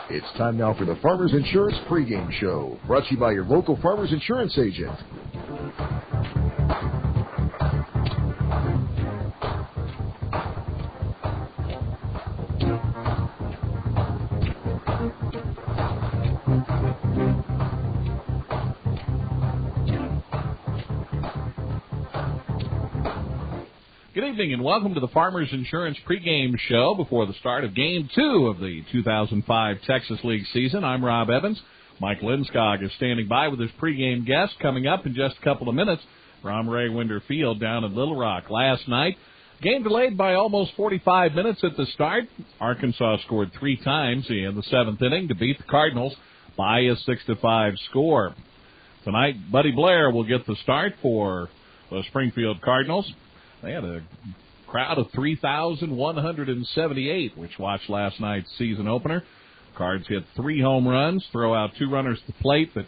It's time now for the Farmers Insurance pregame show, brought to you by your local Farmers Insurance agent. Good evening and welcome to the Farmers Insurance pregame show before the start of Game 2 of the 2005 Texas League season. I'm Rob Evans. Mike Lindskog is standing by with his pregame guest coming up in just a couple of minutes from Ray Winder Field down in Little Rock. Last night, game delayed by almost 45 minutes at the start. Arkansas scored 3 times in the 7th inning to beat the Cardinals by a 6-5 score. Tonight, Buddy Blair will get the start for the Springfield Cardinals. They had a crowd of 3,178, which watched last night's season opener. Cards hit 3 home runs, throw out 2 runners to the plate. But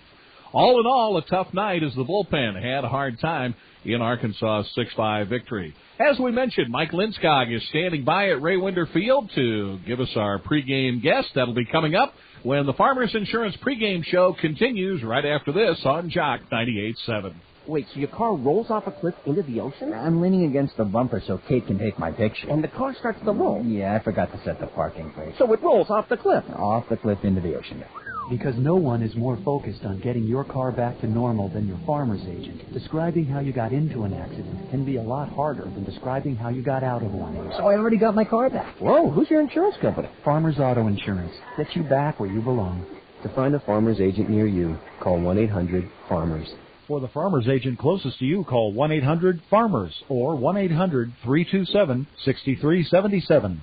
all in all, a tough night as the bullpen had a hard time in Arkansas's 6-5 victory. As we mentioned, Mike Lindskog is standing by at Ray Winder Field to give us our pregame guest. That'll be coming up when the Farmers Insurance pregame show continues right after this on Jock 98.7. Wait, so your car rolls off a cliff into the ocean? I'm leaning against the bumper so Kate can take my picture. And the car starts to roll? Yeah, I forgot to set the parking brake. So it rolls off the cliff? Off the cliff into the ocean. Because no one is more focused on getting your car back to normal than your farmer's agent. Describing how you got into an accident can be a lot harder than describing how you got out of one. So I already got my car back. Whoa, who's your insurance company? Farmers Auto Insurance. Gets you back where you belong. To find a farmer's agent near you, call 1-800-FARMERS. For the farmer's agent closest to you, call 1-800-FARMERS or 1-800-327-6377.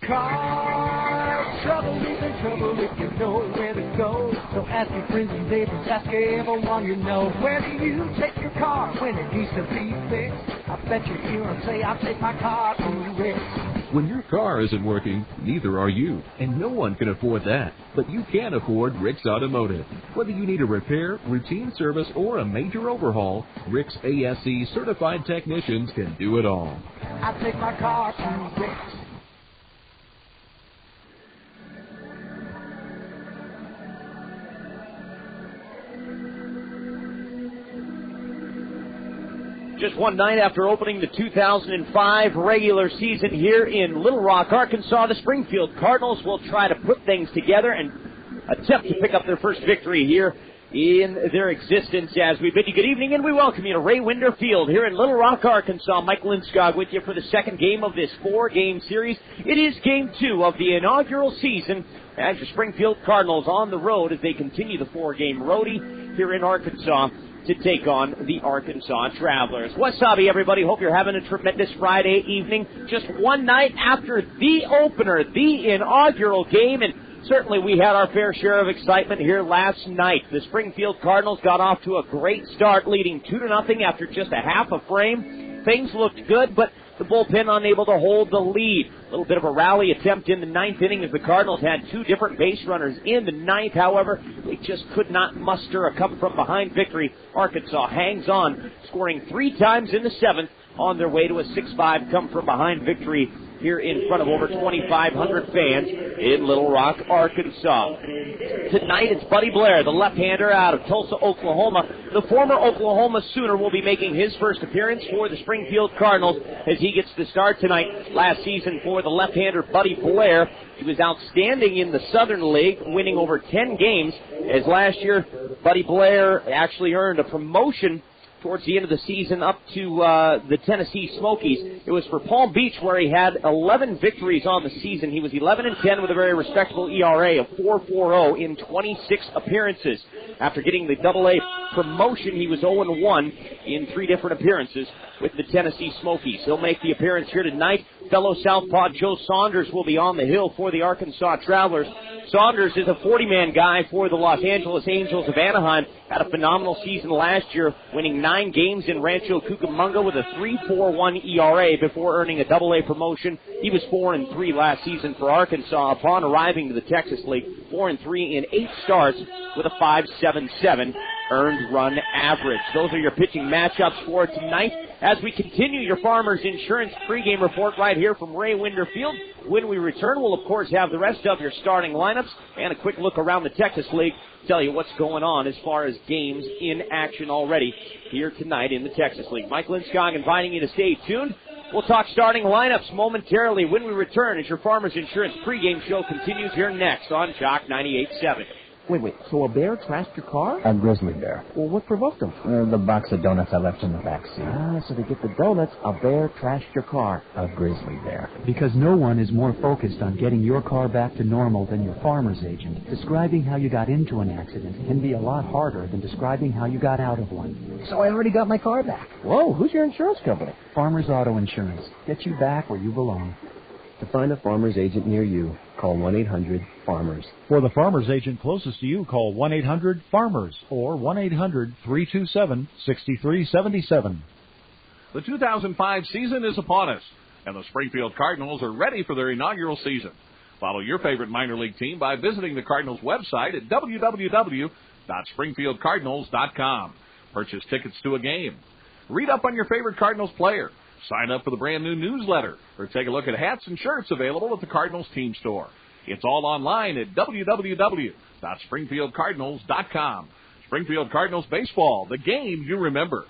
Car trouble isn't trouble if you know where to go. So ask your friends and neighbors, ask everyone you know. Where do you take your car when it needs to be fixed? I bet you hear them say, I take my car to Rick's. When your car isn't working, neither are you, and no one can afford that. But you can afford Rick's Automotive. Whether you need a repair, routine service, or a major overhaul, Rick's ASE certified technicians can do it all. I take my car to Rick's. Just one night after opening the 2005 regular season here in Little Rock, Arkansas, the Springfield Cardinals will try to put things together and attempt to pick up their first victory here in their existence. As we bid you good evening and we welcome you to Ray Winder Field here in Little Rock, Arkansas. Mike Lindskog with you for the second game of this 4-game series. It is Game 2 of the inaugural season as the Springfield Cardinals on the road as they continue the 4-game roadie here in Arkansas to take on the Arkansas Travelers. Wasabi, everybody. Hope you're having a tremendous Friday evening. Just one night after the opener, the inaugural game, and certainly we had our fair share of excitement here last night. The Springfield Cardinals got off to a great start, leading 2-0 after just a half a frame. Things looked good, but the bullpen unable to hold the lead. A little bit of a rally attempt in the 9th inning as the Cardinals had 2 different base runners in the 9th. However, they just could not muster a come-from-behind victory. Arkansas hangs on, scoring 3 times in the 7th on their way to a 6-5 come-from-behind victory here in front of over 2,500 fans in Little Rock, Arkansas. Tonight it's Buddy Blair, the left-hander out of Tulsa, Oklahoma. The former Oklahoma Sooner will be making his first appearance for the Springfield Cardinals as he gets the start tonight. Last season for the left-hander Buddy Blair, he was outstanding in the Southern League, winning over 10 games, as last year Buddy Blair actually earned a promotion towards the end of the season up to the Tennessee Smokies. It was for Palm Beach where he had 11 victories on the season. He was 11-10 with a very respectable ERA of 4.40 in 26 appearances. After getting the AA promotion, he was 0-1 in 3 different appearances with the Tennessee Smokies. He'll make the appearance here tonight. Fellow Southpaw Joe Saunders will be on the hill for the Arkansas Travelers. Saunders is a 40-man guy for the Los Angeles Angels of Anaheim. Had a phenomenal season last year, winning 9 games in Rancho Cucamonga with a 3.41 ERA before earning a AA promotion. He was 4-3 last season for Arkansas upon arriving to the Texas League. 4-3 in 8 starts with a 5.77 earned run average. Those are your pitching matchups for tonight. as we continue your Farmers Insurance pregame report right here from Ray Winder Field. When we return, we'll, of course, have the rest of your starting lineups and a quick look around the Texas League, tell you what's going on as far as games in action already here tonight in the Texas League. Mike Lindskog inviting you to stay tuned. We'll talk starting lineups momentarily when we return as your Farmers Insurance pregame show continues here next on Jock 98.7. Wait, so a bear trashed your car? A grizzly bear. Well, what provoked him? The box of donuts I left in the back seat. So to get the donuts, a bear trashed your car. A grizzly bear. Because no one is more focused on getting your car back to normal than your farmer's agent. Describing how you got into an accident can be a lot harder than describing how you got out of one. So I already got my car back. Whoa, who's your insurance company? Farmers Auto Insurance. Get you back where you belong. To find a farmer's agent near you, call 1-800-FARMERS. For the farmer's agent closest to you, call 1-800-FARMERS or 1-800-327-6377. The 2005 season is upon us, and the Springfield Cardinals are ready for their inaugural season. Follow your favorite minor league team by visiting the Cardinals website at www.springfieldcardinals.com. Purchase tickets to a game. Read up on your favorite Cardinals player. Sign up for the brand new newsletter or take a look at hats and shirts available at the Cardinals team store. It's all online at www.springfieldcardinals.com. Springfield Cardinals baseball, the game you remember.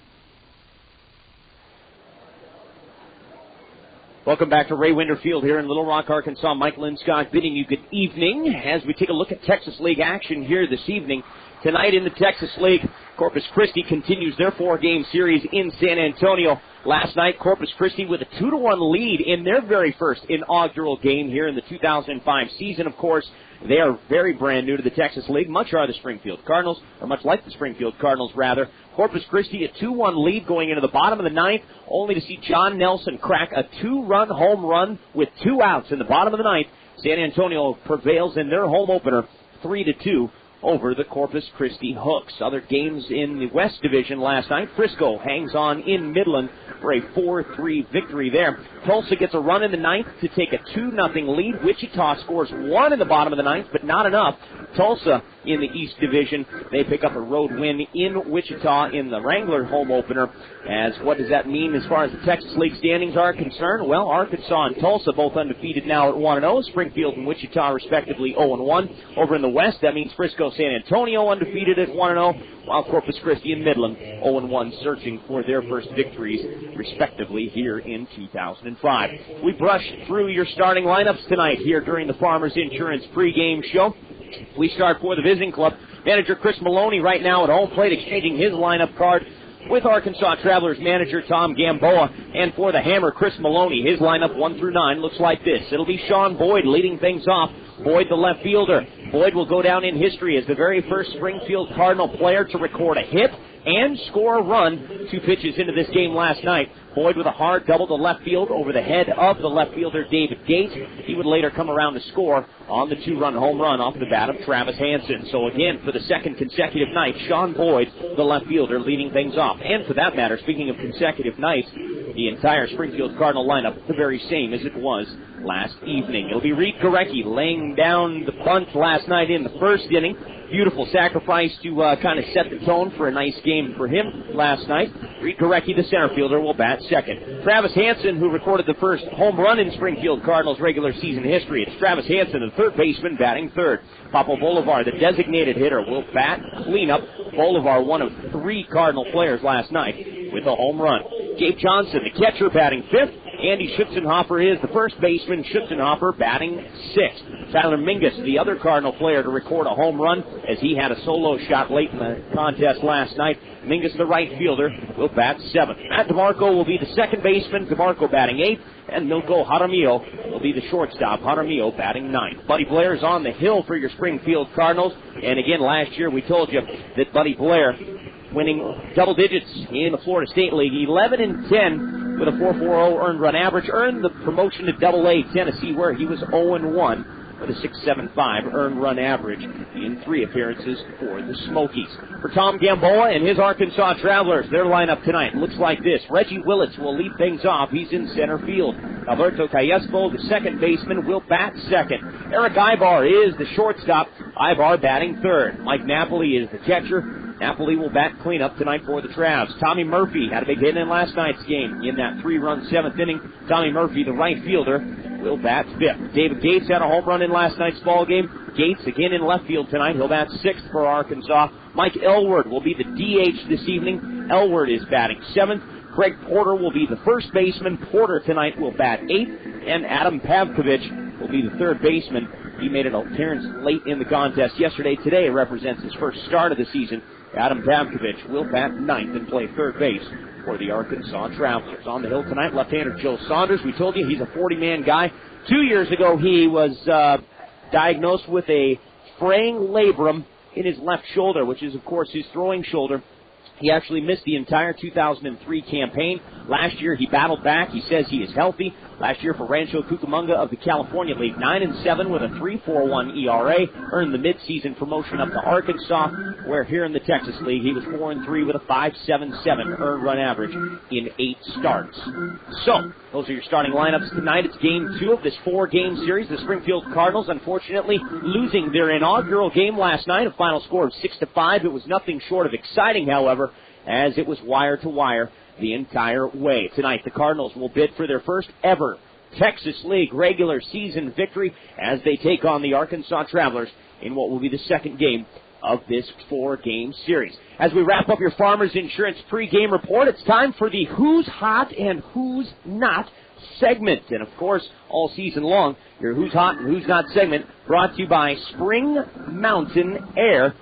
Welcome back to Ray Winder Field here in Little Rock, Arkansas. Mike Lindskog bidding you good evening as we take a look at Texas League action here this evening. Tonight in the Texas League, Corpus Christi continues their 4-game series in San Antonio. Last night, Corpus Christi with a 2-1 lead in their very first inaugural game here in the 2005 season. Of course, they are very brand new to the Texas League. Much are the Springfield Cardinals, or much like the Springfield Cardinals, rather. Corpus Christi, a 2-1 lead going into the bottom of the ninth, only to see John Nelson crack a 2-run home run with 2 outs in the bottom of the ninth. San Antonio prevails in their home opener 3-2. Over the Corpus Christi Hooks. Other games in the West Division last night. Frisco hangs on in Midland for a 4-3 victory there. Tulsa gets a run in the ninth to take a 2-0 lead. Wichita scores 1 in the bottom of the ninth, but not enough. Tulsa in the East Division, they pick up a road win in Wichita in the Wrangler home opener. As what does that mean as far as the Texas League standings are concerned? Well, Arkansas and Tulsa both undefeated now at 1-0. Springfield and Wichita respectively 0-1. Over in the West, that means Frisco San Antonio undefeated at 1-0, while Corpus Christi and Midland 0-1 searching for their first victories, respectively, here in 2005. We brushed through your starting lineups tonight here during the Farmers Insurance pregame show. We start for the visiting club. Manager Chris Maloney right now at home plate exchanging his lineup card with Arkansas Travelers manager Tom Gamboa. And for the Hammer, Chris Maloney, his lineup 1 through 9 looks like this. It'll be Sean Boyd leading things off. Boyd, the left fielder. Boyd will go down in history as the very first Springfield Cardinal player to record a hit and score a run 2 pitches into this game last night. Boyd with a hard double to left field over the head of the left fielder David Gates. He would later come around to score on the 2-run home run off the bat of Travis Hansen. So again, for the second consecutive night, Sean Boyd, the left fielder, leading things off. And for that matter, speaking of consecutive nights, the entire Springfield Cardinal lineup the very same as it was last evening. It'll be Reid Gorecki laying down the bunt last night in the first inning. Beautiful sacrifice to kind of set the tone for a nice game for him last night. Reid Gorecki, the center fielder, will bat second. Travis Hansen, who recorded the first home run in Springfield Cardinals regular season history. It's Travis Hansen, the third baseman, batting third. Papo Bolivar, the designated hitter, will bat cleanup. Bolivar, one of 3 Cardinal players last night with a home run. Gabe Johnson, the catcher, batting fifth. Andy Schutzenhofer is the first baseman. Schutzenhofer batting sixth. Tyler Mingus, the other Cardinal player to record a home run as he had a solo shot late in the contest last night. Mingus, the right fielder, will bat seventh. Matt DeMarco will be the second baseman. DeMarco batting eighth. And Milko Jaramillo will be the shortstop. Jaramillo batting ninth. Buddy Blair is on the hill for your Springfield Cardinals. And again, last year we told you that Buddy Blair winning double digits in the Florida State League, 11-10 with a 4.40 earned run average, earned the promotion to Double-A Tennessee, where he was 0-1 with a 6.75 earned run average in 3 appearances for the Smokies. For Tom Gamboa and his Arkansas Travelers, their lineup tonight looks like this. Reggie Willits will lead things off. He's in center field. Alberto Callaspo, the second baseman, will bat second. Erick Aybar is the shortstop. Aybar batting third. Mike Napoli is the catcher. Napoli will bat cleanup tonight for the Travs. Tommy Murphy had a big hit in last night's game. In that 3-run 7th inning, Tommy Murphy, the right fielder, will bat 5th. David Gates had a home run in last night's ball game. Gates again in left field tonight. He'll bat 6th for Arkansas. Mike Elward will be the DH this evening. Elward is batting 7th. Craig Porter will be the first baseman. Porter tonight will bat 8th. And Adam Pavkovich will be the third baseman. He made an appearance late in the contest yesterday. Today represents his first start of the season. Adam Pavkovich will bat 9th and play third base for the Arkansas Travelers. On the hill tonight, left-hander Joe Saunders. We told you he's a 40-man guy. 2 years ago, he was diagnosed with a fraying labrum in his left shoulder, which is, of course, his throwing shoulder. He actually missed the entire 2003 campaign. Last year, he battled back. He says he is healthy. Last year for Rancho Cucamonga of the California League, 9-7 with a 3.41 ERA, earned the midseason promotion up to Arkansas, where here in the Texas League, he was 4-3 with a 5.77 earned run average in 8 starts. So, those are your starting lineups tonight. It's game 2 of this 4-game series. The Springfield Cardinals, unfortunately, losing their inaugural game last night, a final score of 6-5. It was nothing short of exciting, however, as it was wire to wire the entire way. Tonight, the Cardinals will bid for their first ever Texas League regular season victory as they take on the Arkansas Travelers in what will be the second game of this 4-game series. As we wrap up your Farmers Insurance pregame report, it's time for the Who's Hot and Who's Not segment. And, of course, all season long, your Who's Hot and Who's Not segment brought to you by Spring Mountain Air,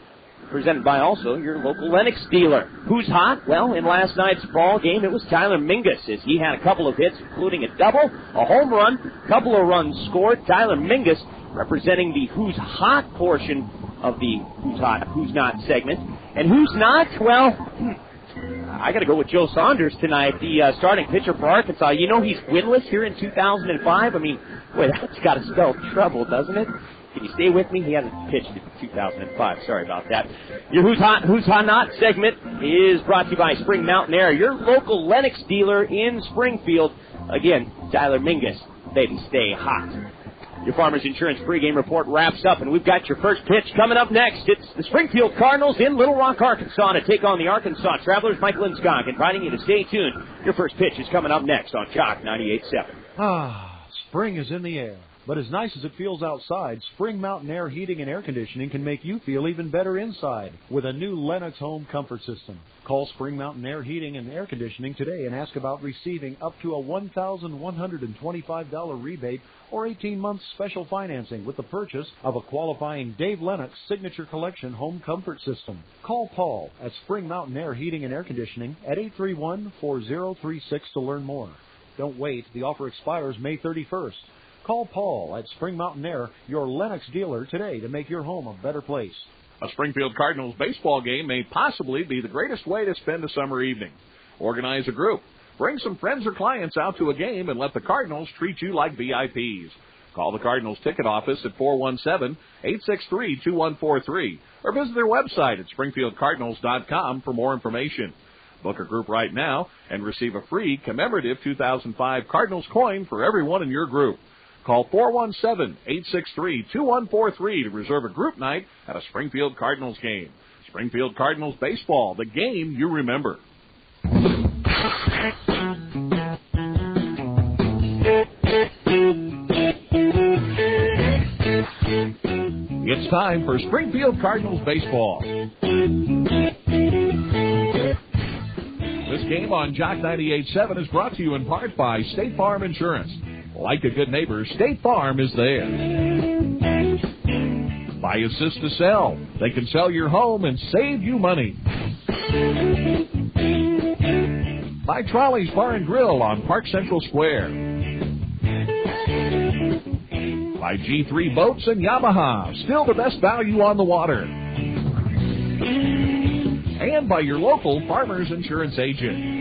presented by also your local Lennox dealer. Who's hot? Well, in last night's ball game, it was Tyler Mingus, as he had a couple of hits, including a double, a home run, a couple of runs scored. Tyler Mingus representing the Who's Hot portion of the Who's Hot, Who's Not segment. And who's not? Well, I got to go with Joe Saunders tonight, the starting pitcher for Arkansas. You know he's winless here in 2005. I mean, boy, that's got to spell trouble, doesn't it? Can you stay with me? He hasn't pitched in 2005. Sorry about that. Your Who's Hot Not segment is brought to you by Spring Mountain Air, your local Lennox dealer in Springfield. Again, Tyler Mingus. Baby, stay hot. Your Farmers Insurance pregame report wraps up, and we've got your first pitch coming up next. It's the Springfield Cardinals in Little Rock, Arkansas, to take on the Arkansas Travelers. Mike Lindskog inviting you to stay tuned. Your first pitch is coming up next on Chalk 98.7. Spring is in the air. But as nice as it feels outside, Spring Mountain Air Heating and Air Conditioning can make you feel even better inside with a new Lennox Home Comfort System. Call Spring Mountain Air Heating and Air Conditioning today and ask about receiving up to a $1,125 rebate or 18 months special financing with the purchase of a qualifying Dave Lennox Signature Collection Home Comfort System. Call Paul at Spring Mountain Air Heating and Air Conditioning at 831-4036 to learn more. Don't wait. The offer expires May 31st. Call Paul at Spring Mountain Air, your Lennox dealer, today to make your home a better place. A Springfield Cardinals baseball game may possibly be the greatest way to spend a summer evening. Organize a group. Bring some friends or clients out to a game and let the Cardinals treat you like VIPs. Call the Cardinals ticket office at 417-863-2143 or visit their website at springfieldcardinals.com for more information. Book a group right now and receive a free commemorative 2005 Cardinals coin for everyone in your group. Call 417-863-2143 to reserve a group night at a Springfield Cardinals game. Springfield Cardinals baseball, the game you remember. It's time for Springfield Cardinals baseball. This game on Jock 98.7 is brought to you in part by State Farm Insurance. Like a good neighbor, State Farm is there. By Assist to Sell. They can sell your home and save you money. By Trolley's Bar and Grill on Park Central Square. By G3 Boats and Yamaha. Still the best value on the water. And by your local Farmers Insurance agent.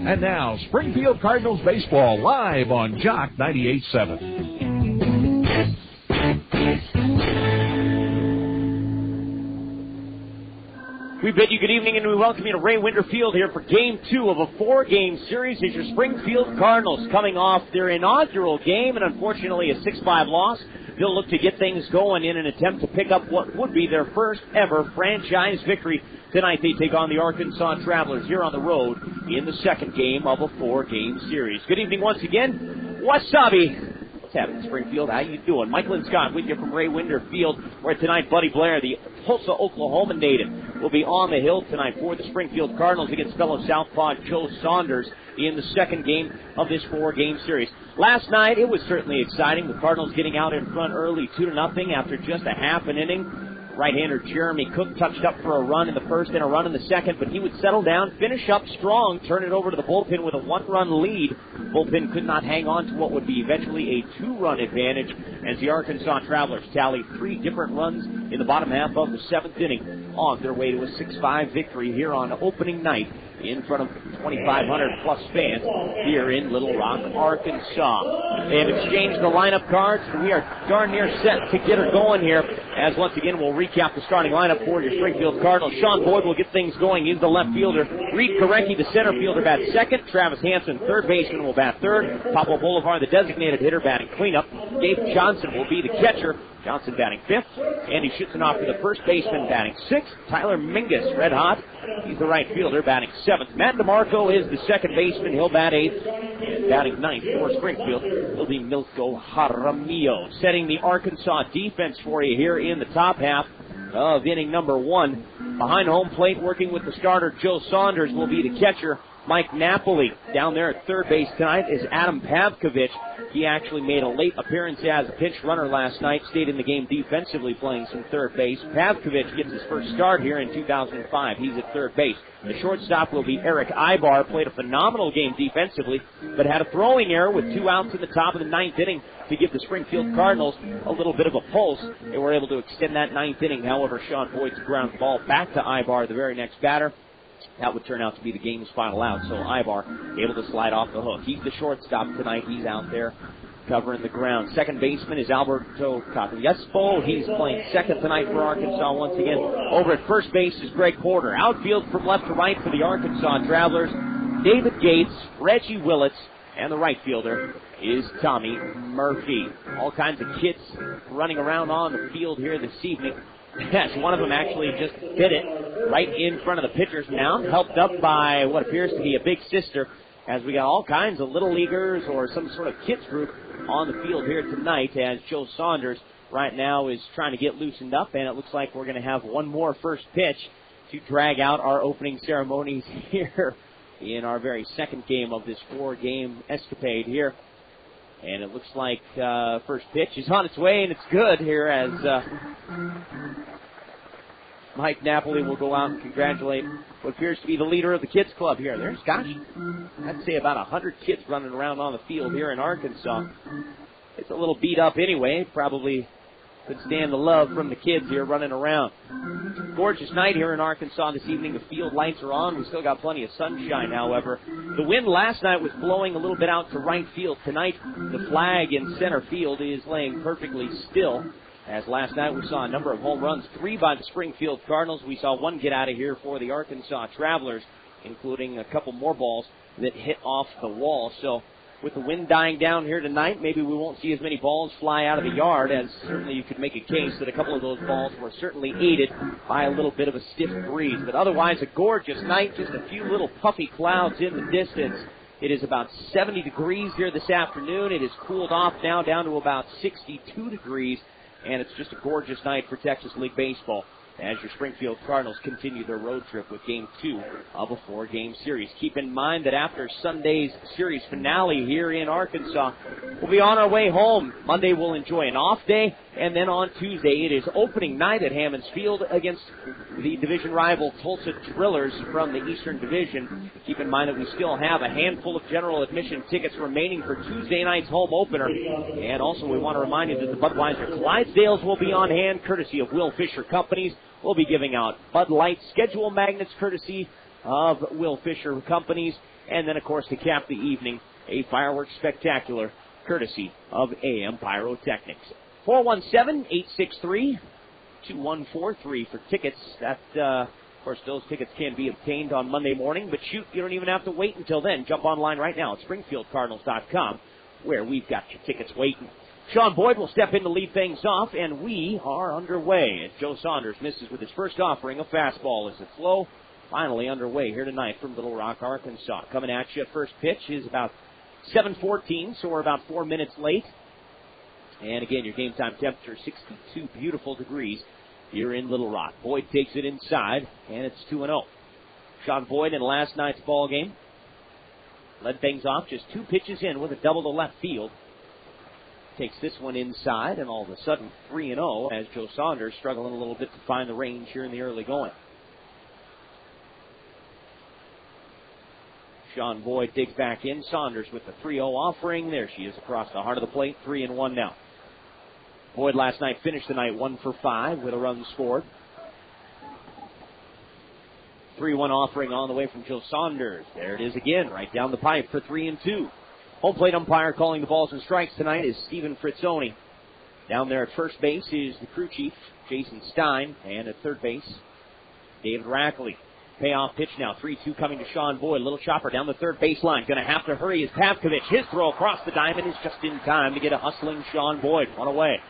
And now, Springfield Cardinals baseball live on Jock 98.7. We've bid you good evening and we welcome you to Ray Winter Field here for Game 2 of a 4-game series as your Springfield Cardinals coming off their inaugural game and unfortunately a 6-5 loss. They'll look to get things going in an attempt to pick up what would be their first ever franchise victory. Tonight they take on the Arkansas Travelers here on the road in the second game of a 4-game series. Good evening once again. Wasabi. What's happening, Springfield? How you doing? Michael and Scott with you from Ray Winter Field, where tonight Buddy Blair, the Tulsa, Oklahoma native, will be on the hill tonight for the Springfield Cardinals against fellow Southpaw Joe Saunders in the second game of this 4-game series. Last night, it was certainly exciting. The Cardinals getting out in front early 2-0 after just a half an inning. Right-hander Jeremy Cook touched up for a run in the first and a run in the second, but he would settle down, finish up strong, turn it over to the bullpen with a 1-run lead. Bullpen could not hang on to what would be eventually a 2-run advantage as the Arkansas Travelers tallied 3 different runs in the bottom half of the 7th inning on their way to a 6-5 victory here on opening night in front of 2,500-plus fans here in Little Rock, Arkansas. They have exchanged the lineup cards, and we are darn near set to get her going here, as once again we'll recap the starting lineup for your Springfield Cardinals. Sean Boyd will get things going. He's the left fielder. Reid Gorecki, the center fielder, bats second. Travis Hansen, third baseman, will bat third. Pablo Bolivar, the designated hitter, batting cleanup. Dave Johnson will be the catcher. Johnson batting fifth. Andy Schützenhoff for the first baseman, batting sixth. Tyler Mingus, red hot. He's the right fielder, batting seventh. Matt DeMarco is the second baseman. He'll bat eighth. And batting ninth for Springfield will be Milko Jaramillo. Setting the Arkansas defense for you here in the top half of inning number 1. Behind home plate, working with the starter, Joe Saunders, will be the catcher. Mike Napoli down there at third base tonight is Adam Pavkovich. He actually made a late appearance as a pinch runner last night, stayed in the game defensively playing some third base. Pavkovich gets his first start here in 2005. He's at third base. The shortstop will be Erick Aybar, played a phenomenal game defensively, but had a throwing error with 2 outs in the top of the 9th inning to give the Springfield Cardinals a little bit of a pulse. They were able to extend that 9th inning. However, Sean Boyd's ground the ball back to Aybar, the very next batter. That would turn out to be the game's final out, so Aybar able to slide off the hook. He's the shortstop tonight. He's out there covering the ground. Second baseman is Alberto Callaspo. He's playing second tonight for Arkansas once again. Over at first base is Greg Porter. Outfield from left to right for the Arkansas Travelers, David Gates, Reggie Willits, and the right fielder is Tommy Murphy. All kinds of kids running around on the field here this evening. Yes, one of them actually just hit it right in front of the pitcher's mound, helped up by what appears to be a big sister, as we got all kinds of little leaguers or some sort of kids group on the field here tonight, as Joe Saunders right now is trying to get loosened up, and it looks like we're going to have one more first pitch to drag out our opening ceremonies here in our very second game of this 4-game escapade here. And it looks like first pitch is on its way, and it's good here as Mike Napoli will go out and congratulate what appears to be the leader of the kids club here. There's, gosh, I'd say about 100 kids running around on the field here in Arkansas. It's a little beat up anyway, probably could stand the love from the kids here running around. Gorgeous night here in Arkansas this evening. The field lights are on. We still got plenty of sunshine, however. The wind last night was blowing a little bit out to right field. Tonight, the flag in center field is laying perfectly still. As last night we saw a number of home runs, 3 by the Springfield Cardinals. We saw 1 get out of here for the Arkansas Travelers, including a couple more balls that hit off the wall. So with the wind dying down here tonight, maybe we won't see as many balls fly out of the yard, as certainly you could make a case that a couple of those balls were certainly aided by a little bit of a stiff breeze. But otherwise, a gorgeous night, just a few little puffy clouds in the distance. It is about 70 degrees here this afternoon. It has cooled off now down to about 62 degrees, and it's just a gorgeous night for Texas League Baseball as your Springfield Cardinals continue their road trip with Game 2 of a 4-game series. Keep in mind that after Sunday's series finale here in Arkansas, we'll be on our way home. Monday we'll enjoy an off day, and then on Tuesday it is opening night at Hammons Field against the division rival Tulsa Drillers from the Eastern Division. Keep in mind that we still have a handful of general admission tickets remaining for Tuesday night's home opener. And also we want to remind you that the Budweiser Clydesdales will be on hand, courtesy of Will Fisher Companies. We'll be giving out Bud Light schedule magnets courtesy of Will Fisher Companies. And then, of course, to cap the evening, a fireworks spectacular courtesy of AM Pyrotechnics. 417-863-2143 for tickets. That Of course, those tickets can be obtained on Monday morning, but shoot, you don't even have to wait until then. Jump online right now at SpringfieldCardinals.com, where we've got your tickets waiting. Sean Boyd will step in to lead things off, and we are underway. As Joe Saunders misses with his first offering, a fastball as the flow finally underway here tonight from Little Rock, Arkansas. Coming at you, first pitch is about 7:14, so we're about 4 minutes late. And again, your game time temperature, 62 beautiful degrees here in Little Rock. Boyd takes it inside, and it's 2-0. Sean Boyd in last night's ball game led things off just 2 pitches in with a double to left field. Takes this one inside, and all of a sudden 3-0 as Joe Saunders struggling a little bit to find the range here in the early going. Sean Boyd digs back in. Saunders with the 3-0 offering. There she is across the heart of the plate. 3-1 now. Boyd last night finished the night 1 for 5 with a run scored. 3-1 offering on the way from Joe Saunders. There it is again, right down the pipe for 3-2. Home plate umpire calling the balls and strikes tonight is Stephen Fritzoni. Down there at first base is the crew chief, Jason Stein, and at third base, David Rackley. Payoff pitch now, 3-2 coming to Sean Boyd. Little chopper down the third baseline. Going to have to hurry is Pavkovich. His throw across the diamond is just in time to get a hustling Sean Boyd. One away.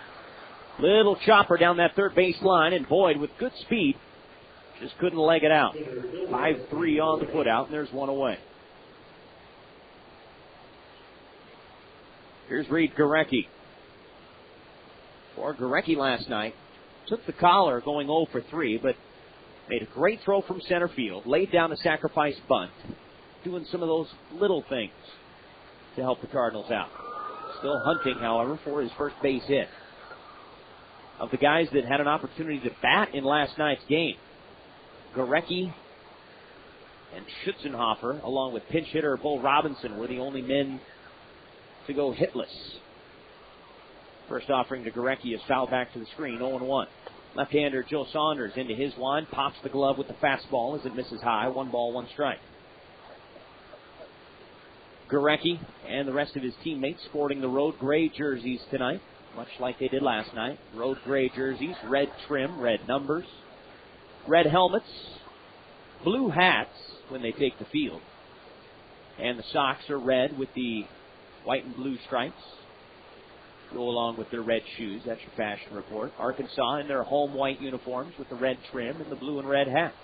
Little chopper down that third baseline, and Boyd with good speed just couldn't leg it out. 5-3 on the put out, and there's one away. Here's Reid Gorecki. For Gorecki last night, took the collar going 0 for 3, but made a great throw from center field, laid down a sacrifice bunt, doing some of those little things to help the Cardinals out. Still hunting, however, for his first base hit. Of the guys that had an opportunity to bat in last night's game, Gorecki and Schutzenhofer, along with pinch hitter Bo Robinson, were the only men to go hitless. First offering to Gorecki is foul back to the screen, 0-1. Left-hander Joe Saunders into his line, pops the glove with the fastball as it misses high. 1 ball, 1 strike. Gorecki and the rest of his teammates sporting the road gray jerseys tonight, much like they did last night. Road gray jerseys, red trim, red numbers, red helmets, blue hats when they take the field. And the socks are red with the white and blue stripes. Go along with their red shoes. That's your fashion report. Arkansas in their home white uniforms with the red trim and the blue and red hats.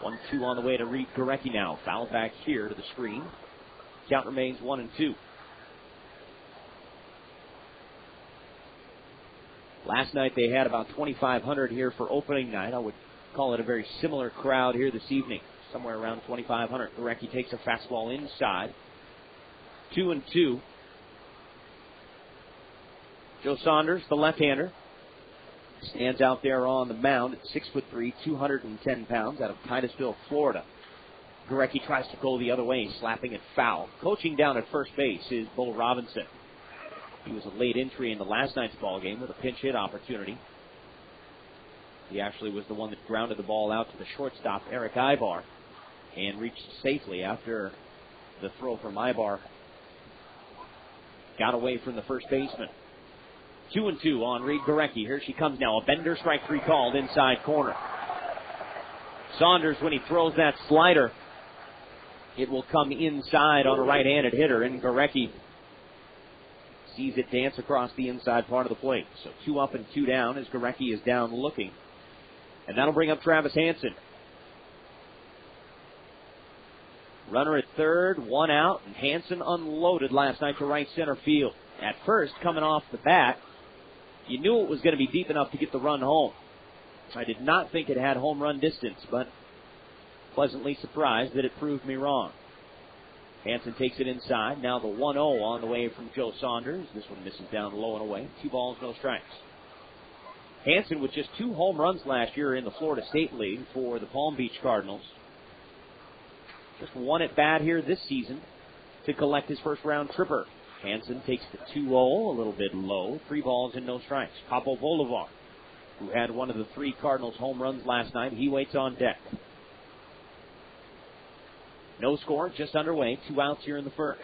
1-2 on the way to Reid Gorecki now. Foul back here to the screen. Count remains 1-2. Last night they had about 2,500 here for opening night. I would call it a very similar crowd here this evening. Somewhere around 2,500. Gorecki takes a fastball inside. 2-2. Joe Saunders, the left-hander, stands out there on the mound at 6'3", 210 pounds, out of Titusville, Florida. Gorecki tries to go the other way, slapping it foul. Coaching down at first base is Bo Robinson. He was a late entry in the last night's ball game with a pinch hit opportunity. He actually was the one that grounded the ball out to the shortstop, Erick Aybar, and reached safely after the throw from Aybar got away from the first baseman. 2-2 on Reid Gorecki. Here she comes now. A bender, strike 3 called inside corner. Saunders, when he throws that slider, it will come inside on a right-handed hitter, and Gorecki sees it dance across the inside part of the plate. So 2 up and 2 down as Gorecki is down looking. And that'll bring up Travis Hansen. Runner at third, 1 out, and Hansen unloaded last night to right center field. At first, coming off the bat, you knew it was going to be deep enough to get the run home. I did not think it had home run distance, but pleasantly surprised that it proved me wrong. Hansen takes it inside. Now the 1-0 on the way from Joe Saunders. This one misses down low and away. 2 balls, no strikes. Hansen with just 2 home runs last year in the Florida State League for the Palm Beach Cardinals. Just 1 at bat here this season to collect his first round tripper. Hansen takes the 2-0, a little bit low. 3 balls and no strikes. Papo Bolivar, who had one of the 3 Cardinals home runs last night, he waits on deck. No score, just underway. 2 outs here in the first.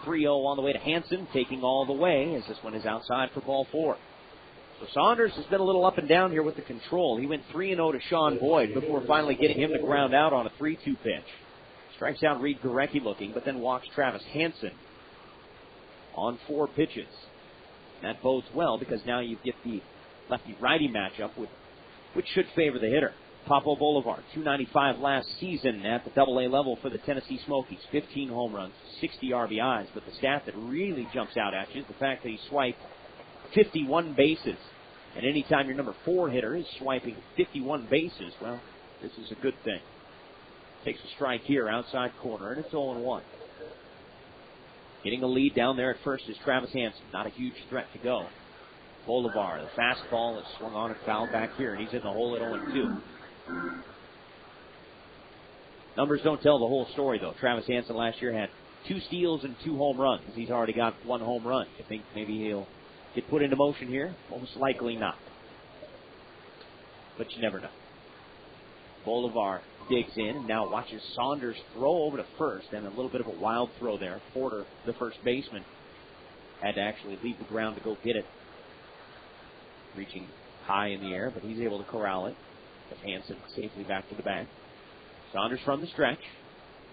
3-0 on the way to Hansen, taking all the way as this one is outside for ball 4. So Saunders has been a little up and down here with the control. He went 3-0 to Sean Boyd before finally getting him to ground out on a 3-2 pitch. Strikes out Reid Gorecki looking, but then walks Travis Hansen on 4 pitches. That bodes well because now you get the lefty-righty matchup, which should favor the hitter. Papo Bolivar, .295 last season at the AA level for the Tennessee Smokies. 15 home runs, 60 RBIs. But the stat that really jumps out at you is the fact that he swiped 51 bases. And anytime your number 4 hitter is swiping 51 bases, well, this is a good thing. Takes a strike here, outside corner, and it's 0-1. Getting a lead down there at first is Travis Hansen. Not a huge threat to go. Bolivar, the fastball is swung on and fouled back here, and he's in the hole at 0-2. Numbers don't tell the whole story, though. Travis Hansen last year had 2 steals and 2 home runs. He's already got 1 home run. You think maybe he'll get put into motion here? Most likely not. But you never know. Bolivar digs in and now watches Saunders throw over to first, and a little bit of a wild throw there. Porter, the first baseman, had to actually leave the ground to go get it. Reaching high in the air, but he's able to corral it. But Hansen safely back to the bag. Saunders from the stretch.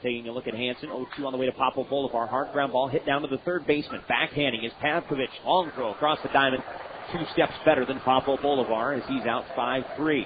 Taking a look at Hansen. 0-2 on the way to Papo Bolivar. Hard ground ball hit down to the third baseman. Backhanding is Pavkovich. Long throw across the diamond. 2 steps better than Papo Bolivar as he's out 5-3.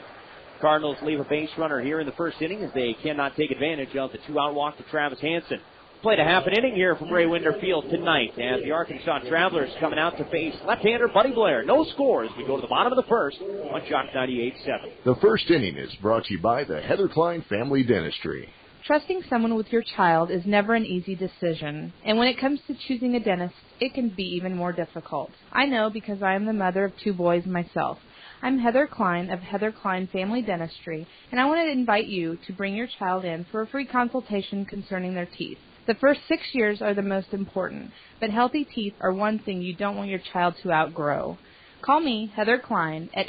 Cardinals leave a base runner here in the first inning as they cannot take advantage of the 2-out walk to Travis Hansen. Played a half an inning here from Ray Winder Field tonight, and the Arkansas Travelers coming out to face left-hander Buddy Blair. No score as we go to the bottom of the first on Jock 98.7. The first inning is brought to you by the Heather Klein Family Dentistry. Trusting someone with your child is never an easy decision, and when it comes to choosing a dentist, it can be even more difficult. I know because I am the mother of 2 boys myself. I'm Heather Klein of Heather Klein Family Dentistry, and I want to invite you to bring your child in for a free consultation concerning their teeth. The first 6 years are the most important, but healthy teeth are one thing you don't want your child to outgrow. Call me, Heather Klein, at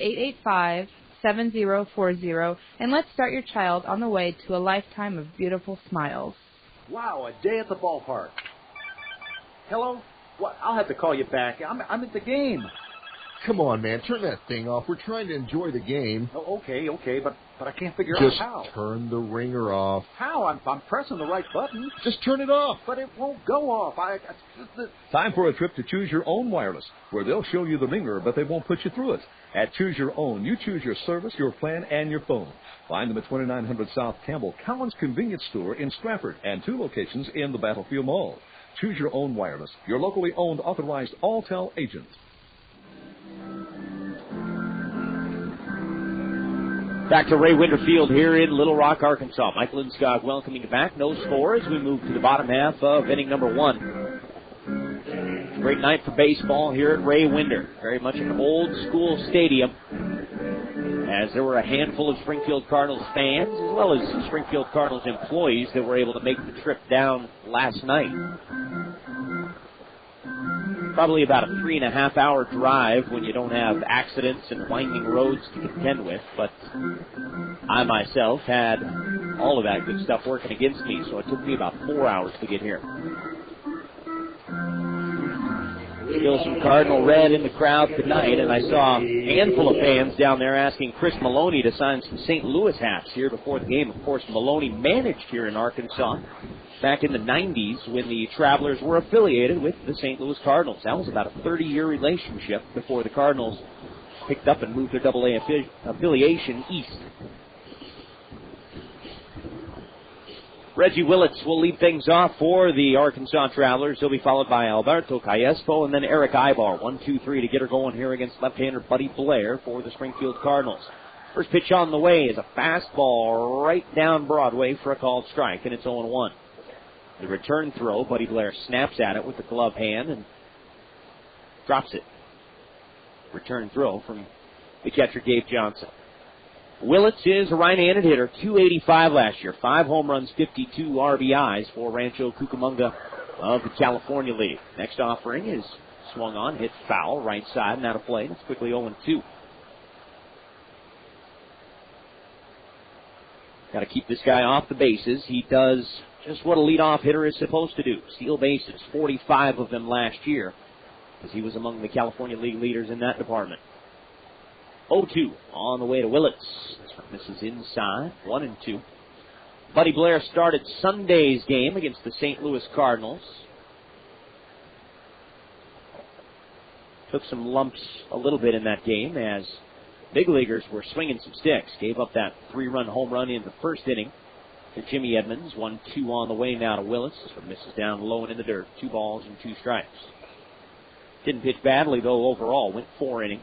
885-7040, and let's start your child on the way to a lifetime of beautiful smiles. Wow, a day at the ballpark. Hello? Well, I'll have to call you back. I'm at the game. Come on, man, turn that thing off. We're trying to enjoy the game. Oh, okay, but I can't figure Just out how. Just turn the ringer off. How? I'm pressing the right button. Just turn it off. But it won't go off. Time for a trip to Choose Your Own Wireless, where they'll show you the ringer, but they won't put you through it. At Choose Your Own, you choose your service, your plan, and your phone. Find them at 2900 South Campbell Cowan's Convenience Store in Stratford and 2 locations in the Battlefield Mall. Choose Your Own Wireless, your locally owned, authorized Alltel agent. Back to Ray Winder Field here in Little Rock, Arkansas. Mike Lindskog welcoming you back. No score as we move to the bottom half of inning number 1. Great night for baseball here at Ray Winder. Very much an old school stadium, as there were a handful of Springfield Cardinals fans as well as Springfield Cardinals employees that were able to make the trip down last night. Probably about a 3.5-hour drive when you don't have accidents and winding roads to contend with, but I myself had all of that good stuff working against me, so it took me about 4 hours to get here. Still some Cardinal red in the crowd tonight, and I saw a handful of fans down there asking Chris Maloney to sign some St. Louis hats here before the game. Of course, Maloney managed here in Arkansas back in the 90s when the Travelers were affiliated with the St. Louis Cardinals. That was about a 30-year relationship before the Cardinals picked up and moved their AA affiliation east. Reggie Willits will lead things off for the Arkansas Travelers. He'll be followed by Alberto Callaspo and then Erick Aybar. 1-2-3 to get her going here against left-hander Buddy Blair for the Springfield Cardinals. First pitch on the way is a fastball right down Broadway for a called strike, and it's 0-1. The return throw, Buddy Blair snaps at it with the glove hand and drops it. Return throw from the catcher, Gabe Johnson. Willits is a right-handed hitter, .285 last year, 5 home runs, 52 RBIs for Rancho Cucamonga of the California League. Next offering is swung on, hit foul, right side, and out of play. It's quickly 0-2. Got to keep this guy off the bases. He does just what a leadoff hitter is supposed to do. Steal bases, 45 of them last year, as he was among the California League leaders in that department. 0-2 on the way to Willits. This is inside, 1-2. Buddy Blair started Sunday's game against the St. Louis Cardinals. Took some lumps a little bit in that game as big leaguers were swinging some sticks. Gave up that 3-run home run in the first inning to Jimmy Edmonds. 1-2 on the way now to Willits. Misses down low and in the dirt. 2 balls and 2 strikes. Didn't pitch badly, though, overall. Went 4 innings.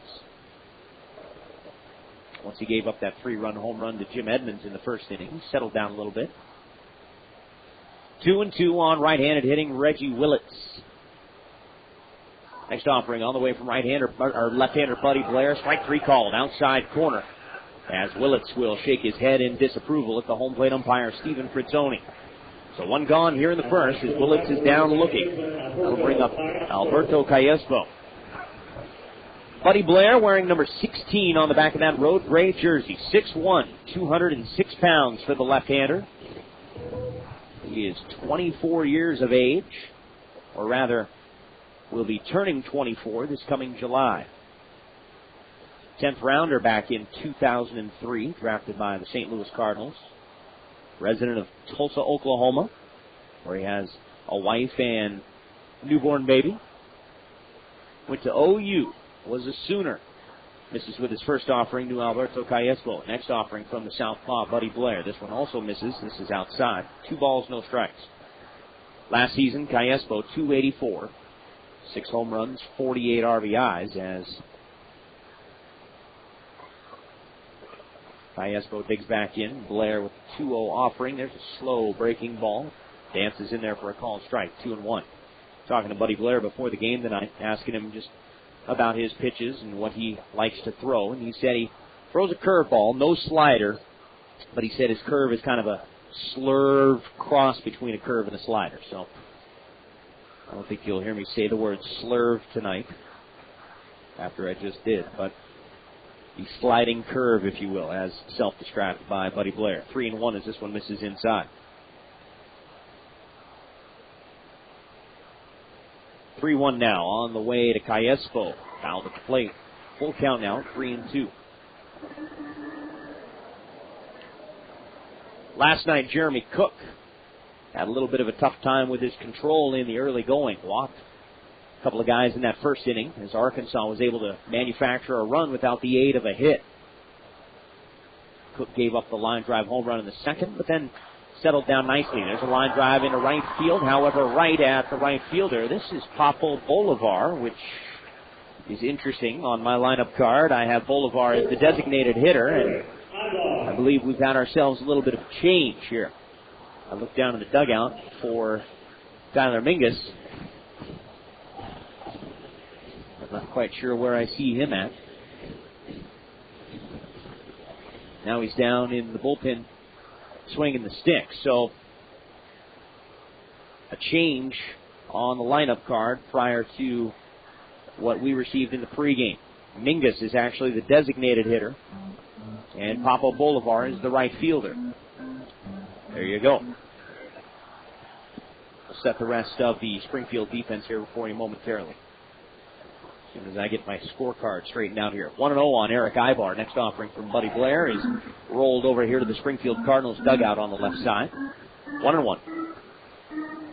Once he gave up that 3-run home run to Jim Edmonds in the first inning, he settled down a little bit. 2-2 on right-handed hitting Reggie Willits. Next offering on the way from left-hander Buddy Blair. Strike 3 called outside corner as Willits will shake his head in disapproval at the home plate umpire Stephen Frizzoni. So 1 gone here in the first as Willits is down looking. That'll bring up Alberto Callaspo. Buddy Blair wearing number 16 on the back of that road gray jersey. 6'1", 206 pounds for the left-hander. He is 24 years of age, or rather, will be turning 24 this coming July. 10th rounder back in 2003, drafted by the St. Louis Cardinals. Resident of Tulsa, Oklahoma, where he has a wife and newborn baby. Went to OU, was a Sooner. Misses with his first offering to Alberto Callaspo. Next offering from the southpaw, Buddy Blair. This one also misses. This is outside. 2 balls, no strikes. Last season, Callaspo, 284. 6 home runs, 48 RBIs as Callaspo digs back in. Blair with a 2-0 offering. There's a slow breaking ball. Dances in there for a called strike, 2-1. Talking to Buddy Blair before the game tonight, asking him just about his pitches and what he likes to throw. And he said he throws a curveball, no slider, but he said his curve is kind of a slurve cross between a curve and a slider. So I don't think you'll hear me say the word slurve tonight after I just did, but the sliding curve, if you will, as self-described by Buddy Blair. 3-1 as this one misses inside. 3-1 now on the way to Callaspo. Fouled at the plate. Full count now, 3-2. Last night, Jeremy Cook had a little bit of a tough time with his control in the early going. Walked a couple of guys in that first inning as Arkansas was able to manufacture a run without the aid of a hit. Cook gave up the line drive home run in the second, but then settled down nicely. There's a line drive into right field. However, right at the right fielder, this is Papo Bolivar, which is interesting. On my lineup card, I have Bolivar as the designated hitter, and I believe we've had ourselves a little bit of change here. I look down in the dugout for Tyler Mingus. I'm not quite sure where I see him at. Now he's down in the bullpen swinging the stick. So a change on the lineup card prior to what we received in the pregame. Mingus is actually the designated hitter, and Papo Bolivar is the right fielder. There you go. We'll set the rest of the Springfield defense here for you momentarily. As soon as I get my scorecard straightened out here. 1-0 on Erick Aybar. Next offering from Buddy Blair is rolled over here to the Springfield Cardinals dugout on the left side. 1-1.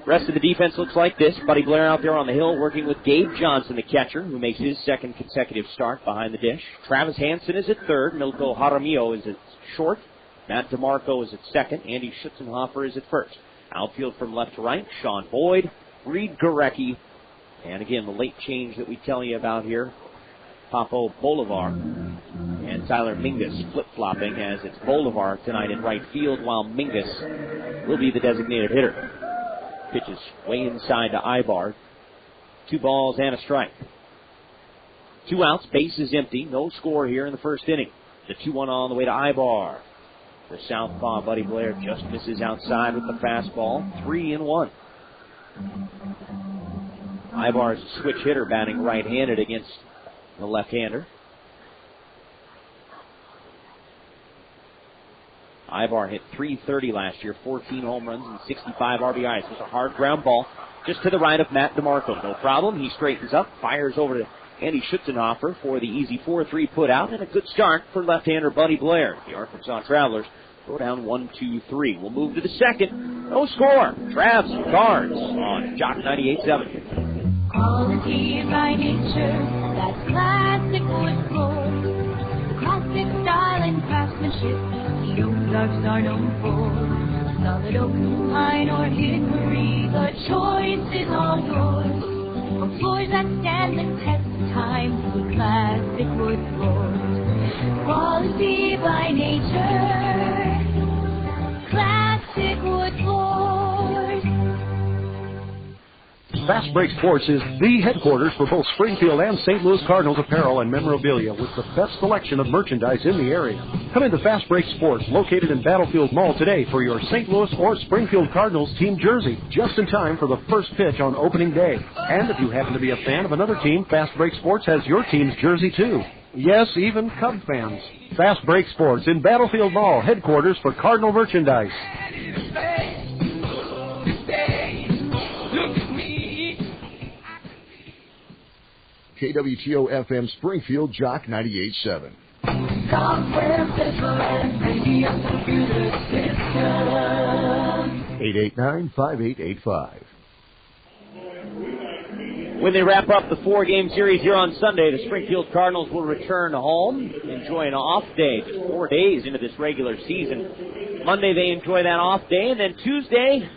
Rest of the defense looks like this. Buddy Blair out there on the hill working with Gabe Johnson, the catcher, who makes his second consecutive start behind the dish. Travis Hansen is at third. Milko Jaramillo is at short. Matt DeMarco is at second. Andy Schutzenhofer is at first. Outfield from left to right. Sean Boyd, Reid Gorecki, and again, the late change that we tell you about here, Papo Bolivar and Tyler Mingus flip-flopping as it's Bolivar tonight in right field while Mingus will be the designated hitter. Pitches way inside to Aybar. 2 balls and a strike. 2 outs, base is empty. No score here in the first inning. The 2-1 on the way to Aybar. The southpaw, Buddy Blair, just misses outside with the fastball. 3-1. Aybar is a switch hitter, batting right-handed against the left-hander. Aybar hit .330 last year, 14 home runs and 65 RBIs. It was a hard ground ball just to the right of Matt DeMarco. No problem. He straightens up, fires over to Andy Schutzenhofer for the easy 4-3 put out, and a good start for left-hander Buddy Blair. The Arkansas Travelers go down 1-2-3. We'll move to the second. No score. Travs and Cards on Jock 98.7. Quality by nature, that's classic wood floor. Classic style and craftsmanship, the Ozarks are known for. Solid oak, pine, or hickory, the choice is all yours. For floors that stand the test of time, with classic wood floors. Quality by nature, classic wood floors. Fast Break Sports is the headquarters for both Springfield and St. Louis Cardinals apparel and memorabilia with the best selection of merchandise in the area. Come into Fast Break Sports, located in Battlefield Mall today for your St. Louis or Springfield Cardinals team jersey, just in time for the first pitch on opening day. And if you happen to be a fan of another team, Fast Break Sports has your team's jersey too. Yes, even Cub fans. Fast Break Sports in Battlefield Mall, headquarters for Cardinal merchandise. KWTO-FM Springfield, Jock 98.7. 889-5885. When they wrap up the 4-game series here on Sunday, the Springfield Cardinals will return home, enjoy an off day, just 4 days into this regular season. Monday they enjoy that off day, and then Tuesday,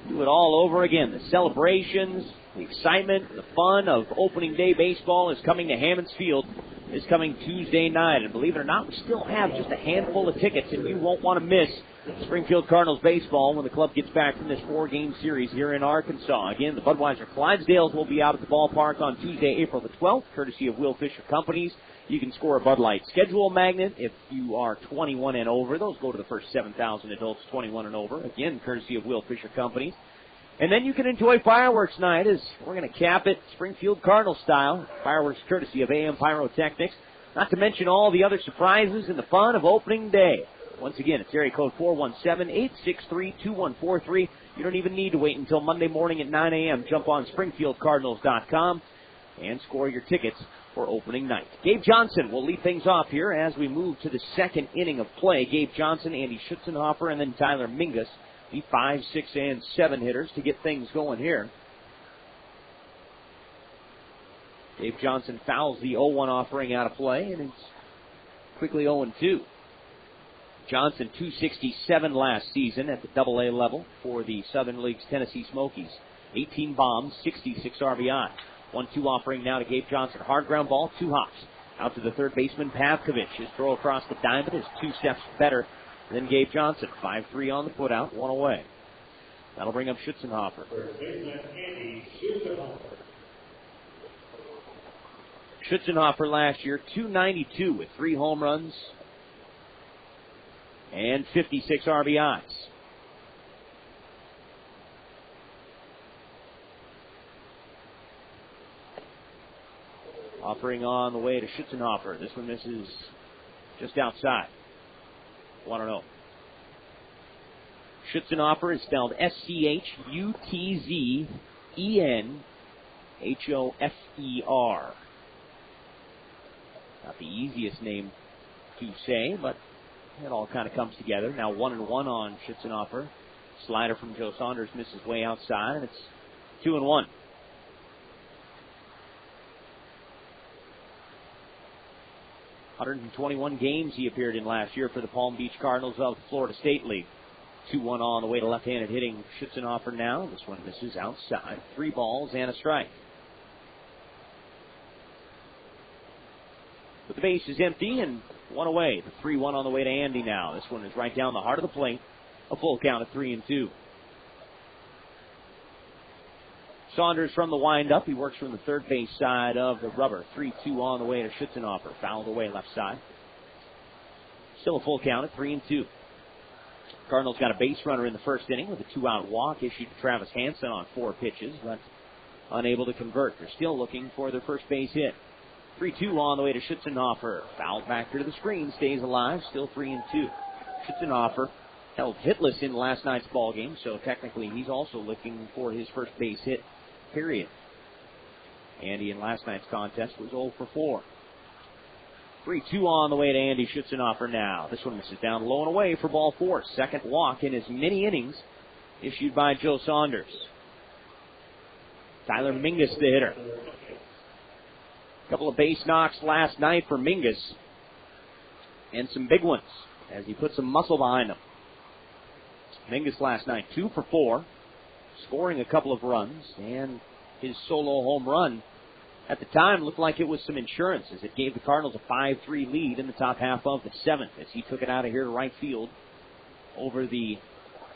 do it all over again. The celebrations, the excitement, the fun of opening day baseball is coming to Hammonds Field this coming Tuesday night. And believe it or not, we still have just a handful of tickets, and you won't want to miss Springfield Cardinals baseball when the club gets back from this 4-game series here in Arkansas. Again, the Budweiser Clydesdales will be out at the ballpark on Tuesday, April the 12th, courtesy of Will Fisher Companies. You can score a Bud Light schedule magnet if you are 21 and over. Those go to the first 7,000 adults 21 and over. Again, courtesy of Will Fisher Companies. And then you can enjoy fireworks night as we're going to cap it Springfield Cardinal style. Fireworks courtesy of AM Pyrotechnics. Not to mention all the other surprises and the fun of opening day. Once again, it's area code 417-863-2143. You don't even need to wait until Monday morning at 9 a.m. Jump on SpringfieldCardinals.com and score your tickets for opening night. Gabe Johnson will lead things off here as we move to the second inning of play. Gabe Johnson, Andy Schutzenhofer, and then Tyler Mingus. The 5, 6, and 7 hitters to get things going here. Dave Johnson fouls the 0-1 offering out of play, and it's quickly 0-2. Johnson, 267 last season at the AA level for the Southern League's Tennessee Smokies. 18 bombs, 66 RBI. 1-2 offering now to Gabe Johnson. Hard ground ball, 2 hops. Out to the third baseman, Pavkovich. His throw across the diamond is 2 steps better than Gabe Johnson. 5-3 on the putout, 1 away. That'll bring up Schutzenhofer. Schutzenhofer last year, 292 with 3 home runs and 56 RBIs. Offering on the way to Schutzenhofer. This one misses just outside. 1-0. Schutzenhofer is spelled Schutzenhofer. Not the easiest name to say, but it all kind of comes together. Now 1-1 on Schutzenhofer. Slider from Joe Saunders misses way outside, and it's 2-1. .121 games he appeared in last year for the Palm Beach Cardinals of the Florida State League. 2-1 on the way to left-handed hitting Schutzenhofer now. This one misses outside. 3 balls and a strike. But the base is empty and 1 away. The 3-1 on the way to Andy now. This one is right down the heart of the plate. A full count of 3-2. Saunders from the windup. He works from the third base side of the rubber. 3-2 on the way to Schutzenhofer. Fouled away left side. Still a full count at 3-2. Cardinals got a base runner in the first inning with a 2-out walk issued to Travis Hansen on 4 pitches, but unable to convert. They're still looking for their first base hit. 3-2 on the way to Schutzenhofer. Fouled back to the screen. Stays alive. Still 3-2. Schutzenhofer held hitless in last night's ball game, so technically he's also looking for his first base hit. Period. Andy in last night's contest was 0 for 4. 3-2 on the way to Andy Schutzenhofer now. This one misses down low and away for ball 4. Second walk in as many innings issued by Joe Saunders. Tyler Mingus, the hitter. A couple of base knocks last night for Mingus. And some big ones as he put some muscle behind them. Mingus last night, 2 for 4. Scoring a couple of runs. And his solo home run at the time looked like it was some insurance as it gave the Cardinals a 5-3 lead in the top half of the 7th as he took it out of here to right field over the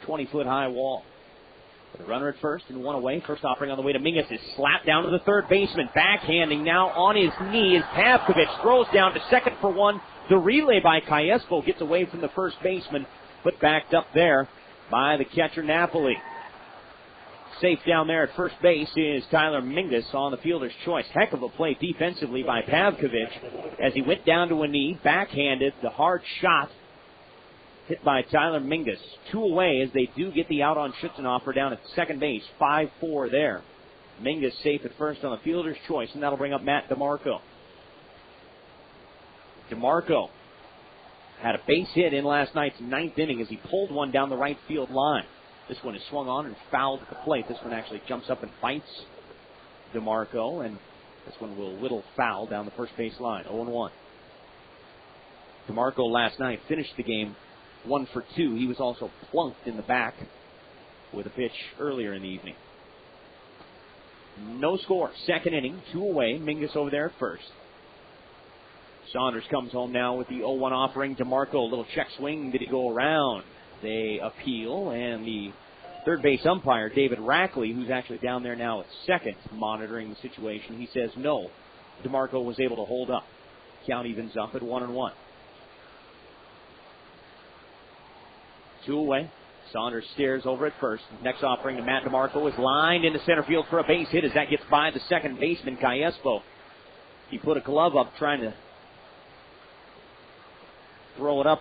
20-foot high wall. The runner at first and one away. First offering on the way to Mingus is slapped down to the third baseman. Backhanding now on his knee as Pavkovich throws down to second for one. The relay by Callaspo gets away from the first baseman, but backed up there by the catcher Napoli. Safe down there at first base is Tyler Mingus on the fielder's choice. Heck of a play defensively by Pavkovich as he went down to a knee, backhanded the hard shot hit by Tyler Mingus. 2 away as they do get the out on Schutzenhofer down at second base. 5-4 there. Mingus safe at first on the fielder's choice, and that'll bring up Matt DeMarco. DeMarco had a base hit in last night's 9th inning as he pulled one down the right field line. This one is swung on and fouled at the plate. This one actually jumps up and fights DeMarco, and this one will whittle foul down the first base line. 0-1. DeMarco last night finished the game 1 for 2. He was also plunked in the back with a pitch earlier in the evening. No score. Second inning, 2 away. Mingus over there at first. Saunders comes home now with the 0-1 offering. DeMarco, a little check swing. Did he go around? They appeal, and the third base umpire, David Rackley, who's actually down there now at second, monitoring the situation, he says no. DeMarco was able to hold up. Count evens up at 1-1. 2 away. Saunders stares over at first. Next offering to Matt DeMarco is lined into center field for a base hit as that gets by the second baseman, Callaspo. He put a glove up trying to throw it up,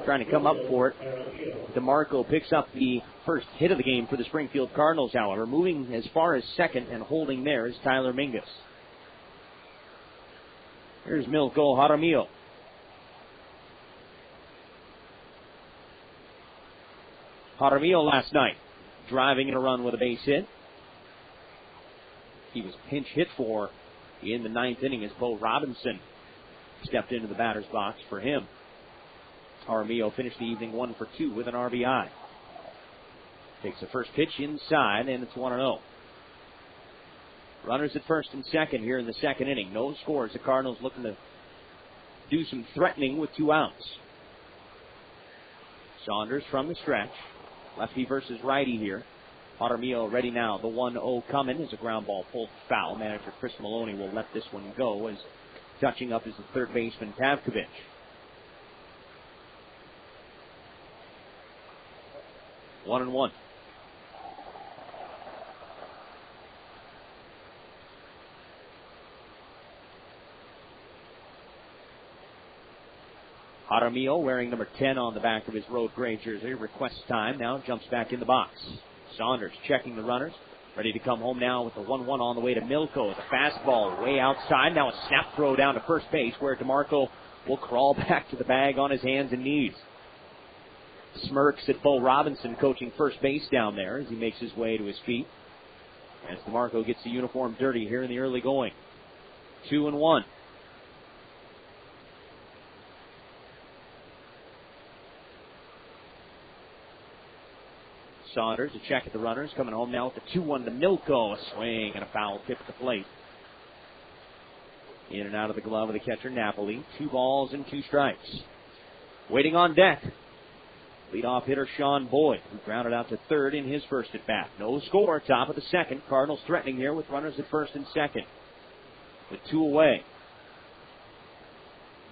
trying to come up for it. DeMarco picks up the first hit of the game for the Springfield Cardinals, however. Moving as far as second and holding there is Tyler Mingus. Here's Milko Jaramillo. Jaramillo last night, driving in a run with a base hit. He was pinch hit for in the 9th inning as Bo Robinson stepped into the batter's box for him. Jaramillo finished the evening 1 for 2 with an RBI. Takes the first pitch inside, and it's 1-0. Runners at first and second here in the second inning. No scores. The Cardinals looking to do some threatening with 2 outs. Saunders from the stretch. Lefty versus righty here. Jaramillo ready now. The 1-0 coming as a ground ball pulled foul. Manager Chris Maloney will let this one go as touching up is the third baseman Pavkovich. 1-1. Jaramillo wearing number 10 on the back of his road gray jersey. Requests time. Now jumps back in the box. Saunders checking the runners. Ready to come home now with the 1-1 on the way to Milko. The fastball way outside. Now a snap throw down to first base where DeMarco will crawl back to the bag on his hands and knees. Smirks at Bo Robinson coaching first base down there as he makes his way to his feet. As DeMarco gets the uniform dirty here in the early going. 2-1. Saunders to check at the runners. Coming home now with the 2-1 to Milko. A swing and a foul tip at the plate. In and out of the glove of the catcher, Napoli. 2 balls and 2 strikes. Waiting on deck. Leadoff hitter Sean Boyd, who grounded out to third in his first at bat. No score, top of the second. Cardinals threatening here with runners at first and second. With 2 away.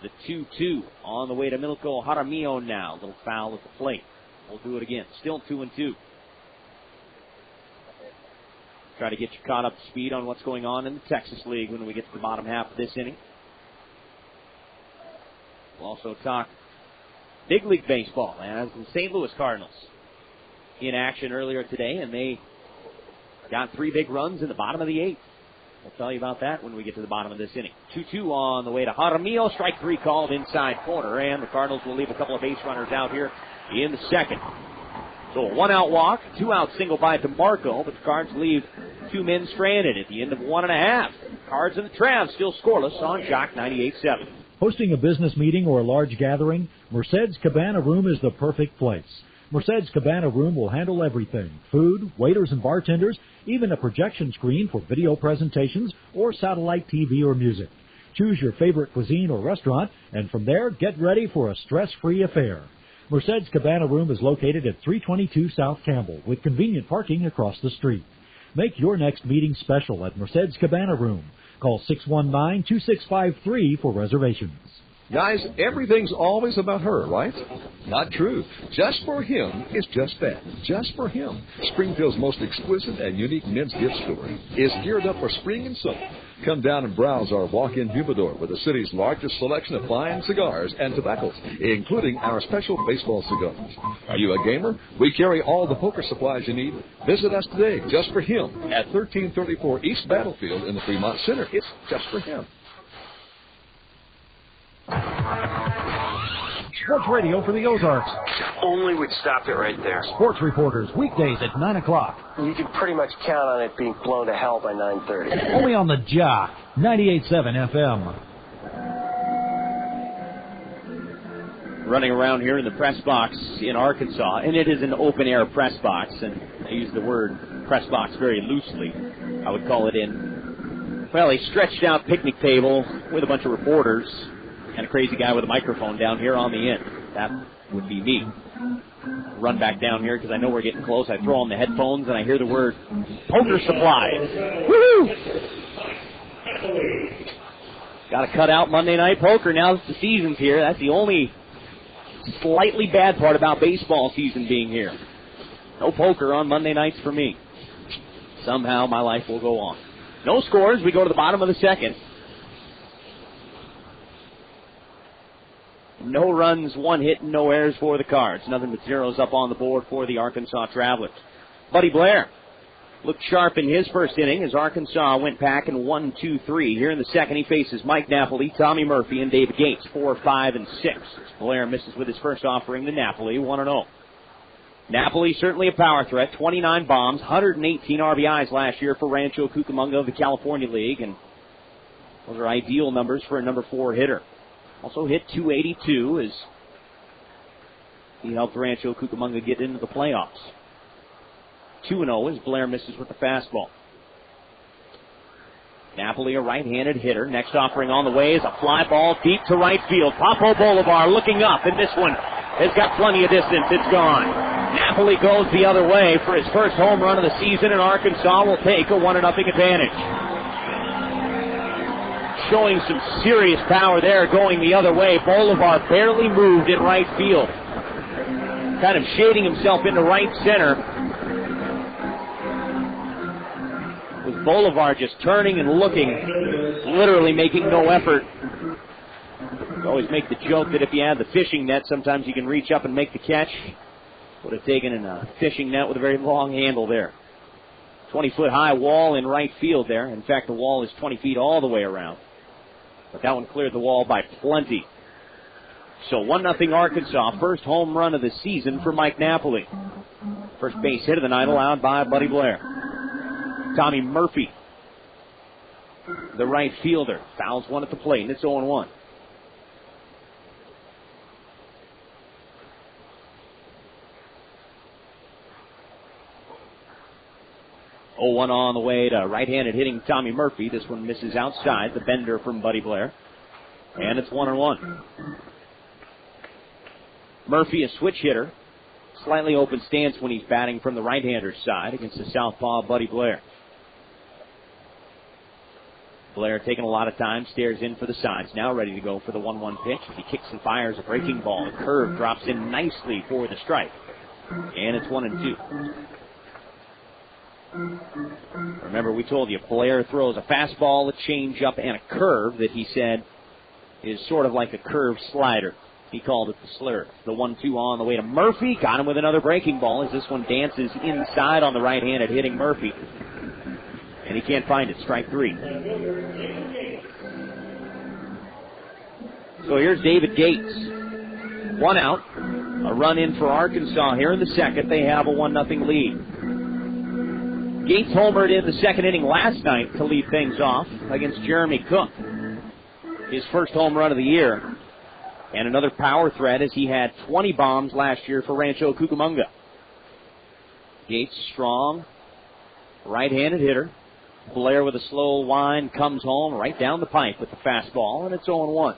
The 2-2 on the way to Milko Jaramillo now. Little foul at the plate. We'll do it again. Still 2-2. Try to get you caught up to speed on what's going on in the Texas League when we get to the bottom half of this inning. We'll also talk Big League Baseball as the St. Louis Cardinals in action earlier today, and they got 3 big runs in the bottom of the 8th. We'll tell you about that when we get to the bottom of this inning. 2-2 on the way to Jaramillo. Strike 3 called inside corner, and the Cardinals will leave a couple of base runners out here in the second. So a 1-out walk, 2-out single by DeMarco, but the Cards leave 2 men stranded at the end of 1.5. Cards and the Travs still scoreless on Jock 98.7. Hosting a business meeting or a large gathering, Merced's Cabana Room is the perfect place. Merced's Cabana Room will handle everything: food, waiters and bartenders, even a projection screen for video presentations or satellite TV or music. Choose your favorite cuisine or restaurant, and from there, get ready for a stress-free affair. Merced's Cabana Room is located at 322 South Campbell, with convenient parking across the street. Make your next meeting special at Merced's Cabana Room. Call 619-2653 for reservations. Guys, everything's always about her, right? Not true. Just for him is just that. Just for him. Springfield's most exquisite and unique men's gift store is geared up for spring and summer. Come down and browse our walk-in humidor with the city's largest selection of fine cigars and tobaccos, including our special baseball cigars. Are you a gamer? We carry all the poker supplies you need. Visit us today, just for him, at 1334 East Battlefield in the Fremont Center. It's just for him. Sports radio for the Ozarks. Only we'd stop it right there. Sports reporters, weekdays at 9 o'clock. You can pretty much count on it being blown to hell by 9:30. Only on the Jock, 98.7 FM. Running around here in the press box in Arkansas, and it is an open-air press box, and I use the word press box very loosely. I would call it a stretched-out picnic table with a bunch of reporters and a crazy guy with a microphone down here on the end. That would be me. Run back down here because I know we're getting close. I throw on the headphones and I hear the word poker supplies. Woo! Got to cut out Monday Night Poker now that the season's here. That's the only slightly bad part about baseball season being here. No poker on Monday nights for me. Somehow my life will go on. No scores. We go to the bottom of the second. No runs, 1 hit, and no errors for the Cards. Nothing but zeros up on the board for the Arkansas Travelers. Buddy Blair looked sharp in his first inning as Arkansas went back in 1-2-3. Here in the second, he faces Mike Napoli, Tommy Murphy, and David Gates, 4, 5, and 6. Blair misses with his first offering to Napoli, 1-0. Napoli certainly a power threat, 29 bombs, 118 RBIs last year for Rancho Cucamonga of the California League, and those are ideal numbers for a number 4 hitter. Also hit .282 as he helped Rancho Cucamonga get into the playoffs. 2-0 as Blair misses with the fastball. Napoli, a right-handed hitter. Next offering on the way is a fly ball deep to right field. Papo Bolivar looking up, and this one has got plenty of distance. It's gone. Napoli goes the other way for his first home run of the season, and Arkansas will take a 1-0 advantage. Showing some serious power there going the other way. Bolivar barely moved in right field. Kind of shading himself into right center. With Bolivar just turning and looking, literally making no effort. I always make the joke that if you have the fishing net, sometimes you can reach up and make the catch. Would have taken in a fishing net with a very long handle there. 20-foot high wall in right field there. In fact, the wall is 20 feet all the way around. But that one cleared the wall by plenty. So 1-0 Arkansas. First home run of the season for Mike Napoli. First base hit of the night allowed by Buddy Blair. Tommy Murphy, the right fielder, fouls one at the plate, and it's 0-1. On the way to right-handed hitting Tommy Murphy. This one misses outside, the bender from Buddy Blair. And it's 1-1. Murphy, a switch hitter. Slightly open stance when he's batting from the right-hander's side against the southpaw Buddy Blair. Blair taking a lot of time, stares in for the sides. Now ready to go for the 1-1 pitch. He kicks and fires a breaking ball. The curve drops in nicely for the strike. And it's 1-2. Remember, we told you Blair throws a fastball, a changeup, and a curve that he said is sort of like a curved slider. He called it the slur. The 1-2 on the way to Murphy. Got him with another breaking ball as this one dances inside on the right-handed hitting Murphy. And he can't find it. Strike 3. So here's David Gates. 1 out. A run in for Arkansas here in the second. They have a 1-0 lead. Gates homered in the second inning last night to lead things off against Jeremy Cook. His first home run of the year. And another power threat as he had 20 bombs last year for Rancho Cucamonga. Gates strong, right-handed hitter. Blair with a slow wind comes home right down the pipe with the fastball, and it's 0-1.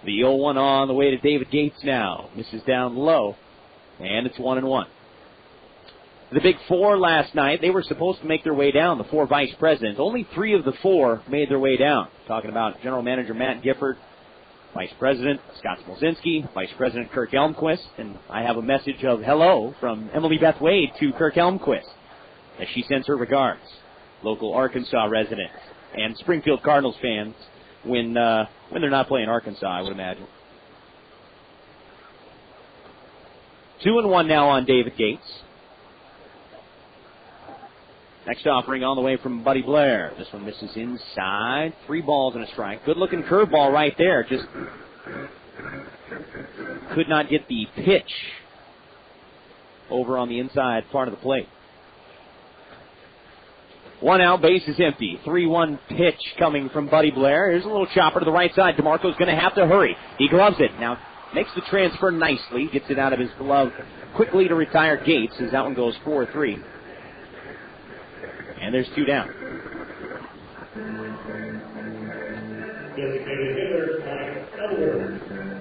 The 0-1 on the way to David Gates now. Misses down low, and it's 1-1. The Big Four last night, they were supposed to make their way down, the 4 vice presidents. Only 3 of the 4 made their way down. Talking about General Manager Matt Gifford, Vice President Scott Smolzinski, Vice President Kirk Elmquist, and I have a message of hello from Emily Beth Wade to Kirk Elmquist as she sends her regards. Local Arkansas residents and Springfield Cardinals fans when they're not playing Arkansas, I would imagine. 2-1 now on David Gates. Next offering on the way from Buddy Blair. This one misses inside. 3 balls and a strike. Good-looking curveball right there. Just could not get the pitch over on the inside part of the plate. 1 out, base is empty. 3-1 pitch coming from Buddy Blair. Here's a little chopper to the right side. DeMarco's going to have to hurry. He gloves it. Now makes the transfer nicely. Gets it out of his glove quickly to retire Gates as that one goes 4-3. And there's 2 down.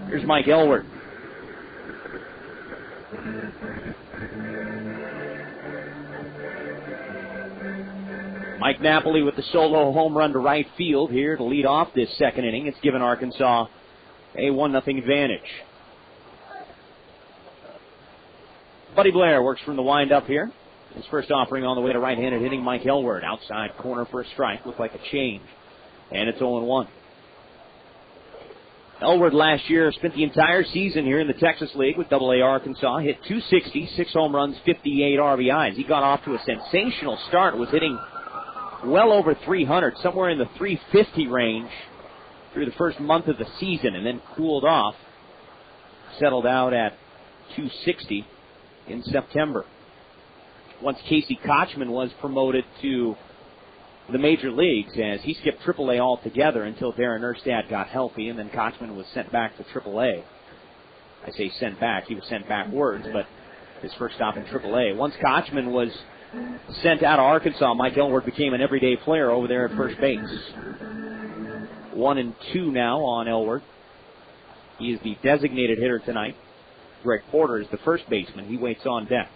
Here's Mike Elward. Mike Napoli with the solo home run to right field here to lead off this second inning. It's given Arkansas a 1-0 advantage. Buddy Blair works from the windup here. His first offering on the way to right-handed hitting Mike Elward. Outside corner for a strike. Looked like a change. And it's 0-1. Elward last year spent the entire season here in the Texas League with AA Arkansas. Hit .260, 6 home runs, 58 RBIs. He got off to a sensational start. Was hitting well over 300, somewhere in the 350 range through the first month of the season, and then cooled off. Settled out at .260 in September. Once Casey Kochman was promoted to the major leagues, as he skipped AAA altogether until Darren Erstad got healthy, and then Kochman was sent back to AAA. I say sent back, he was sent backwards, but his first stop in AAA. Once Kochman was sent out of Arkansas, Mike Elward became an everyday player over there at first base. 1-2 now on Elward. He is the designated hitter tonight. Greg Porter is the first baseman. He waits on deck.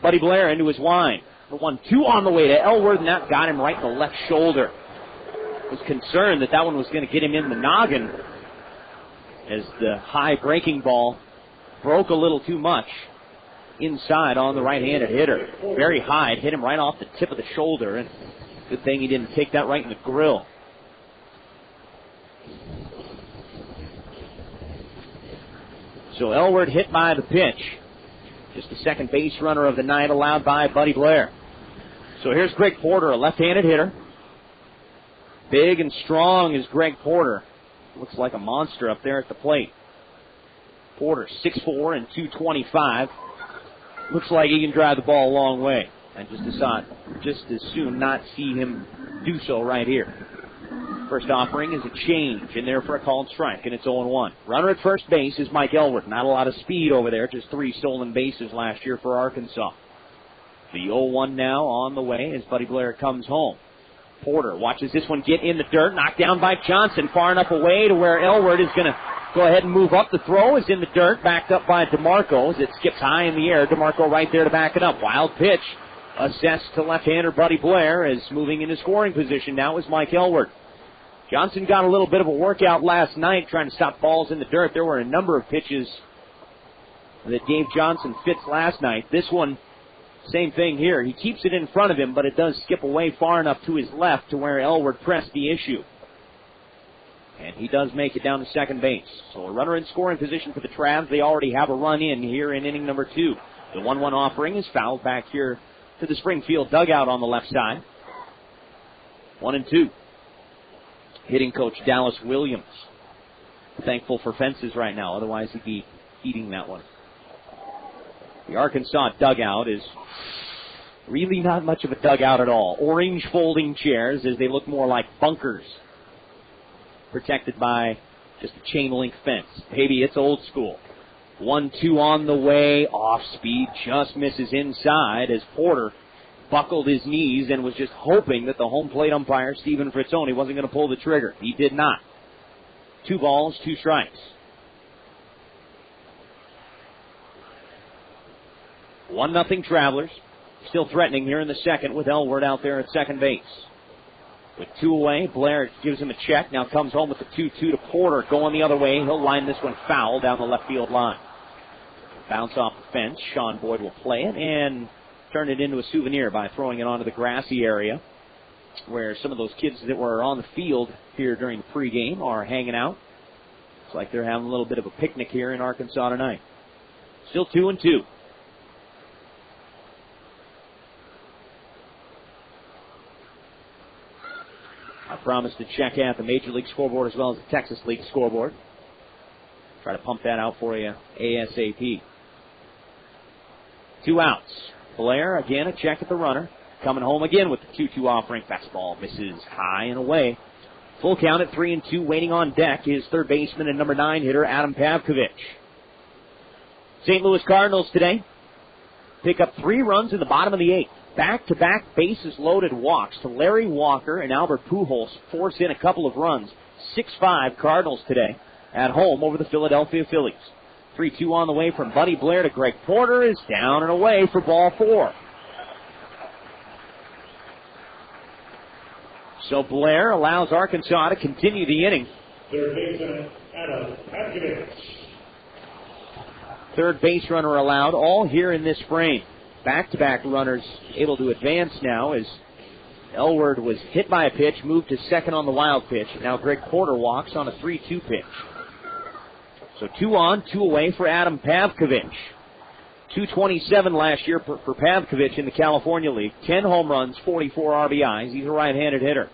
Buddy Blair into his wind. The 1-2 on the way to Elward, and that got him right in the left shoulder. Was concerned that one was going to get him in the noggin as the high breaking ball broke a little too much inside on the right-handed hitter. Very high. It hit him right off the tip of the shoulder, and good thing he didn't take that right in the grill. So Elward hit by the pitch. Just the second base runner of the night allowed by Buddy Blair. So here's Greg Porter, a left-handed hitter. Big and strong is Greg Porter. Looks like a monster up there at the plate. Porter, 6'4" and 225. Looks like he can drive the ball a long way. And just as soon not see him do so right here. First offering is a change in there for a called strike, and it's 0-1. Runner at first base is Mike Elward. Not a lot of speed over there, just 3 stolen bases last year for Arkansas. The 0-1 now on the way as Buddy Blair comes home. Porter watches this one get in the dirt, knocked down by Johnson, far enough away to where Elward is going to go ahead and move up. The throw is in the dirt, backed up by DeMarco as it skips high in the air. DeMarco right there to back it up. Wild pitch assessed to left-hander Buddy Blair as moving into scoring position now is Mike Elward. Johnson got a little bit of a workout last night trying to stop balls in the dirt. There were a number of pitches that gave Johnson fits last night. This one, same thing here. He keeps it in front of him, but it does skip away far enough to his left to where Elward pressed the issue. And he does make it down to second base. So a runner in scoring position for the Travs. They already have a run in here in inning number 2. The 1-1 offering is fouled back here to the Springfield dugout on the left side. 1-2. Hitting coach Dallas Williams. Thankful for fences right now. Otherwise he'd be eating that one. The Arkansas dugout is really not much of a dugout at all. Orange folding chairs as they look more like bunkers. Protected by just a chain link fence. Maybe it's old school. 1-2 on the way. Off speed. Just misses inside as Porter buckled his knees and was just hoping that the home plate umpire, Stephen Fritzoni, wasn't going to pull the trigger. He did not. 2 balls, 2 strikes. 1-0 Travelers. Still threatening here in the second with Elward out there at second base. With 2 away, Blair gives him a check. Now comes home with the 2-2 to Porter. Going the other way. He'll line this one foul down the left field line. Bounce off the fence. Sean Boyd will play it and turn it into a souvenir by throwing it onto the grassy area where some of those kids that were on the field here during the pregame are hanging out. It's like they're having a little bit of a picnic here in Arkansas tonight. Still 2-2. I promised to check out the Major League scoreboard as well as the Texas League scoreboard. Try to pump that out for you ASAP. 2 outs. Blair, again, a check at the runner. Coming home again with the 2-2 offering. Fastball misses high and away. Full count at 3-2. Waiting on deck is third baseman and number 9 hitter Adam Pavkovich. St. Louis Cardinals today pick up 3 runs in the bottom of the 8th. Back-to-back bases-loaded walks to Larry Walker and Albert Pujols force in a couple of runs. 6-5 Cardinals today at home over the Philadelphia Phillies. 3-2 on the way from Buddy Blair to Greg Porter is down and away for ball 4. So Blair allows Arkansas to continue the inning. Third baseman Adam Pavkovich. Third base runner allowed, all here in this frame. Back-to-back runners able to advance now as Elward was hit by a pitch, moved to second on the wild pitch. Now Greg Porter walks on a 3-2 pitch. So 2 on, 2 away for Adam Pavkovich. 227 last year for Pavkovich in the California League. 10 home runs, 44 RBIs. He's a right-handed hitter.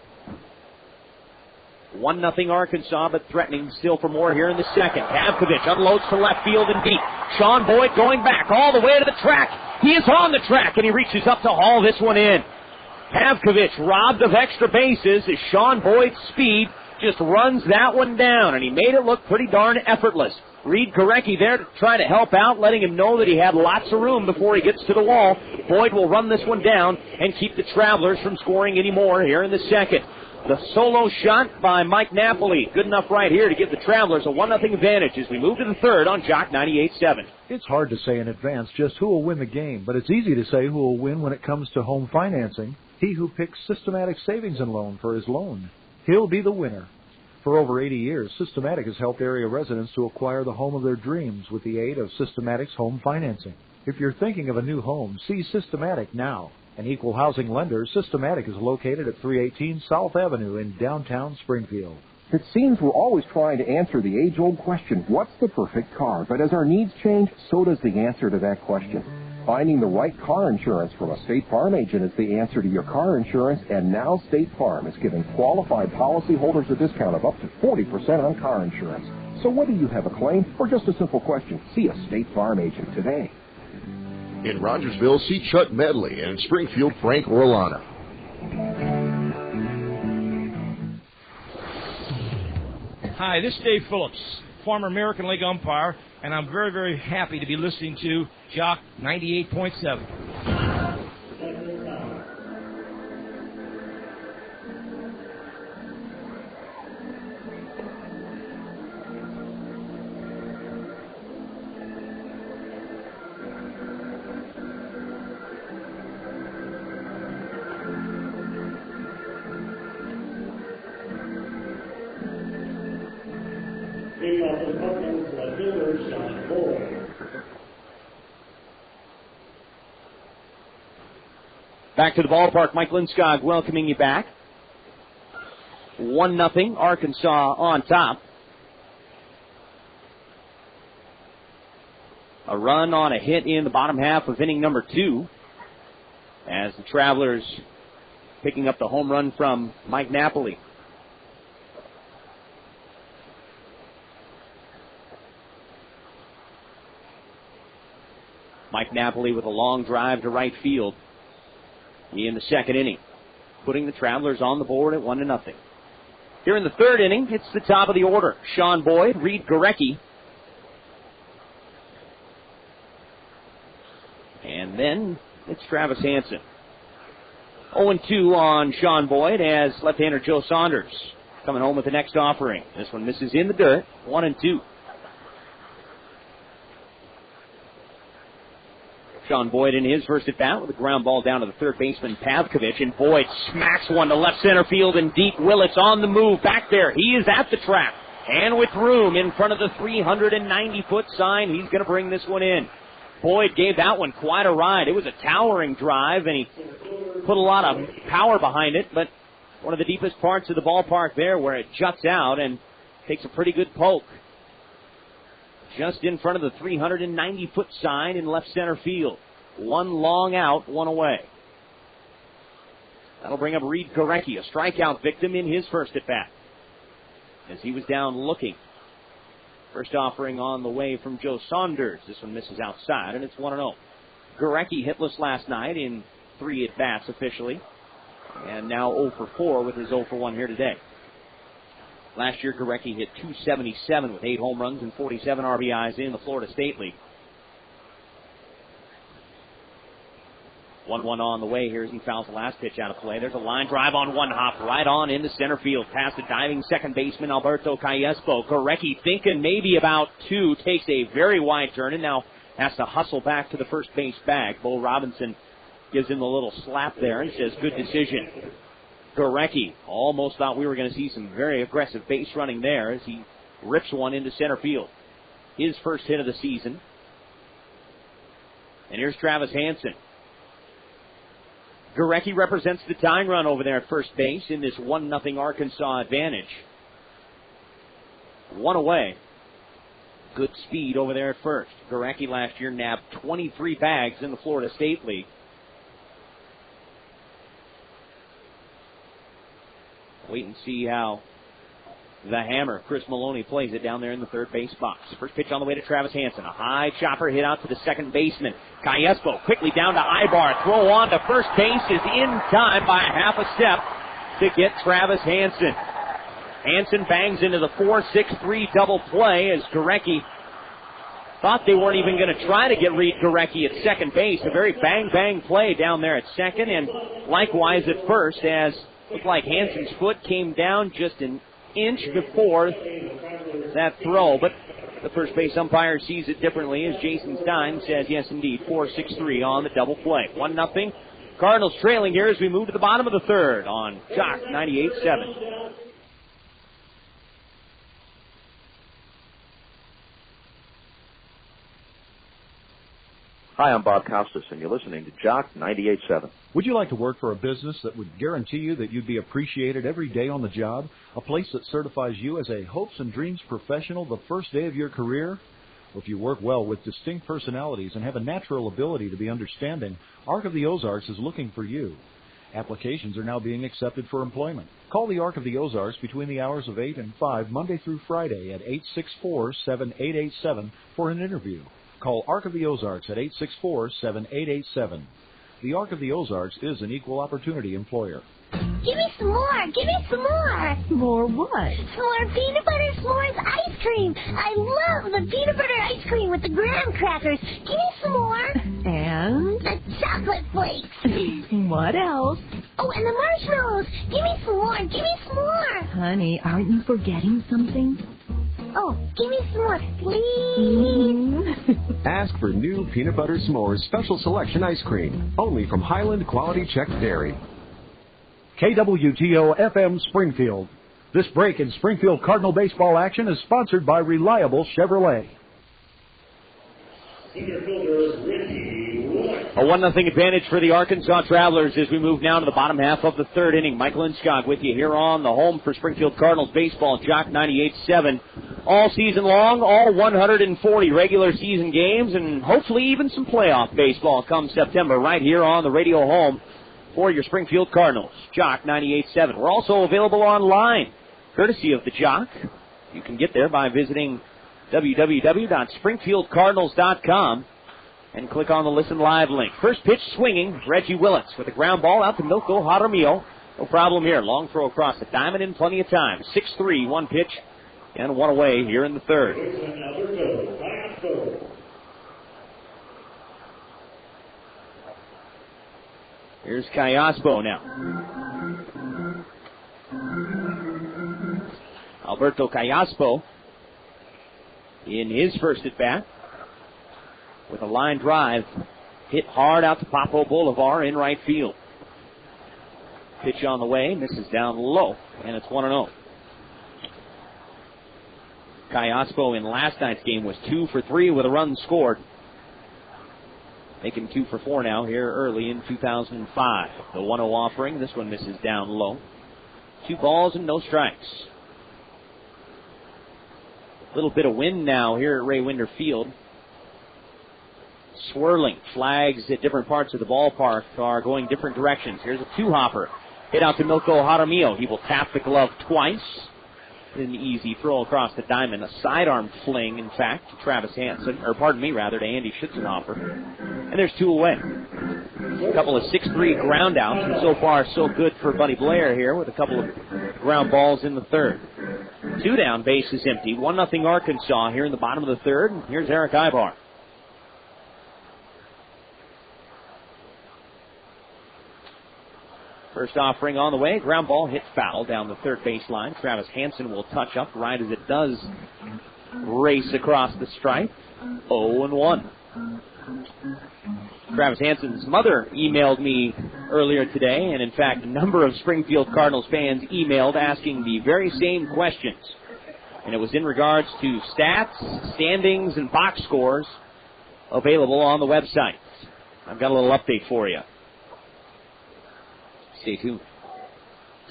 1-0 Arkansas, but threatening still for more here in the second. Pavkovich unloads to left field and deep. Sean Boyd going back all the way to the track. He is on the track, and he reaches up to haul this one in. Pavkovich robbed of extra bases as Sean Boyd's speed just runs that one down, and he made it look pretty darn effortless. Reid Gorecki there to try to help out, letting him know that he had lots of room before he gets to the wall. Boyd will run this one down and keep the Travelers from scoring any more here in the second. The solo shot by Mike Napoli, good enough right here to give the Travelers a 1-0 advantage as we move to the third on Jock 98.7. It's hard to say in advance just who will win the game, but it's easy to say who will win when it comes to home financing. He who picks Systematic Savings and Loan for his loan, he'll be the winner. For over 80 years, Systematic has helped area residents to acquire the home of their dreams with the aid of Systematic's home financing. If you're thinking of a new home, see Systematic now. An equal housing lender, Systematic is located at 318 South Avenue in downtown Springfield. It seems we're always trying to answer the age-old question, what's the perfect car? But as our needs change, so does the answer to that question. Finding the right car insurance from a State Farm agent is the answer to your car insurance, and now State Farm is giving qualified policyholders a discount of up to 40% on car insurance. So whether you have a claim or just a simple question, see a State Farm agent today. In Rogersville, see Chuck Medley, and in Springfield, Frank Orlana. Hi, this is Dave Phillips, former American League umpire, and I'm very, very happy to be listening to Jock 98.7. Back to the ballpark, Mike Lindskog welcoming you back. 1-0, Arkansas on top. A run on a hit in the bottom half of inning number 2 as the Travelers picking up the home run from Mike Napoli. Mike Napoli with a long drive to right field in the second inning, putting the Travelers on the board at 1-0. Here in the third inning, it's the top of the order. Sean Boyd, Reid Gorecki, and then it's Travis Hansen. 0-2 on Sean Boyd as left-hander Joe Saunders coming home with the next offering. This one misses in the dirt, 1-2. Sean Boyd in his first at-bat with a ground ball down to the third baseman, Pavkovich, and Boyd smacks one to left center field and deep. Willits on the move back there. He is at the track and with room in front of the 390-foot sign. He's going to bring this one in. Boyd gave that one quite a ride. It was a towering drive, and he put a lot of power behind it, but one of the deepest parts of the ballpark there where it juts out and takes a pretty good poke. Just in front of the 390-foot sign in left center field. One long out, one away. That'll bring up Reid Gorecki, a strikeout victim in his first at-bat, as he was down looking. First offering on the way from Joe Saunders. This one misses outside, and it's 1-0. Gorecki hitless last night in 3 at-bats officially, and now 0 for 4 with his 0 for 1 here today. Last year, Gorecki hit .277 with 8 home runs and 47 RBIs in the Florida State League. 1-1 on the way here as he fouls the last pitch out of play. There's a line drive on one hop right on into center field past the diving second baseman Alberto Callaspo. Gorecki thinking maybe about 2, takes a very wide turn and now has to hustle back to the first base bag. Bo Robinson gives him a little slap there and says, good decision. Gorecki almost thought we were going to see some very aggressive base running there as he rips one into center field. His first hit of the season. And here's Travis Hansen. Gorecki represents the tying run over there at first base in this 1-0 Arkansas advantage. 1 away. Good speed over there at first. Gorecki last year nabbed 23 bags in the Florida State League. Wait and see how the hammer, Chris Maloney, plays it down there in the third base box. First pitch on the way to Travis Hansen. A high chopper hit out to the second baseman. Callaspo quickly down to Aybar. Throw on to first base is in time by a half a step to get Travis Hansen. Hansen bangs into the 4-6-3 double play as Gorecki thought they weren't even going to try to get Reid Gorecki at second base. A very bang-bang play down there at second, and likewise at first as looked like Hansen's foot came down just an inch before that throw, but the first base umpire sees it differently as Jason Stein says, yes, indeed, 4-6-3 on the double play. 1-0. Cardinals trailing here as we move to the bottom of the third on Jock 98.7. Hi, I'm Bob Costas, and you're listening to Jock 98.7. Would you like to work for a business that would guarantee you that you'd be appreciated every day on the job? A place that certifies you as a hopes and dreams professional the first day of your career? Well, if you work well with distinct personalities and have a natural ability to be understanding, Arc of the Ozarks is looking for you. Applications are now being accepted for employment. Call the Arc of the Ozarks between the hours of 8 and 5, Monday through Friday at 864-7887 for an interview. Call Arc of the Ozarks at 864-7887. The Arc of the Ozarks is an equal opportunity employer. Give me some more. Give me some more. More what? Some more peanut butter s'mores ice cream. I love the peanut butter ice cream with the graham crackers. Give me some more. And? The chocolate flakes. What else? Oh, and the marshmallows. Give me some more. Give me some more. Honey, aren't you forgetting something? Oh, give me some more, please. Ask for new Peanut Butter S'mores Special Selection Ice Cream, only from Highland Quality Check Dairy. KWTO-FM Springfield. This break in Springfield Cardinal baseball action is sponsored by Reliable Chevrolet. Center fielder Reggie Willits. A 1-0 advantage for the Arkansas Travelers as we move now to the bottom half of the third inning. Mike Lindskog with you here on the home for Springfield Cardinals baseball, Jock 98.7. All season long, all 140 regular season games, and hopefully even some playoff baseball come September right here on the radio home for your Springfield Cardinals, Jock 98.7. We're also available online, courtesy of the Jock. You can get there by visiting www.springfieldcardinals.com. and click on the Listen Live link. First pitch swinging, Reggie Willits with a ground ball out to Milko Jaramillo. No problem here. Long throw across the diamond in plenty of time. 6-3, one pitch, and one away here in the third. Here's Callaspo now. Alberto Callaspo in his first at-bat, with a line drive hit hard out to Papo Bolivar in right field. Pitch on the way, misses down low, and it's 1-0. Callaspo in last night's game was 2 for 3 with a run scored. Make him 2 for 4 now here early in 2005. The 1-0 offering, this one misses down low. 2 balls and no strikes. A little bit of wind now here at Ray Winder Field. Swirling. Flags at different parts of the ballpark are going different directions. Here's a 2-hopper. Hit out to Milko Jaramillo. He will tap the glove twice. An easy throw across the diamond. A sidearm fling, in fact, to Travis Hansen, to Andy Schützenhofer. And there's 2 away. A couple of 6-3 ground outs, and so far so good for Buddy Blair here with a couple of ground balls in the third. 2 down, base is empty. 1-0 Arkansas here in the bottom of the third. And here's Erick Aybar. First offering on the way. Ground ball hit foul down the third baseline. Travis Hansen will touch up right as it does race across the stripe. 0-1. Travis Hansen's mother emailed me earlier today, and in fact, a number of Springfield Cardinals fans emailed asking the very same questions. And it was in regards to stats, standings, and box scores available on the website. I've got a little update for you. Stay tuned.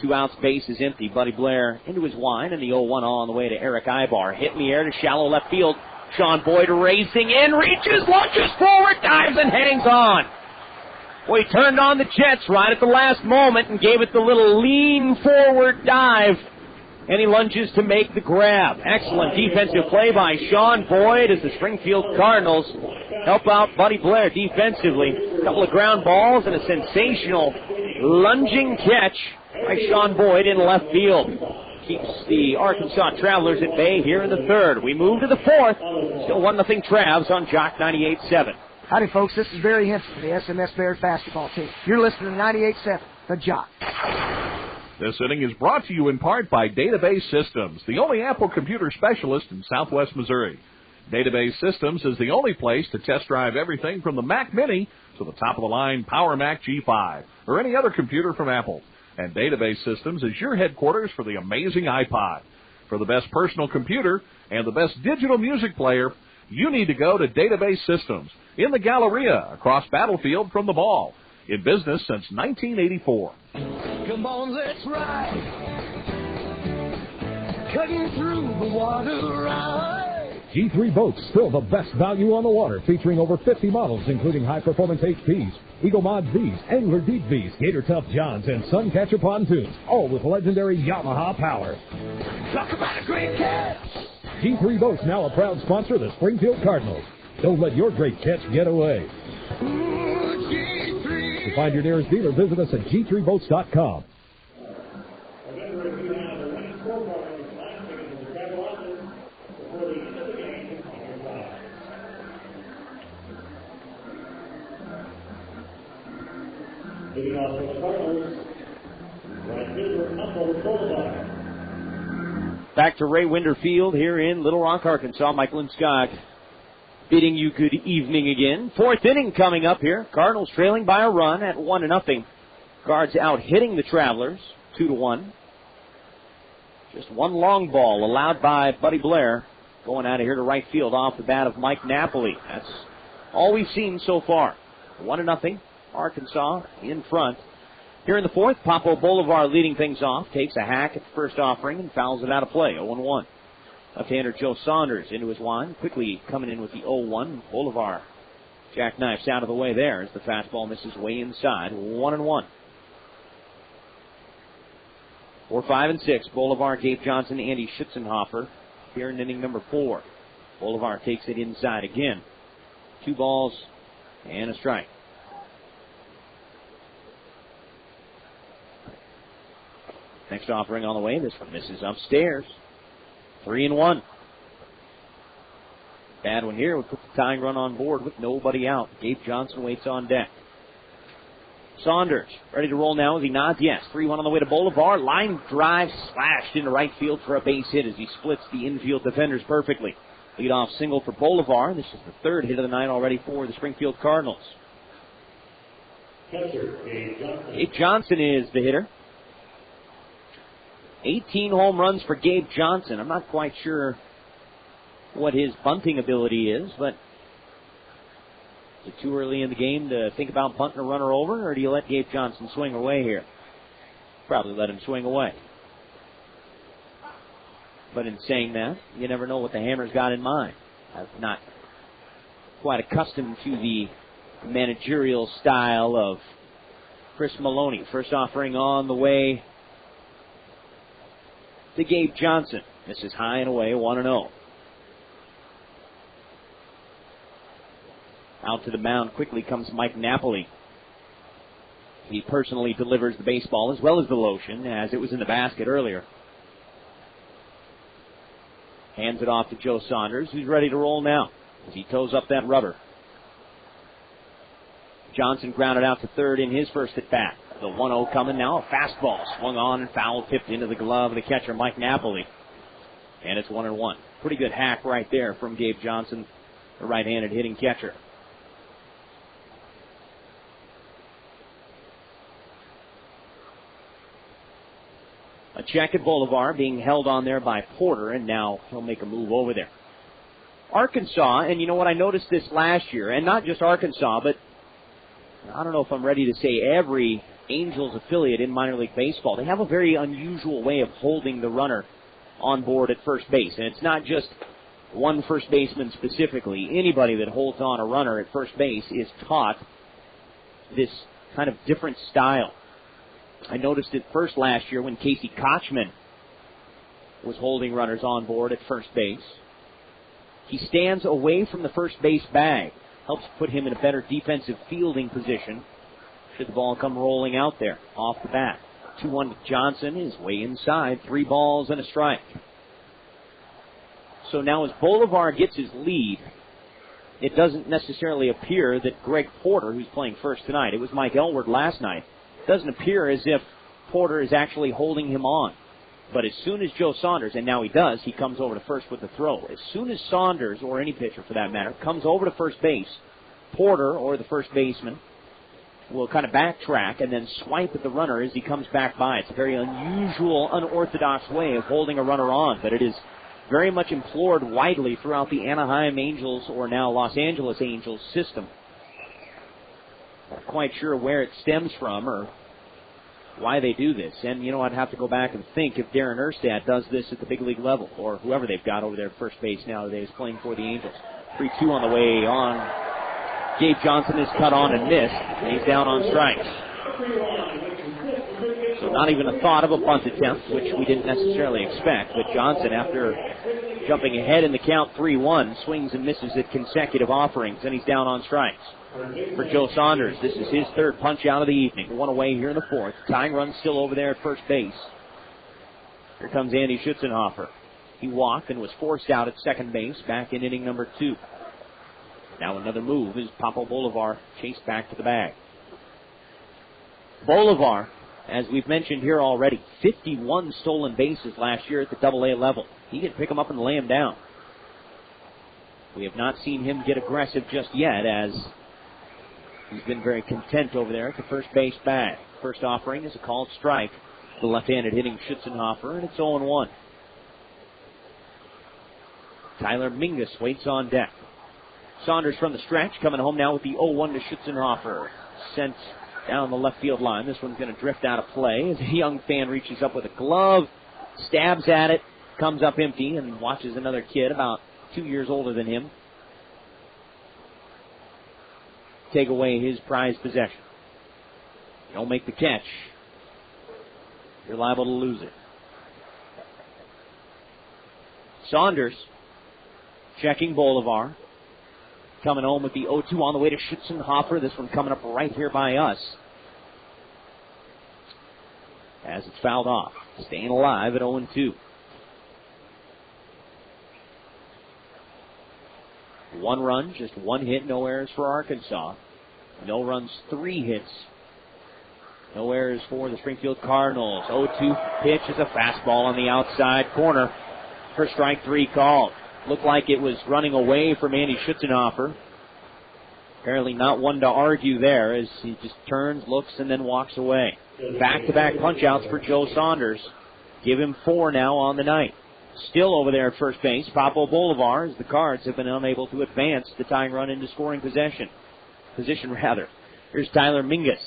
2 outs, base is empty. Buddy Blair into his wind, and the 0-1 on the way to Erick Aybar. Hit in the air to shallow left field. Sean Boyd racing in, reaches, lunges forward, dives, and hangs on. Well, he turned on the jets right at the last moment and gave it the little lean forward dive. And he lunges to make the grab. Excellent defensive play by Sean Boyd as the Springfield Cardinals help out Buddy Blair defensively. A couple of ground balls and a sensational lunging catch by Sean Boyd in left field. Keeps the Arkansas Travelers at bay here in the third. We move to the fourth. Still 1-0 Travs on Jock 98.7. Howdy, folks. This is Barry Henson for the SMS Bears basketball team. You're listening to 98.7, The Jock. This inning is brought to you in part by Database Systems, the only Apple computer specialist in Southwest Missouri. Database Systems is the only place to test drive everything from the Mac Mini to the top-of-the-line Power Mac G5 or any other computer from Apple. And Database Systems is your headquarters for the amazing iPod. For the best personal computer and the best digital music player, you need to go to Database Systems in the Galleria across Battlefield from the Ball. In business since 1984. Come on, let's ride. Cutting through the water ride. G3 boats, still the best value on the water, featuring over 50 models, including high-performance HPs, Eagle Mod Vs, Angler Deep Vs, Gator Tough Johns, and Suncatcher pontoons, all with legendary Yamaha power. Talk about a great catch. G3 Boats, now a proud sponsor of the Springfield Cardinals. Don't let your great catch get away. Ooh, G3. To find your nearest dealer, visit us at g3boats.com. Back to Ray Winder Field here in Little Rock, Arkansas. Mike Lindskog bidding you good evening again. Fourth inning coming up here. Cardinals trailing by a run at 1-0. Cards out hitting the Travelers 2-1. Just one long ball allowed by Buddy Blair going out of here to right field off the bat of Mike Napoli. That's all we've seen so far. 1-0. Arkansas in front. Here in the fourth, Papo Bolivar leading things off. Takes a hack at the first offering and fouls it out of play. 0-1. Left-hander Joe Saunders into his line. Quickly coming in with the 0-1. Bolivar jackknifes out of the way there as the fastball misses way inside. 1-1. 4, 5, and 6. Bolivar, Gabe Johnson, Andy Schutzenhofer here in inning number 4. Bolivar takes it inside again. 2 balls and a strike. Next offering on the way. This one misses upstairs. 3-1. Bad one here. We put the tying run on board with nobody out. Gabe Johnson waits on deck. Saunders ready to roll now as he nods yes. 3-1 on the way to Bolivar. Line drive slashed into right field for a base hit as he splits the infield defenders perfectly. Leadoff single for Bolivar. This is the 3rd hit of the night already for the Springfield Cardinals. Gabe Johnson is the hitter. 18 home runs for Gabe Johnson. I'm not quite sure what his bunting ability is, but is it too early in the game to think about bunting a runner over, or do you let Gabe Johnson swing away here? Probably let him swing away. But in saying that, you never know what the Hammer's got in mind. I'm not quite accustomed to the managerial style of Chris Maloney. First offering on the way to Gabe Johnson. This is high and away, 1-0. Out to the mound quickly comes Mike Napoli. He personally delivers the baseball as well as the lotion, as it was in the basket earlier. Hands it off to Joe Saunders, who's ready to roll now as he toes up that rubber. Johnson grounded out to third in his first at bat. The 1-0 coming now. A fastball swung on and foul tipped into the glove of the catcher, Mike Napoli. And it's 1-1. Pretty good hack right there from Gabe Johnson, the right-handed hitting catcher. A check at Bolivar being held on there by Porter, and now he'll make a move over there. Arkansas, and you know what, I noticed this last year, and not just Arkansas, but I don't know if I'm ready to say every Angels affiliate in minor league baseball. They have a very unusual way of holding the runner on board at first base. And it's not just one first baseman specifically. Anybody that holds on a runner at first base is taught this kind of different style. I noticed it first last year when Casey Kochman was holding runners on board at first base. He stands away from the first base bag. Helps put him in a better defensive fielding position should the ball come rolling out there off the bat. 2-1 to Johnson is way inside. 3 balls and a strike. So now as Bolivar gets his lead, it doesn't necessarily appear that Greg Porter, who's playing first tonight, it was Mike Elward last night, doesn't appear as if Porter is actually holding him on. But as soon as Joe Saunders, and now he does, he comes over to first with the throw. As soon as Saunders, or any pitcher for that matter, comes over to first base, Porter, or the first baseman, will kind of backtrack and then swipe at the runner as he comes back by. It's a very unusual, unorthodox way of holding a runner on, but it is very much implored widely throughout the Anaheim Angels, or now Los Angeles Angels system. Not quite sure where it stems from or why they do this. And, you know, I'd have to go back and think if Darren Erstad does this at the big league level, or whoever they've got over there at first base nowadays playing for the Angels. 3-2 on the way on. Gabe Johnson is cut on and missed, and he's down on strikes. So not even a thought of a bunt attempt, which we didn't necessarily expect. But Johnson, after jumping ahead in the count 3-1, swings and misses at consecutive offerings, and he's down on strikes. For Joe Saunders, this is his 3rd punch out of the evening. 1 away here in the 4th. Tying run still over there at first base. Here comes Andy Schutzenhofer. He walked and was forced out at second base back in inning number 2. Now another move is Papo Bolivar chased back to the bag. Bolivar, as we've mentioned here already, 51 stolen bases last year at the AA level. He can pick them up and lay them down. We have not seen him get aggressive just yet, as he's been very content over there at the first base bag. First offering is a called strike. The left-handed hitting Schutzenhofer, and it's 0-1. Tyler Mingus waits on deck. Saunders from the stretch, coming home now with the 0-1 to Schutzenhofer. Sent down the left field line. This one's going to drift out of play as a young fan reaches up with a glove, stabs at it, comes up empty, and watches another kid about 2 years older than him take away his prized possession. You don't make the catch, you're liable to lose it. Saunders checking Bolivar. Coming home with the 0-2 on the way to Schutzenhofer. This one coming up right here by us. As it's fouled off. Staying alive at 0-2. 1 run, just 1 hit, no errors for Arkansas. No runs, 3 hits. No errors for the Springfield Cardinals. 0-2 pitch is a fastball on the outside corner. For strike 3 called. Looked like it was running away from Andy Schutzenhofer. Apparently not one to argue there as he just turns, looks, and then walks away. Back-to-back punch-outs for Joe Saunders. Give him 4 now on the night. Still over there at first base, Papo Bolivar, as the Cards have been unable to advance the tying run into scoring position. Here's Tyler Mingus.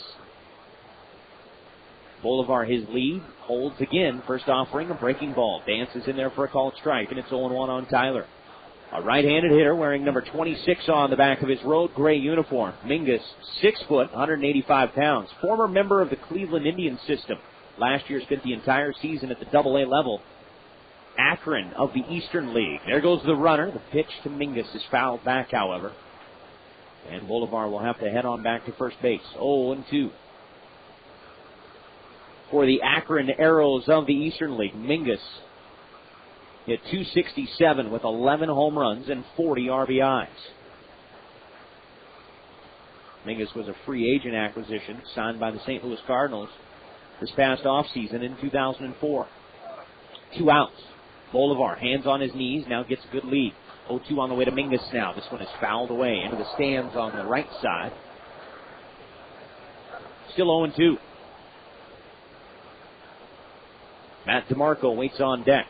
Bolivar, his lead, holds again. First offering, a breaking ball. Dances in there for a called strike, and it's 0-1 on Tyler. A right-handed hitter wearing number 26 on the back of his road gray uniform. Mingus, 6 foot, 185 pounds. Former member of the Cleveland Indians system. Last year spent the entire season at the AA level. Akron of the Eastern League. There goes the runner. The pitch to Mingus is fouled back, however. And Bolivar will have to head on back to first base. 0-2. For the Akron Arrows of the Eastern League, Mingus hit .267 with 11 home runs and 40 RBIs. Mingus was a free agent acquisition signed by the St. Louis Cardinals this past offseason in 2004. 2 outs. Bolivar, hands on his knees, now gets a good lead. 0-2 on the way to Mingus now. This one is fouled away into the stands on the right side. Still 0-2. Matt DeMarco waits on deck.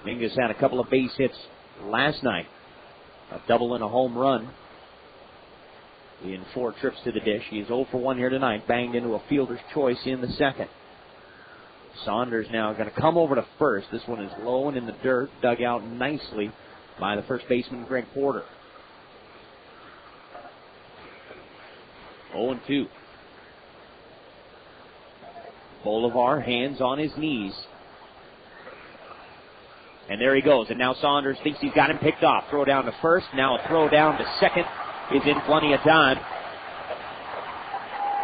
Mingus had a couple of base hits last night. A double and a home run in 4 trips to the dish. He is 0 for 1 here tonight. Banged into a fielder's choice in the second. Saunders now going to come over to first. This one is low and in the dirt. Dug out nicely by the first baseman, Greg Porter. 0-2. Bolivar, hands on his knees. And there he goes. And now Saunders thinks he's got him picked off. Throw down to first. Now a throw down to second is in plenty of time.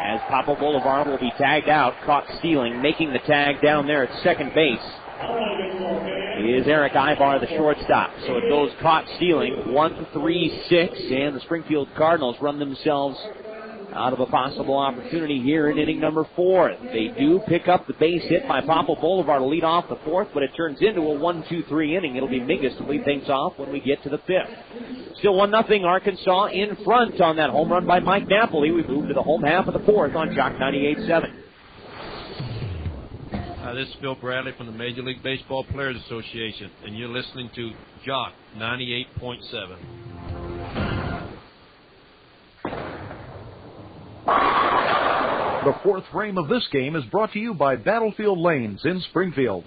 As Papo Bolivar will be tagged out, caught stealing. Making the tag down there at second base is Erick Aybar, the shortstop. So it goes caught stealing. 1-3-6. And the Springfield Cardinals run themselves out of a possible opportunity here in inning number 4. They do pick up the base hit by Papo Bolivar to lead off the 4th, but it turns into a 1-2-3 inning. It'll be Mingus to lead things off when we get to the 5th. Still 1-0 Arkansas in front on that home run by Mike Napoli. We move to the home half of the 4th on Jock 98.7. This is Bill Bradley from the Major League Baseball Players Association, and you're listening to Jock 98.7. The 4th frame of this game is brought to you by Battlefield Lanes in Springfield.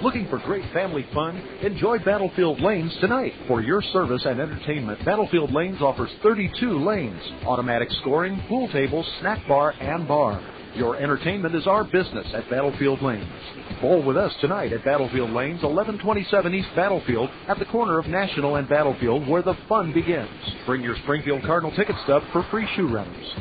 Looking for great family fun? Enjoy Battlefield Lanes tonight. For your service and entertainment, Battlefield Lanes offers 32 lanes, automatic scoring, pool tables, snack bar, and bar. Your entertainment is our business at Battlefield Lanes. Bowl with us tonight at Battlefield Lanes, 1127 East Battlefield, at the corner of National and Battlefield, where the fun begins. Bring your Springfield Cardinal ticket stub for free shoe runners.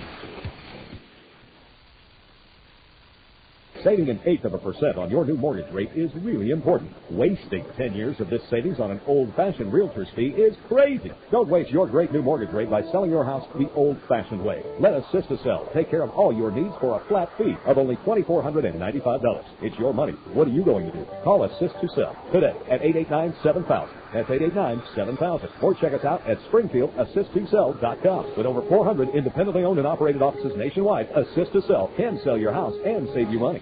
Saving 1/8% on your new mortgage rate is really important. Wasting 10 years of this savings on an old-fashioned realtor's fee is crazy. Don't waste your great new mortgage rate by selling your house the old-fashioned way. Let Assist to Sell take care of all your needs for a flat fee of only $2,495. It's your money. What are you going to do? Call Assist to Sell today at 889-7000. That's 889-7000. Or check us out at SpringfieldAssistToSell.com. With over 400 independently owned and operated offices nationwide, Assist to Sell can sell your house and save you money.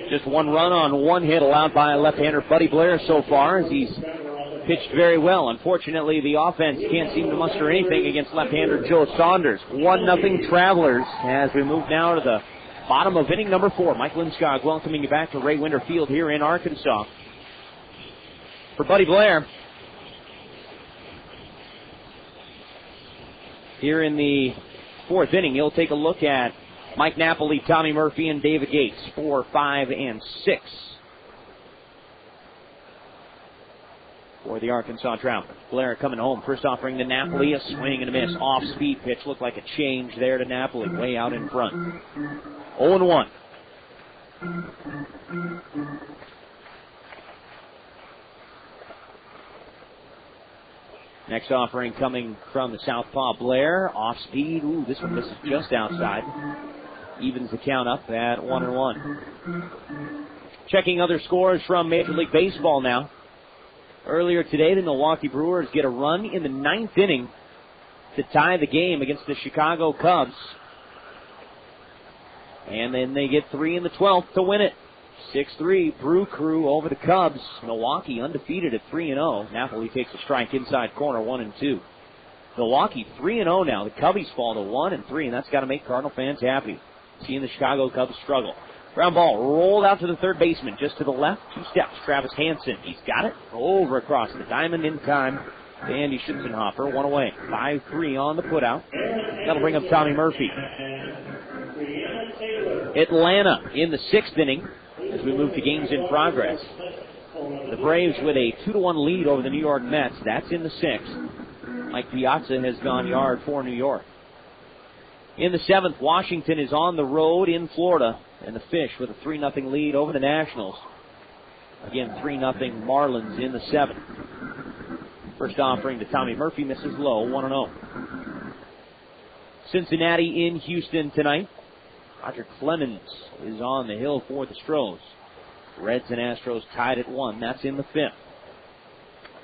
Just one run on one hit allowed by left-hander Buddy Blair so far, as he's pitched very well. Unfortunately, the offense can't seem to muster anything against left-hander Joe Saunders. 1-0 Travelers as we move now to the bottom of inning number 4. Mike Lindskog welcoming you back to Ray Winter Field here in Arkansas. For Buddy Blair, here in the 4th inning, he'll take a look at Mike Napoli, Tommy Murphy, and David Gates, 4, 5, and 6 for the Arkansas Travelers. Blair coming home. First offering to Napoli, a swing and a miss. Off-speed pitch looked like a change there to Napoli, way out in front. 0-1. Next offering coming from the southpaw Blair. Off-speed. Ooh, this one misses just outside. Evens the count up at 1-1. Checking other scores from Major League Baseball now. Earlier today, the Milwaukee Brewers get a run in the 9th inning to tie the game against the Chicago Cubs. And then they get 3 in the 12th to win it. 6-3, Brew Crew over the Cubs. Milwaukee undefeated at 3-0. Napoli takes a strike inside corner, 1-2. Milwaukee 3-0 now. The Cubbies fall to 1-3, and that's got to make Cardinal fans happy, seeing the Chicago Cubs struggle. Ground ball rolled out to the third baseman, just to the left, 2 steps. Travis Hansen, he's got it, over across the diamond in time. Andy Schutzenhofer, 1 away. 5-3 on the putout. That'll bring up Tommy Murphy. Atlanta in the 6th inning as we move to games in progress. The Braves with a 2-1 lead over the New York Mets. That's in the 6th. Mike Piazza has gone yard for New York. In the 7th, Washington is on the road in Florida, and the Fish with a 3-0 lead over the Nationals. Again, 3-0 Marlins in the 7th. First offering to Tommy Murphy misses low, 1-0. Cincinnati in Houston tonight. Roger Clemens is on the hill for the Stros. Reds and Astros tied at 1. That's in the 5th.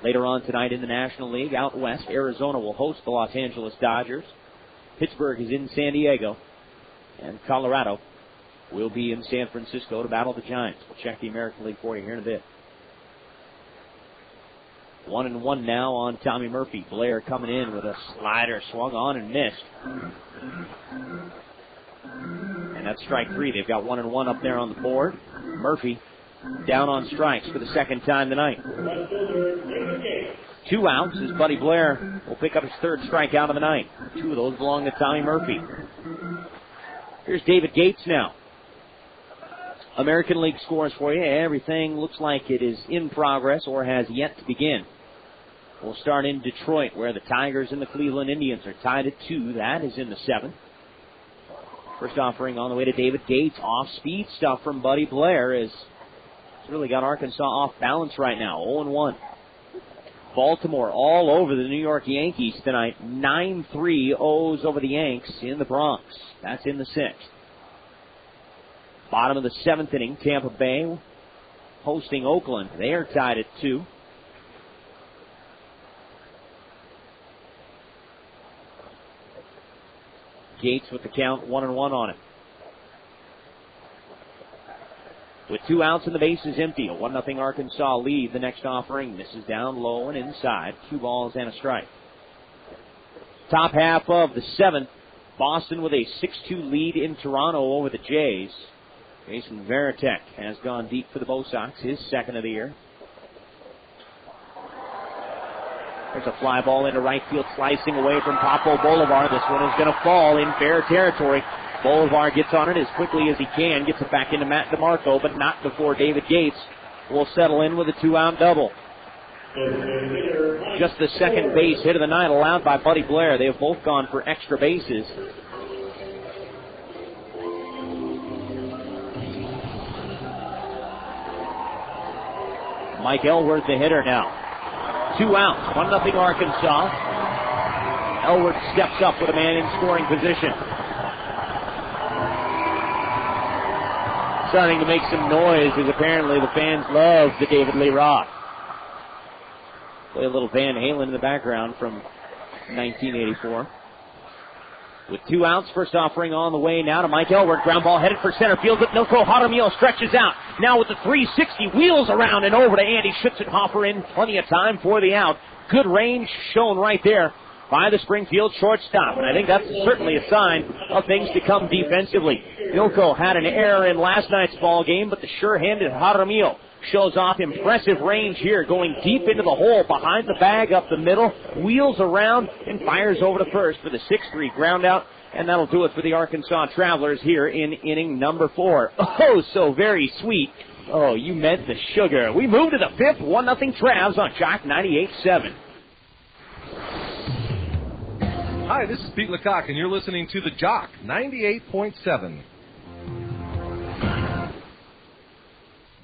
Later on tonight in the National League, out west, Arizona will host the Los Angeles Dodgers. Pittsburgh is in San Diego. And Colorado will be in San Francisco to battle the Giants. We'll check the American League for you here in a bit. 1-1 now on Tommy Murphy. Blair coming in with a slider, swung on and missed. And that's strike 3. They've got 1-1 up there on the board. Murphy down on strikes for the 2nd time tonight. 2 outs as Buddy Blair will pick up his 3rd strikeout of the night. 2 of those belong to Tommy Murphy. Here's David Gates now. American League scores for you. Everything looks like it is in progress or has yet to begin. We'll start in Detroit, where the Tigers and the Cleveland Indians are tied at 2. That is in the 7th. First offering on the way to David Gates. Off-speed stuff from Buddy Blair is really got Arkansas off balance right now. 0-1. Baltimore all over the New York Yankees tonight. 9-3 O's over the Yanks in the Bronx. That's in the 6th. Bottom of the 7th inning, Tampa Bay hosting Oakland. They are tied at 2. Gates with the count, 1-1 on it. With 2 outs and the bases empty, a 1-0 Arkansas lead. The next offering misses down low and inside. 2 balls and a strike. Top half of the 7th, Boston with a 6-2 lead in Toronto over the Jays. Jason Varitek has gone deep for the Bo Sox, his 2nd of the year. There's a fly ball into right field, slicing away from Papo Bolivar. This one is going to fall in fair territory. Bolivar gets on it as quickly as he can, gets it back into Matt DeMarco, but not before David Gates will settle in with a 2-out double. Just the 2nd base hit of the night allowed by Buddy Blair. They have both gone for extra bases. Mike Elworth, the hitter now. 2 outs, 1-0 Arkansas. Elworth steps up with a man in scoring position. Starting to make some noise as apparently the fans love the David Lee Roth. Play a little Van Halen in the background from 1984. With 2 outs, first offering on the way now to Mike Elbert. Ground ball headed for center field, but Milko Jaramillo stretches out. Now with the 360, wheels around and over to Andy Schutzenhofer in plenty of time for the out. Good range shown right there by the Springfield shortstop, and I think that's certainly a sign of things to come defensively. Milko had an error in last night's ball game, but the sure-handed Jaramillo shows off impressive range here, going deep into the hole, behind the bag, up the middle, wheels around, and fires over to first for the 6-3 ground out, and that'll do it for the Arkansas Travelers here in inning number 4. Oh, so very sweet. Oh, you meant the sugar. We move to the 5th, 1-0 Travs on Jock 98.7. Hi, this is Pete Lecoq, and you're listening to The Jock 98.7.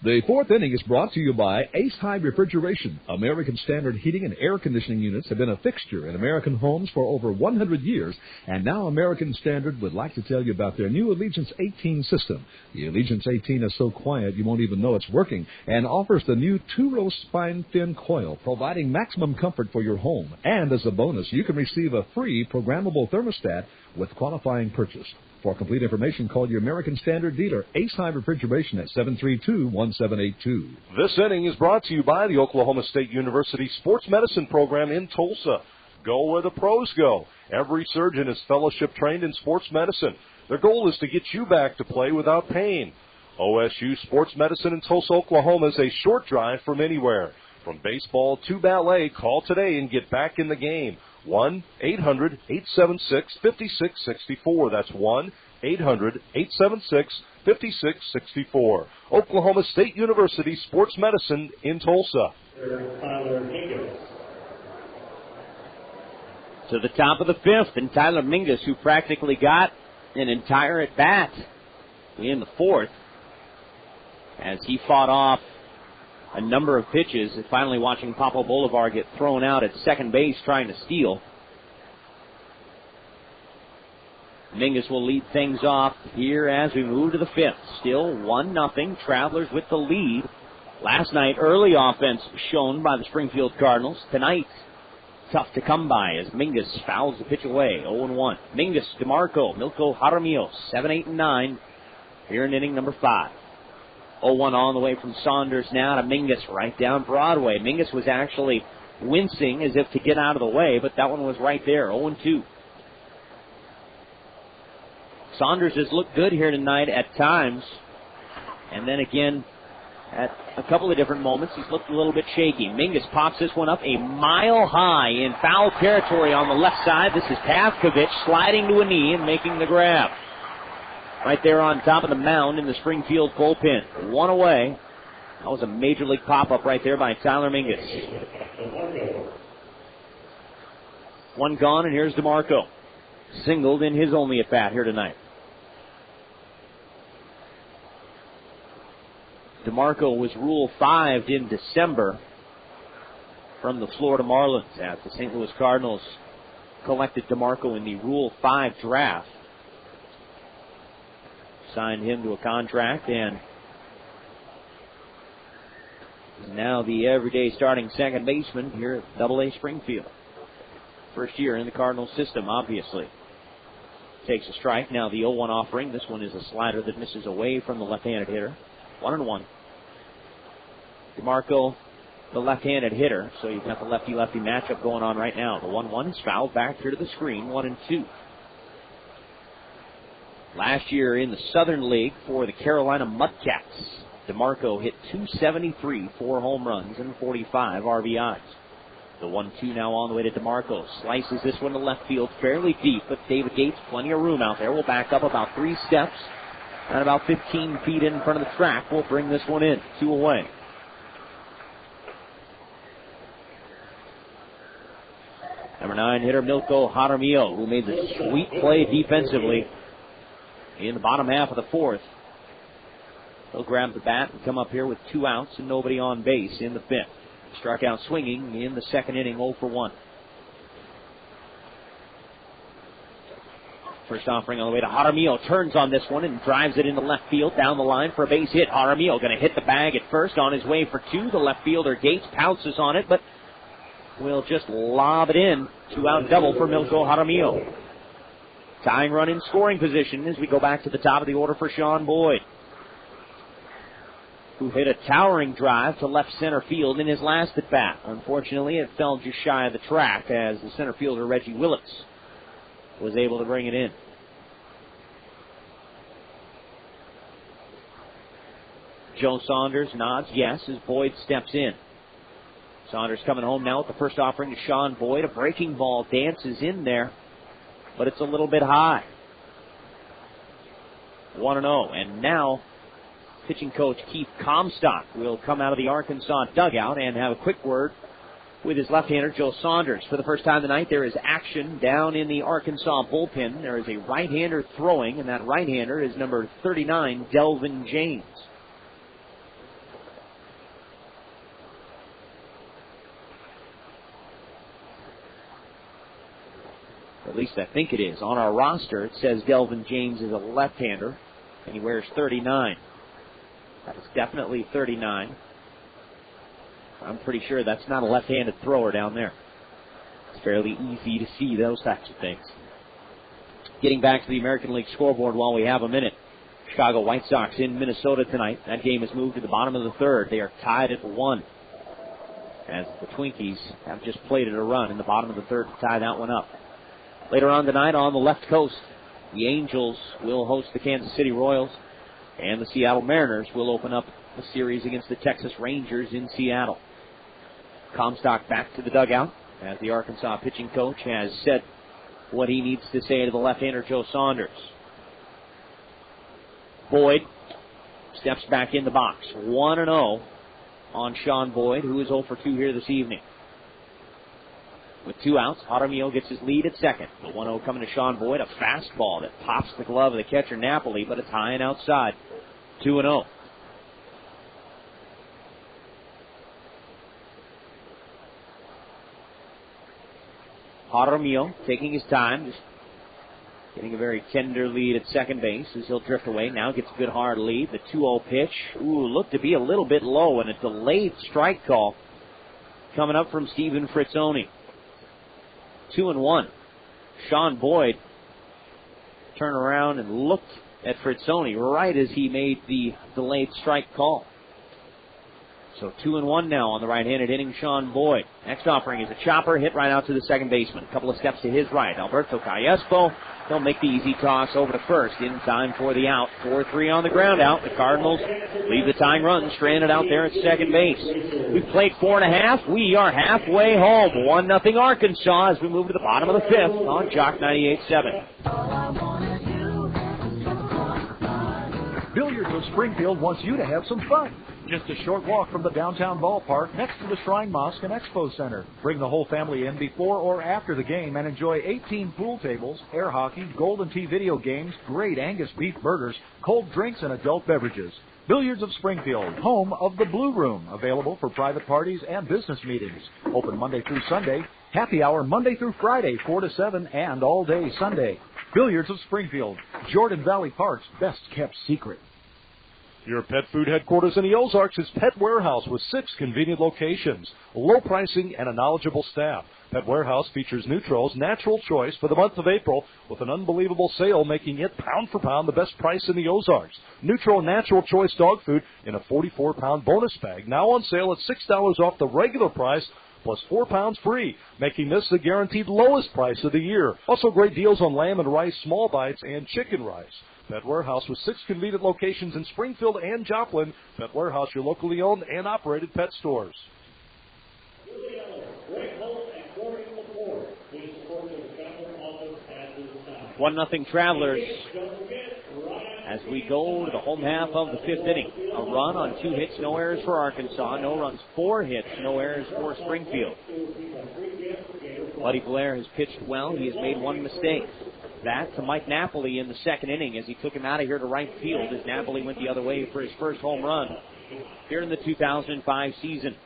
The 4th inning is brought to you by Ace High Refrigeration. American Standard heating and air conditioning units have been a fixture in American homes for over 100 years, and now American Standard would like to tell you about their new Allegiance 18 system. The Allegiance 18 is so quiet you won't even know it's working, and offers the new 2-row spine-thin coil, providing maximum comfort for your home. And as a bonus, you can receive a free programmable thermostat with qualifying purchase. For complete information, call your American Standard dealer, Ace High Refrigeration, at 732-1782. This inning is brought to you by the Oklahoma State University Sports Medicine Program in Tulsa. Go where the pros go. Every surgeon is fellowship trained in sports medicine. Their goal is to get you back to play without pain. OSU Sports Medicine in Tulsa, Oklahoma is a short drive from anywhere. From baseball to ballet, call today and get back in the game. 1-800-876-5664. That's 1-800-876-5664. Oklahoma State University Sports Medicine in Tulsa. To the top of the 5th, and Tyler Mingus, who practically got an entire at-bat in the 4th, as he fought off a number of pitches, and finally watching Papo Bolivar get thrown out at second base trying to steal. Mingus will lead things off here as we move to the 5th. Still 1-0, Travelers with the lead. Last night, early offense shown by the Springfield Cardinals. Tonight, tough to come by as Mingus fouls the pitch away, 0-1. Mingus, DeMarco, Milko Jaramillo, 7, 8, and 9 here in inning number 5. 0-1 on the way from Saunders now to Mingus right down Broadway. Mingus was actually wincing as if to get out of the way, but that one was right there, 0-2. Saunders has looked good here tonight at times, and then again at a couple of different moments he's looked a little bit shaky. Mingus pops this one up a mile high in foul territory on the left side. This is Pavkovich sliding to a knee and making the grab. Right there on top of the mound in the Springfield bullpen. 1 away. That was a major league pop-up right there by Tyler Mingus. 1 gone, and here's DeMarco. Singled in his only at-bat here tonight. DeMarco was Rule 5'd in December from the Florida Marlins as the St. Louis Cardinals collected DeMarco in the Rule 5 draft. Signed him to a contract, and now the everyday starting second baseman here at Double-A Springfield. First year in the Cardinals system, obviously. Takes a strike. Now the 0-1 offering. This one is a slider that misses away from the left-handed hitter. 1-1. DeMarco, the left-handed hitter, so you've got the lefty-lefty matchup going on right now. The 1-1 is fouled back here to the screen. 1-2. Last year in the Southern League for the Carolina Mudcats, DeMarco hit .273, 4 home runs, and 45 RBIs. The 1-2 now on the way to DeMarco. Slices this one to left field fairly deep, but David Gates, plenty of room out there. Will back up about 3 steps, and about 15 feet in front of the track. Will bring this one in. 2 away. Number 9 hitter Milko Jaramillo, who made the sweet play defensively in the bottom half of the 4th. He'll grab the bat and come up here with 2 outs and nobody on base in the 5th. Struck out swinging in the 2nd inning, 0 for 1. First offering on the way to Jaramillo. Turns on this one and drives it into left field down the line for a base hit. Jaramillo going to hit the bag at first, on his way for 2. The left fielder Gates pounces on it, but will just lob it in. 2-out double for Milko Jaramillo. Tying run in scoring position as we go back to the top of the order for Sean Boyd, who hit a towering drive to left center field in his last at bat. Unfortunately, it fell just shy of the track as the center fielder Reggie Willits was able to bring it in. Joe Saunders nods yes as Boyd steps in. Saunders coming home now with the first offering to Sean Boyd. A breaking ball dances in there, but it's a little bit high. 1-0, and now pitching coach Keith Comstock will come out of the Arkansas dugout and have a quick word with his left-hander Joe Saunders. For the first time tonight, there is action down in the Arkansas bullpen. There is a right-hander throwing, and that right-hander is number 39, Delvin James. At least I think it is. On our roster, it says Delvin James is a left-hander, and he wears 39. That is definitely 39. I'm pretty sure that's not a left-handed thrower down there. It's fairly easy to see those types of things. Getting back to the American League scoreboard while we have a minute. Chicago White Sox in Minnesota tonight. That game has moved to the bottom of the third. They are tied at 1. As the Twinkies have just plated a run in the bottom of the third to tie that one up. Later on tonight on the left coast, the Angels will host the Kansas City Royals, and the Seattle Mariners will open up a series against the Texas Rangers in Seattle. Comstock back to the dugout as the Arkansas pitching coach has said what he needs to say to the left-hander Joe Saunders. Boyd steps back in the box. 1-0 on Sean Boyd, who is 0 for 2 here this evening. With 2 outs, Jaramillo gets his lead at second. The 1-0 coming to Sean Boyd, a fastball that pops the glove of the catcher Napoli, but it's high and outside. 2-0. Jaramillo taking his time, just getting a very tender lead at second base as he'll drift away. Now gets a good hard lead. The 2-0 pitch, looked to be a little bit low, and a delayed strike call coming up from Stephen Fritzoni. 2-1. Sean Boyd turned around and looked at Fritzoni right as he made the delayed strike call. So 2-1 now on the right-handed hitting Sean Boyd. Next offering is a chopper hit right out to the second baseman. A couple of steps to his right. Alberto Callaspo, he'll make the easy toss over to first in time for the out. 4-3 on the ground out. The Cardinals leave the tying run stranded out there at second base. We've played 4.5. We are halfway home. 1-0 Arkansas as we move to the bottom of the fifth on Jock 98.7. Billiards of Springfield wants you to have some fun. Just a short walk from the downtown ballpark next to the Shrine Mosque and Expo Center. Bring the whole family in before or after the game and enjoy 18 pool tables, air hockey, Golden Tee video games, great Angus beef burgers, cold drinks, and adult beverages. Billiards of Springfield, home of the Blue Room, available for private parties and business meetings. Open Monday through Sunday. Happy hour Monday through Friday, 4 to 7, and all day Sunday. Billiards of Springfield, Jordan Valley Park's best kept secret. Your pet food headquarters in the Ozarks is Pet Warehouse with 6 convenient locations, low pricing, and a knowledgeable staff. Pet Warehouse features Neutro's Natural Choice for the month of April with an unbelievable sale, making it pound for pound the best price in the Ozarks. Neutro Natural Choice dog food in a 44-pound bonus bag, now on sale at $6 off the regular price, plus 4 pounds free, making this the guaranteed lowest price of the year. Also great deals on lamb and rice small bites and chicken rice. Pet Warehouse with 6 convenient locations in Springfield and Joplin. Pet Warehouse, your locally owned and operated pet stores. 1-0 Travelers as we go to the home half of the fifth inning. A run on 2 hits, no errors for Arkansas. No runs, 4 hits, no errors for Springfield. Buddy Blair has pitched well. He has made 1 mistake. That to Mike Napoli in the second inning as he took him out of here to right field as Napoli went the other way for his first home run here in the 2005 season.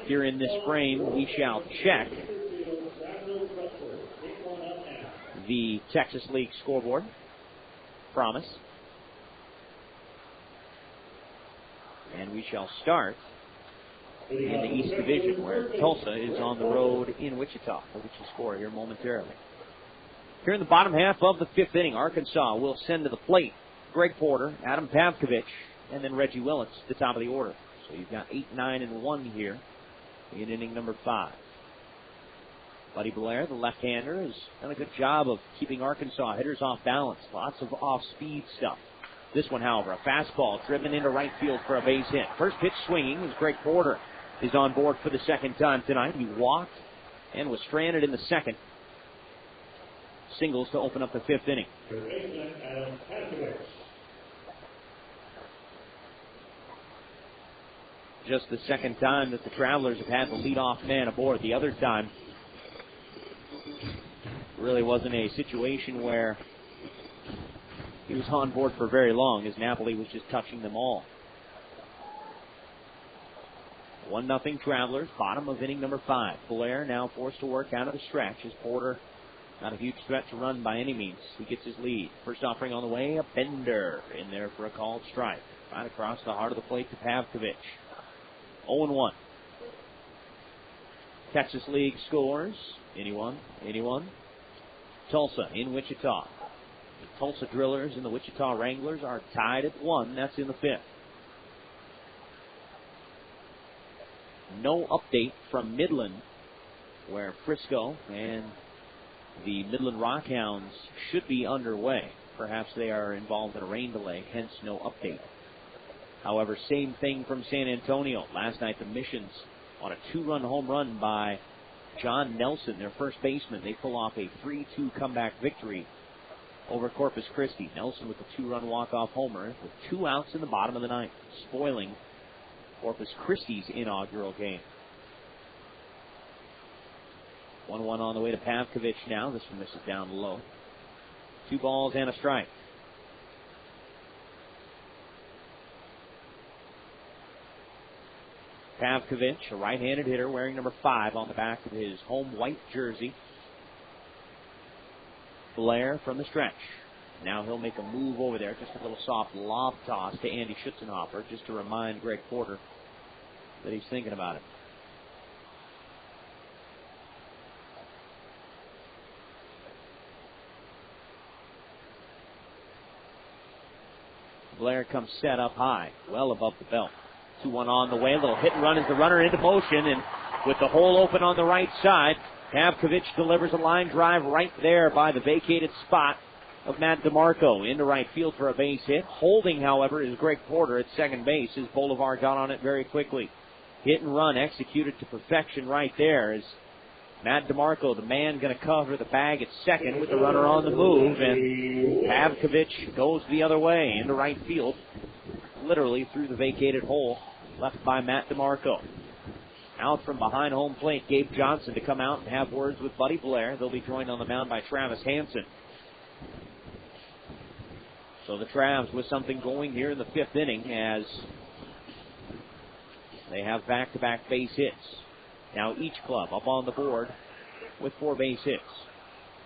Here in this frame, we shall check the Texas League scoreboard. Promise. And we shall start in the East Division, where Tulsa is on the road in Wichita. We'll get you score here momentarily. Here in the bottom half of the 5th inning, Arkansas will send to the plate Greg Porter, Adam Pavkovich, and then Reggie Willits at the top of the order. So you've got 8, 9, and 1 here in inning number 5. Buddy Blair, the left-hander, has done a good job of keeping Arkansas hitters off balance. Lots of off-speed stuff. This one, however, a fastball driven into right field for a base hit. First pitch swinging as Greg Porter is on board for the second time tonight. He walked and was stranded in the second. Singles to open up the 5th inning. Just the second time that the Travelers have had the leadoff man aboard. The other time really wasn't a situation where he was on board for very long, as Napoli was just touching them all. 1-0 Travelers, bottom of inning number 5. Blair now forced to work out of the stretch as Porter, not a huge threat to run by any means. He gets his lead. First offering on the way, a bender in there for a called strike. Right across the heart of the plate to Pavkovich. 0-1. Texas League scores. Anyone? Tulsa in Wichita. The Tulsa Drillers and the Wichita Wranglers are tied at 1. That's in the 5th. No update from Midland, where Frisco and the Midland Rockhounds should be underway. Perhaps they are involved in a rain delay, hence no update. However, same thing from San Antonio. Last night, the Missions on a 2-run home run by John Nelson, their first baseman. They pull off a 3-2 comeback victory over Corpus Christi. Nelson with a 2-run walk-off homer with 2 outs in the bottom of the 9th, spoiling Corpus Christi's inaugural game. 1-1 on the way to Pavkovich now. This one misses down low. 2 balls and a strike. Pavkovich, a right-handed hitter, wearing number 5 on the back of his home white jersey. Blair from the stretch. Now he'll make a move over there, just a little soft lob toss to Andy Schutzenhofer, just to remind Greg Porter that he's thinking about it. Blair comes set up high, well above the belt. 2-1 on the way. A little hit and run as the runner into motion, and with the hole open on the right side, Pavkovich delivers a line drive right there by the vacated spot of Matt DeMarco into right field for a base hit. Holding, however, is Greg Porter at second base as Bolivar got on it very quickly. Hit and run executed to perfection right there as Matt DeMarco, the man going to cover the bag at second with the runner on the move, and Pavkovich goes the other way into right field, literally through the vacated hole left by Matt DeMarco. Out from behind home plate, Gabe Johnson to come out and have words with Buddy Blair. They'll be joined on the mound by Travis Hansen. So the Travs with something going here in the 5th inning as they have back-to-back base hits. Now each club up on the board with 4 base hits.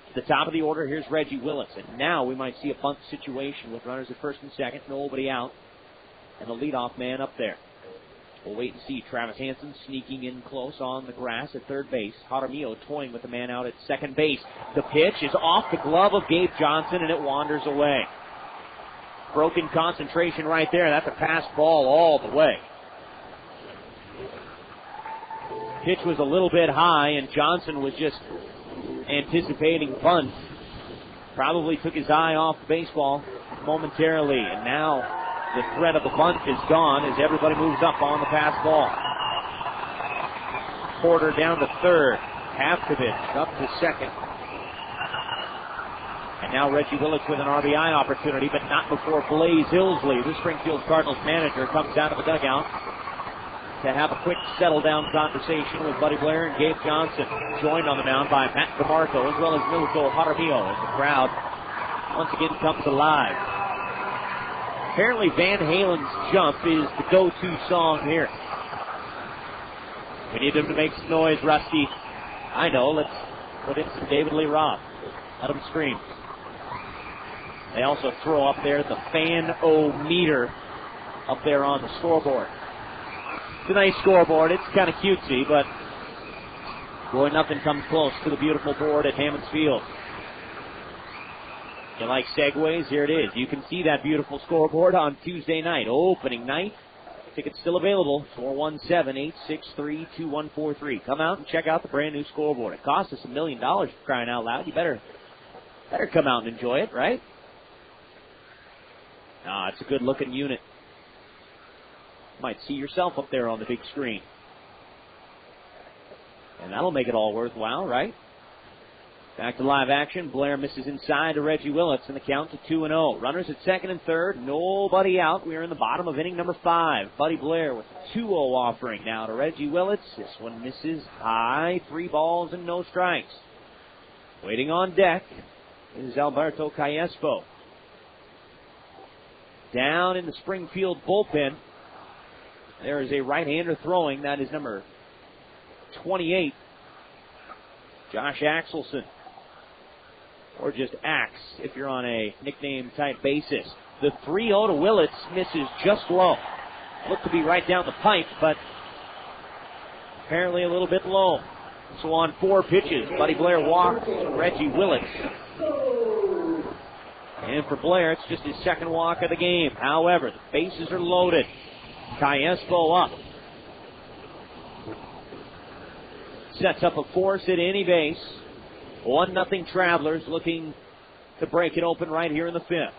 At the top of the order, here's Reggie Willits. And now we might see a bunt situation with runners at first and second, nobody out, and the leadoff man up there. We'll wait and see. Travis Hansen sneaking in close on the grass at third base. Jaramillo toying with the man out at second base. The pitch is off the glove of Gabe Johnson, and it wanders away. Broken concentration right there. That's a pass ball all the way. Pitch was a little bit high, and Johnson was just anticipating bunt. Probably took his eye off the baseball momentarily, and now the threat of the bunt is gone as everybody moves up on the pass ball. Porter down to third. Pavkovich up to second. And now Reggie Willits with an RBI opportunity, but not before Blaze Ilsley, the Springfield Cardinals manager, comes out of the dugout to have a quick settle-down conversation with Buddy Blair and Gabe Johnson, joined on the mound by Matt DeMarco as well as Milko Jaramillo as the crowd once again comes alive. Apparently Van Halen's Jump is the go-to song here. We need him to make some noise, Rusty. I know, let's put in some David Lee Roth. Let him scream. They also throw up there the fan-o-meter up there on the scoreboard. It's a nice scoreboard. It's kind of cutesy, but boy, nothing comes close to the beautiful board at Hammons Field. You like segues? Here it is. You can see that beautiful scoreboard on Tuesday night, opening night. Tickets still available, 417-863-2143. Come out and check out the brand new scoreboard. It cost us $1 million for crying out loud. You better come out and enjoy it, right? It's a good looking unit. Might see yourself up there on the big screen. And that'll make it all worthwhile, right? Back to live action. Blair misses inside to Reggie Willits, and the count to 2-0. Runners at second and third. Nobody out. We are in the bottom of inning number 5. Buddy Blair with a 2-0 offering now to Reggie Willits. This one misses high. 3 balls and no strikes. Waiting on deck is Alberto Callaspo. Down in the Springfield bullpen, there is a right-hander throwing. That is number 28, Josh Axelson. Or just Axe, if you're on a nickname-type basis. The 3-0 to Willits misses just low. Looked to be right down the pipe, but apparently a little bit low. So on 4 pitches, Buddy Blair walks Reggie Willits. And for Blair, it's just his second walk of the game. However, the bases are loaded. Callaspo up. Sets up a force at any base. 1-0 Travelers looking to break it open right here in the 5th.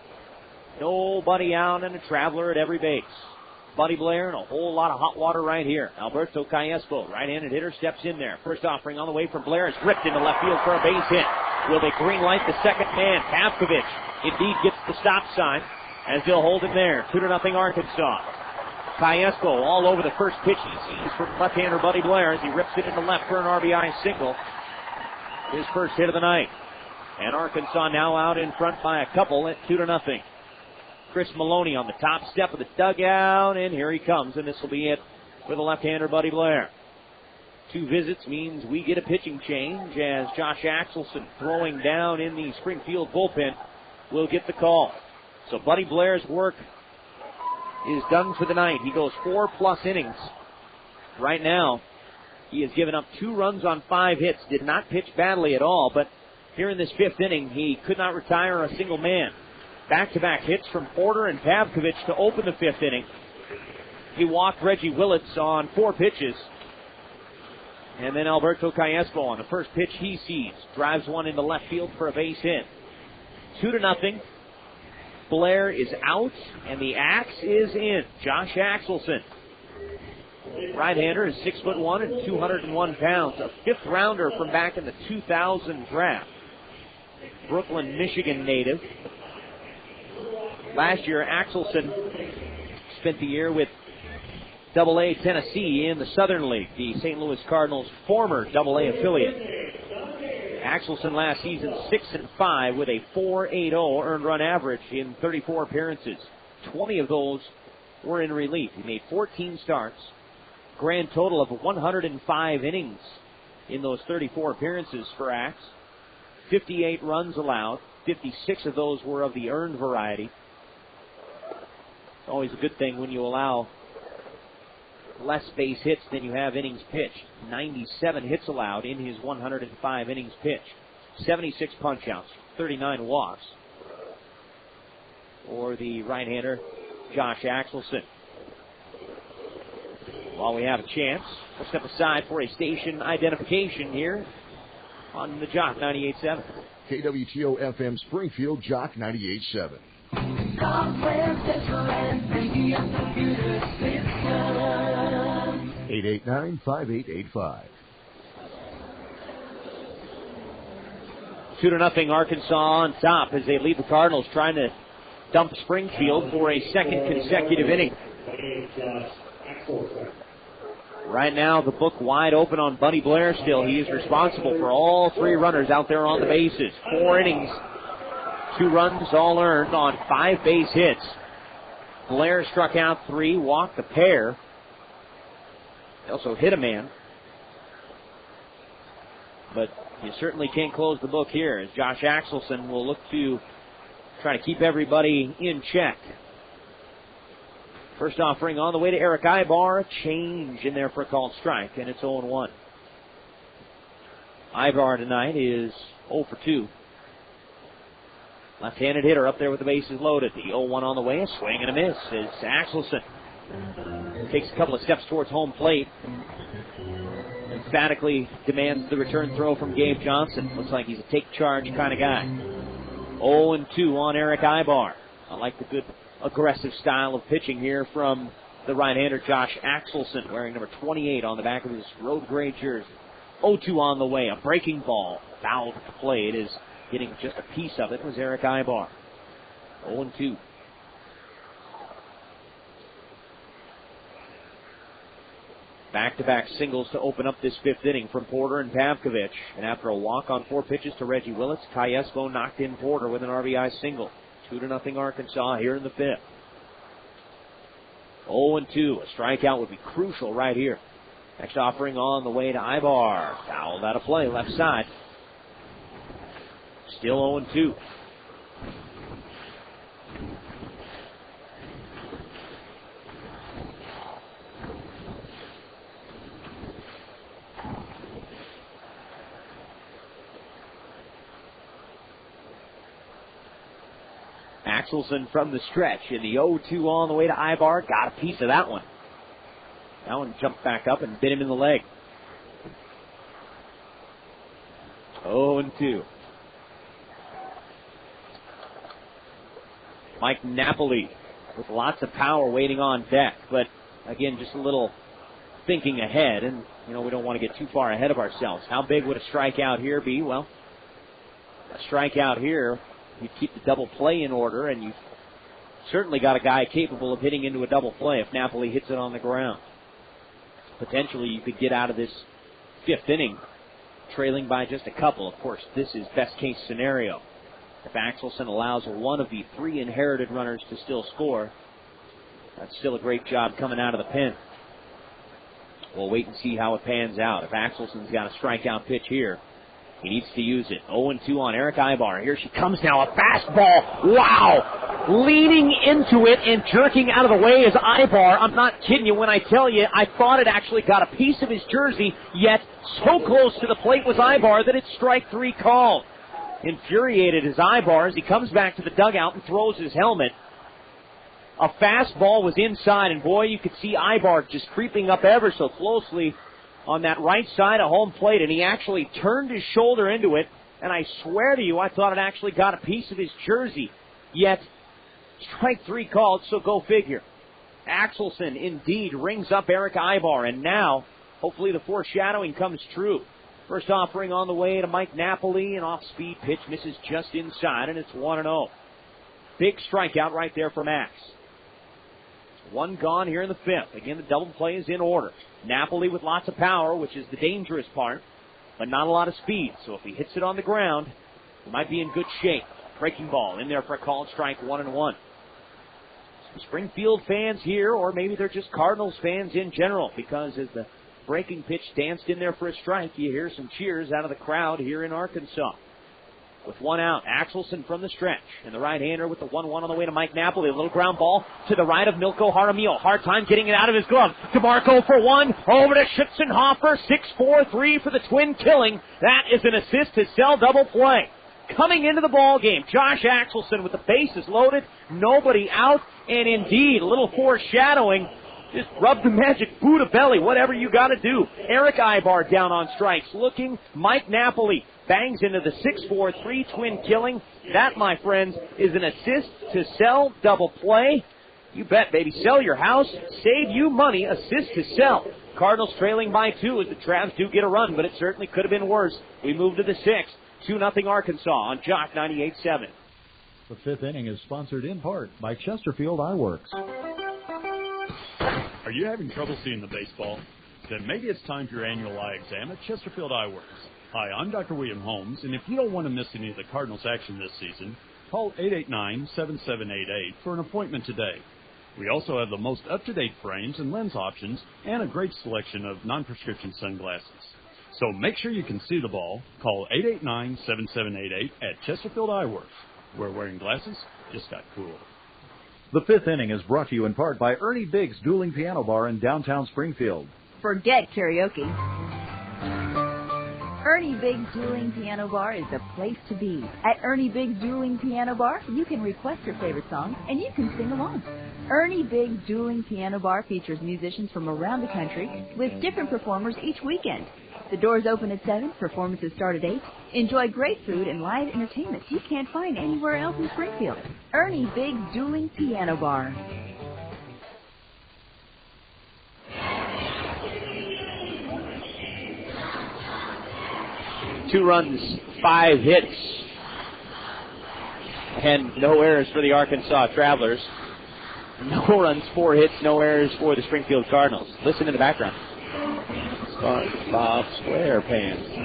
Nobody out and a Traveler at every base. Buddy Blair and a whole lot of hot water right here. Alberto Callaspo, right-handed hitter, steps in there. First offering on the way from Blair is ripped into left field for a base hit. Will they green light the second man? Pavkovich indeed gets the stop sign as they'll hold him there. 2-0 Arkansas. Callaspo all over the first pitch he sees from left-hander Buddy Blair as he rips it into left for an RBI single. His first hit of the night. And Arkansas now out in front by a couple at 2-0. Chris Maloney on the top step of the dugout, and here he comes, and this will be it for the left-hander Buddy Blair. 2 visits means we get a pitching change as Josh Axelson, throwing down in the Springfield bullpen, will get the call. So Buddy Blair's work is done for the night. He goes 4+ innings. Right now, he has given up 2 runs on 5 hits, did not pitch badly at all, but here in this 5th inning, he could not retire a single man. Back-to-back hits from Porter and Pavkovich to open the 5th inning. He walked Reggie Willits on 4 pitches. And then Alberto Callaspo on the first pitch he sees. Drives one into left field for a base hit. 2-0. Blair is out, and the axe is in. Josh Axelson. Right-hander is 6'1" and 201 pounds. A 5th rounder from back in the 2000 draft. Brooklyn, Michigan native. Last year, Axelson spent the year with AA Tennessee in the Southern League, the St. Louis Cardinals' former AA affiliate. Axelson last season 6-5 with a 4.80 earned run average in 34 appearances. 20 of those were in relief. He made 14 starts, grand total of 105 innings in those 34 appearances for Axe. 58 runs allowed. 56 of those were of the earned variety. It's always a good thing when you allow less base hits than you have innings pitched. 97 hits allowed in his 105 innings pitched. 76 punch-outs, 39 walks for the right-hander Josh Axelson. While we have a chance, we'll step aside for a station identification here on the Jock 98.7. KWTO FM Springfield, Jock 98.7. Software, digital, and radio computer system. 889-5885. 2-0 Arkansas on top as they lead the Cardinals, trying to dump Springfield for a second consecutive inning. Right now, the book wide open on Buddy Blair still. He is responsible for all 3 runners out there on the bases. 4 innings, 2 runs all earned on 5 base hits. Blair struck out 3, walked a pair. He also hit a man. But you certainly can't close the book here as Josh Axelson will look to try to keep everybody in check. First offering on the way to Erick Aybar. A change in there for a called strike, and it's 0-1. Aybar tonight is 0 for 2. Left-handed hitter up there with the bases loaded. The 0-1 on the way. A swing and a miss is Axelson. Takes a couple of steps towards home plate. Emphatically demands the return throw from Gabe Johnson. Looks like he's a take charge kind of guy. 0-2 on Erick Aybar. I like the good aggressive style of pitching here from the right-hander Josh Axelson, wearing number 28 on the back of his road gray jersey. 0-2 on the way. A breaking ball. Fouled at the plate is getting just a piece of it was Erick Aybar. 0-2. Back-to-back singles to open up this fifth inning from Porter and Pavkovich. And after a walk on 4 pitches to Reggie Willits, Callaspo knocked in Porter with an RBI single. 2-0 Arkansas here in the fifth. 0-2. A strikeout would be crucial right here. Next offering on the way to Aybar. Fouled out of play, left side. Still 0-2. Axelson from the stretch in the 0-2 on the way to Aybar. Got a piece of that one. That one jumped back up and bit him in the leg. 0-2. Mike Napoli with lots of power waiting on deck. But, again, just a little thinking ahead. And, we don't want to get too far ahead of ourselves. How big would a strikeout here be? Well, a strikeout here, you keep the double play in order, and you've certainly got a guy capable of hitting into a double play if Napoli hits it on the ground. Potentially you could get out of this fifth inning trailing by just a couple. Of course, this is best case scenario. If Axelson allows one of the 3 inherited runners to still score, that's still a great job coming out of the pen. We'll wait and see how it pans out. If Axelson's got a strikeout pitch here, he needs to use it. 0-2 on Erick Aybar. Here she comes now. A fastball. Wow. Leaning into it and jerking out of the way is Aybar. I'm not kidding you when I tell you I thought it actually got a piece of his jersey, yet so close to the plate was Aybar that it's strike 3 called. Infuriated is Aybar as he comes back to the dugout and throws his helmet. A fastball was inside, and boy, you could see Aybar just creeping up ever so closely on that right side of home plate, and he actually turned his shoulder into it, and I swear to you, I thought it actually got a piece of his jersey. Yet, strike 3 called, so go figure. Axelson indeed rings up Erick Aybar, and now, hopefully the foreshadowing comes true. First offering on the way to Mike Napoli, an off-speed pitch misses just inside, and it's 1-0. Big strikeout right there for Max. 1 gone here in the fifth. Again, the double play is in order. Napoli with lots of power, which is the dangerous part, but not a lot of speed. So if he hits it on the ground, he might be in good shape. Breaking ball in there for a called strike, 1-1. Some Springfield fans here, or maybe they're just Cardinals fans in general, because as the breaking pitch danced in there for a strike, you hear some cheers out of the crowd here in Arkansas. With 1 out, Axelson from the stretch. And the right-hander with the 1-1 on the way to Mike Napoli. A little ground ball to the right of Milko Jaramillo. Hard time getting it out of his glove. DeMarco for 1. Over to Schützenhofer. 6-4-3 for the twin killing. That is an assist to sell double play. Coming into the ball game, Josh Axelson with the bases loaded. Nobody out. And indeed, a little foreshadowing. Just rub the magic Buddha belly, whatever you got to do. Erick Aybar down on strikes. Looking, Mike Napoli bangs into the 6-4-3 twin killing. That, my friends, is an assist to sell double play. You bet, baby. Sell your house, save you money, assist to sell. Cardinals trailing by 2 as the Travs do get a run, but it certainly could have been worse. We move to the 6th. 2-0 Arkansas on Jock 98.7. The fifth inning is sponsored in part by Chesterfield Eyeworks. Are you having trouble seeing the baseball? Then maybe it's time for your annual eye exam at Chesterfield Eyeworks. Hi, I'm Dr. William Holmes, and if you don't want to miss any of the Cardinals action this season, call 889-7788 for an appointment today. We also have the most up-to-date frames and lens options and a great selection of non-prescription sunglasses. So make sure you can see the ball. Call 889-7788 at Chesterfield Eyeworks, where wearing glasses just got cool. The fifth inning is brought to you in part by Ernie Biggs Dueling Piano Bar in downtown Springfield. Forget karaoke. Ernie Biggs Dueling Piano Bar is the place to be. At Ernie Biggs Dueling Piano Bar, you can request your favorite song and you can sing along. Ernie Biggs Dueling Piano Bar features musicians from around the country with different performers each weekend. The doors open at 7, performances start at 8. Enjoy great food and live entertainment you can't find anywhere else in Springfield. Ernie Biggs Dueling Piano Bar. Two runs, 5 hits, and no errors for the Arkansas Travelers. No runs, 4 hits, no errors for the Springfield Cardinals. Listen in the background. SpongeBob SquarePants.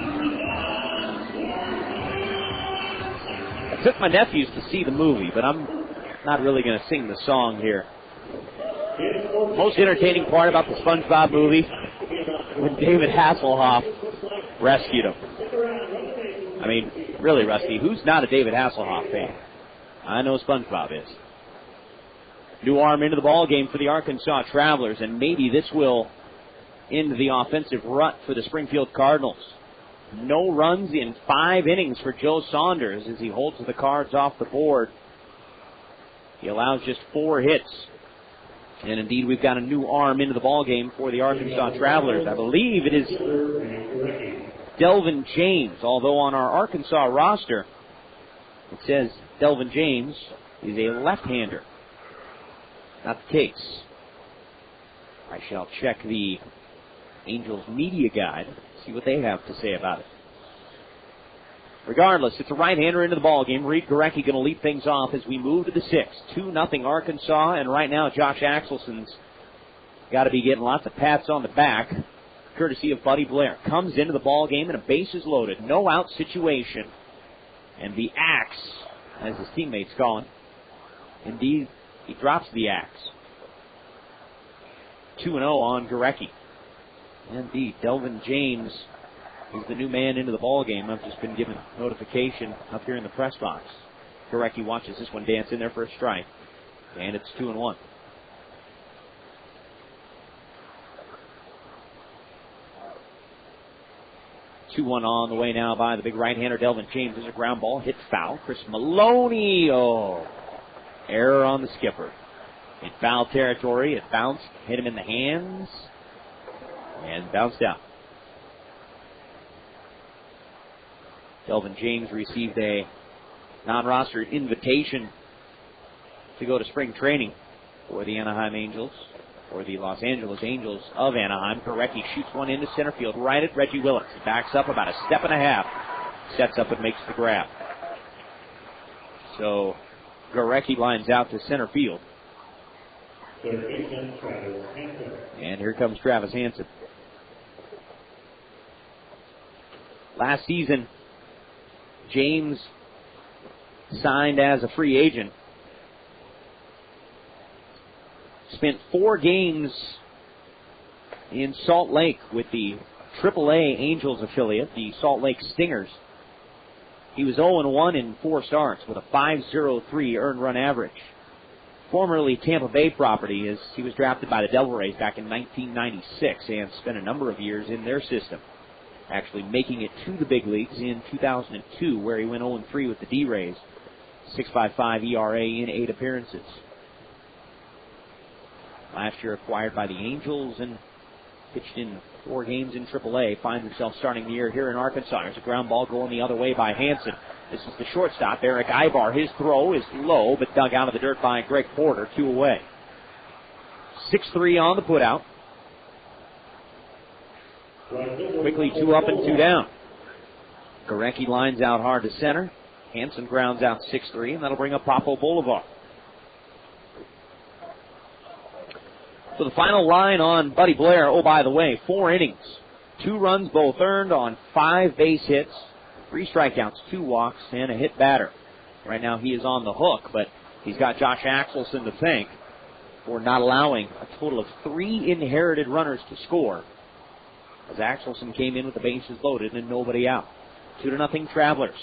I took my nephews to see the movie, but I'm not really going to sing the song here. Most entertaining part about the SpongeBob movie, when David Hasselhoff rescued him. I mean, really, Rusty, who's not a David Hasselhoff fan? I know SpongeBob is. New arm into the ball game for the Arkansas Travelers, and maybe this will end the offensive rut for the Springfield Cardinals. No runs in 5 innings for Joe Saunders as he holds the Cards off the board. He allows just 4 hits. And indeed, we've got a new arm into the ball game for the Arkansas Travelers. I believe it is Delvin James, although on our Arkansas roster, it says Delvin James is a left-hander. Not the case. I shall check the Angels media guide, see what they have to say about it. Regardless, it's a right-hander into the ball game. Reid Gorecki going to lead things off as we move to the 6th. 2-0 Arkansas, and right now Josh Axelson's got to be getting lots of pats on the back, courtesy of Buddy Blair. Comes into the ball game and a base is loaded. No out situation. And the axe, as his teammates call him, indeed, he drops the axe. 2-0 on Gorecki. Indeed, Delvin James is the new man into the ball game. I've just been given notification up here in the press box. Gorecki watches this one dance in there for a strike. And it's 2-1. On the way now by the big right-hander Delvin James. There's a ground ball, hit foul. Chris Maloney, error on the skipper. In foul territory, it bounced, hit him in the hands, and bounced out. Delvin James received a non-roster invitation to go to spring training for the Anaheim Angels, or the Los Angeles Angels of Anaheim. Gorecki shoots one into center field, right at Reggie Willits. He backs up about a step and a half, sets up and makes the grab. So Gorecki lines out to center field. And here comes Travis Hansen. Last season, James signed as a free agent. Spent 4 games in Salt Lake with the AAA Angels affiliate, the Salt Lake Stingers. He was 0-1 in 4 starts with a .503 earned run average. Formerly Tampa Bay property, as he was drafted by the Devil Rays back in 1996 and spent a number of years in their system, actually making it to the big leagues in 2002, where he went 0-3 with the D-Rays, 6.55 ERA in 8 appearances. Last year acquired by the Angels and pitched in 4 games in AAA. Finds himself starting the year here in Arkansas. There's a ground ball going the other way by Hansen. This is the shortstop, Erick Aybar. His throw is low, but dug out of the dirt by Greg Porter. 2 away. 6-3 on the putout. Quickly 2 up and 2 down. Gorecki lines out hard to center. Hansen grounds out 6-3, and that'll bring up Papo Boulevard. So the final line on Buddy Blair, oh, by the way, 4 innings. 2 runs both earned on 5 base hits, 3 strikeouts, 2 walks, and a hit batter. Right now he is on the hook, but he's got Josh Axelson to thank for not allowing a total of 3 inherited runners to score, as Axelson came in with the bases loaded and nobody out. 2-0 Travelers.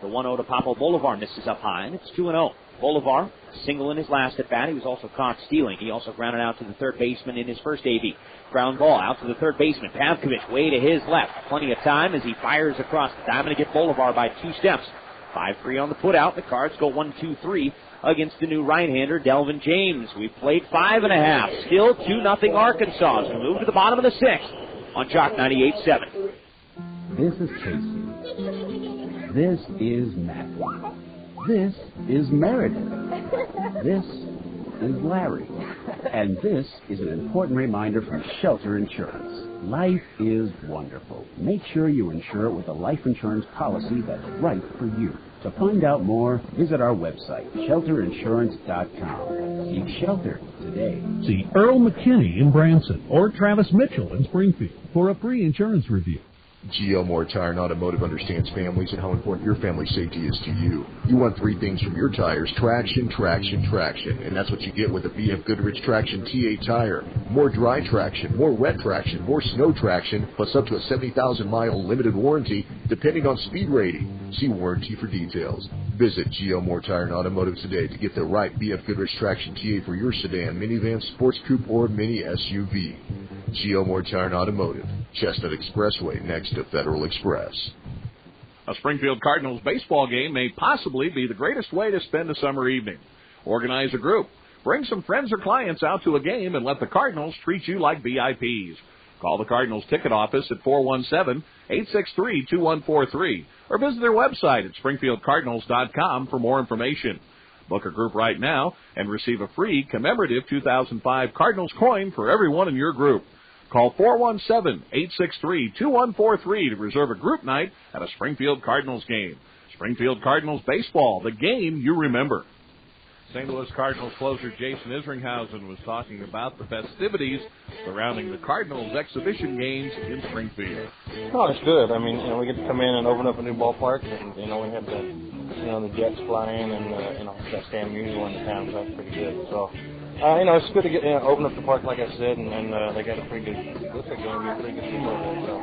The 1-0 to Pablo Bolivar misses up high, and it's 2-0. Bolivar, single in his last at bat. He was also caught stealing. He also grounded out to the third baseman in his first AB. Ground ball out to the third baseman. Pavkovich way to his left. Plenty of time as he fires across the diamond to get Bolivar by 2 steps. 5-3 on the putout. The Cards go 1-2-3 against the new right-hander, Delvin James. We've played 5.5. Still 2-0 Arkansas as we move to the bottom of the 6th on Jock 98.7. This is Casey. This is Matthew. This is Meredith. This is Larry. And this is an important reminder from Shelter Insurance. Life is wonderful. Make sure you insure it with a life insurance policy that's right for you. To find out more, visit our website, shelterinsurance.com. Seek shelter today. See Earl McKinney in Branson or Travis Mitchell in Springfield for a free insurance review. GL Moore Tire and Automotive understands families and how important your family safety is to you. You want 3 things from your tires: traction, traction, traction. And that's what you get with a BF Goodrich Traction TA tire. More dry traction, more wet traction, more snow traction, plus up to a 70,000-mile limited warranty depending on speed rating. See warranty for details. Visit GL Moore Tire and Automotive today to get the right BF Goodrich Traction TA for your sedan, minivan, sports coupe, or mini SUV. GL Moore Tire and Automotive, Chestnut Expressway next to Federal Express. A Springfield Cardinals baseball game may possibly be the greatest way to spend a summer evening. Organize a group. Bring some friends or clients out to a game and let the Cardinals treat you like VIPs. Call the Cardinals ticket office at 417-863-2143 or visit their website at springfieldcardinals.com for more information. Book a group right now and receive a free commemorative 2005 Cardinals coin for everyone in your group. Call 417-863-2143 to reserve a group night at a Springfield Cardinals game. Springfield Cardinals baseball, the game you remember. St. Louis Cardinals closer Jason Isringhausen was talking about the festivities surrounding the Cardinals exhibition games in Springfield. Oh, it's good. I mean, we get to come in and open up a new ballpark, and we have the Jets flying and that Stan Musial in the town, so that's pretty good. So, it's good to get open up the park, like I said, and they got a pretty good. Looks like they're going to be a pretty good team over there. So,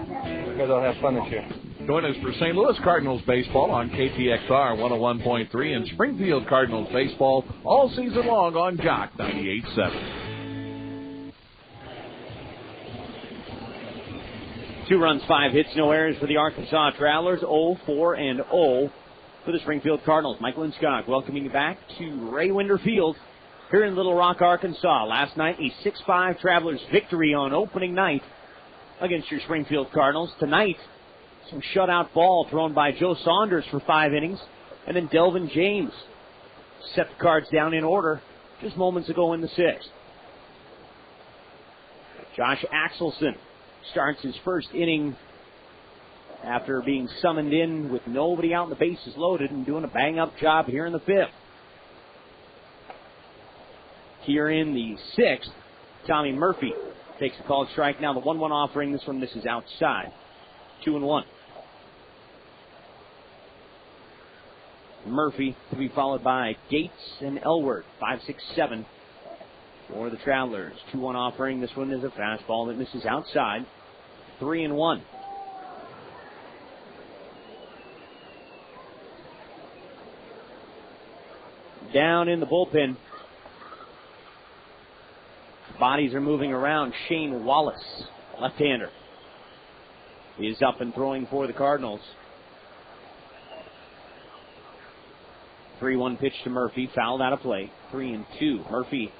you guys all have fun this year. Join us for St. Louis Cardinals baseball on KTXR 101.3 and Springfield Cardinals baseball all season long on Jock 98.7. 2 runs, 5 hits, no errors for the Arkansas Travelers. 0-4-0 for the Springfield Cardinals. Mike Linskog welcoming you back to Ray Winder Field here in Little Rock, Arkansas. Last night, a 6-5 Travelers victory on opening night against your Springfield Cardinals. Tonight, some shutout ball thrown by Joe Saunders for 5 innings. And then Delvin James set the Cards down in order just moments ago in the 6th. Josh Axelson starts his first inning after being summoned in with nobody out and the bases loaded and doing a bang-up job here in the 5th. Here in the 6th, Tommy Murphy takes a called strike. Now the 1-1 offering. This one misses outside. 2-1. Murphy to be followed by Gates and Elward. 5-6-7 for the Travelers. 2-1 offering. This one is a fastball that misses outside. 3-1. Down in the bullpen. Bodies are moving around. Shane Wallace, left-hander, is up and throwing for the Cardinals. 3-1 pitch to Murphy, fouled out of play. 3-2. Murphy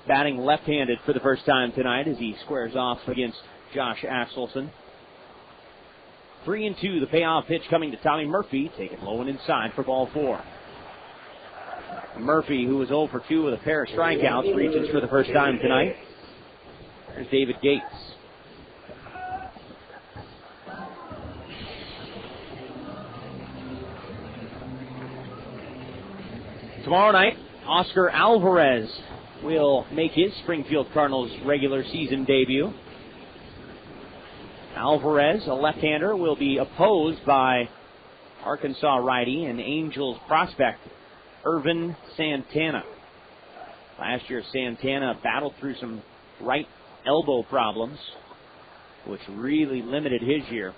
batting left-handed for the first time tonight as he squares off against Josh Axelson. 3-2, the payoff pitch coming to Tommy Murphy, taken low and inside for ball 4. Murphy, who was 0 for 2 with a pair of strikeouts, reaches for the first time tonight. There's David Gates. Tomorrow night, Oscar Alvarez will make his Springfield Cardinals regular season debut. Alvarez, a left-hander, will be opposed by Arkansas righty and Angels prospect Irvin Santana. Last year, Santana battled through some right elbow problems, which really limited his year.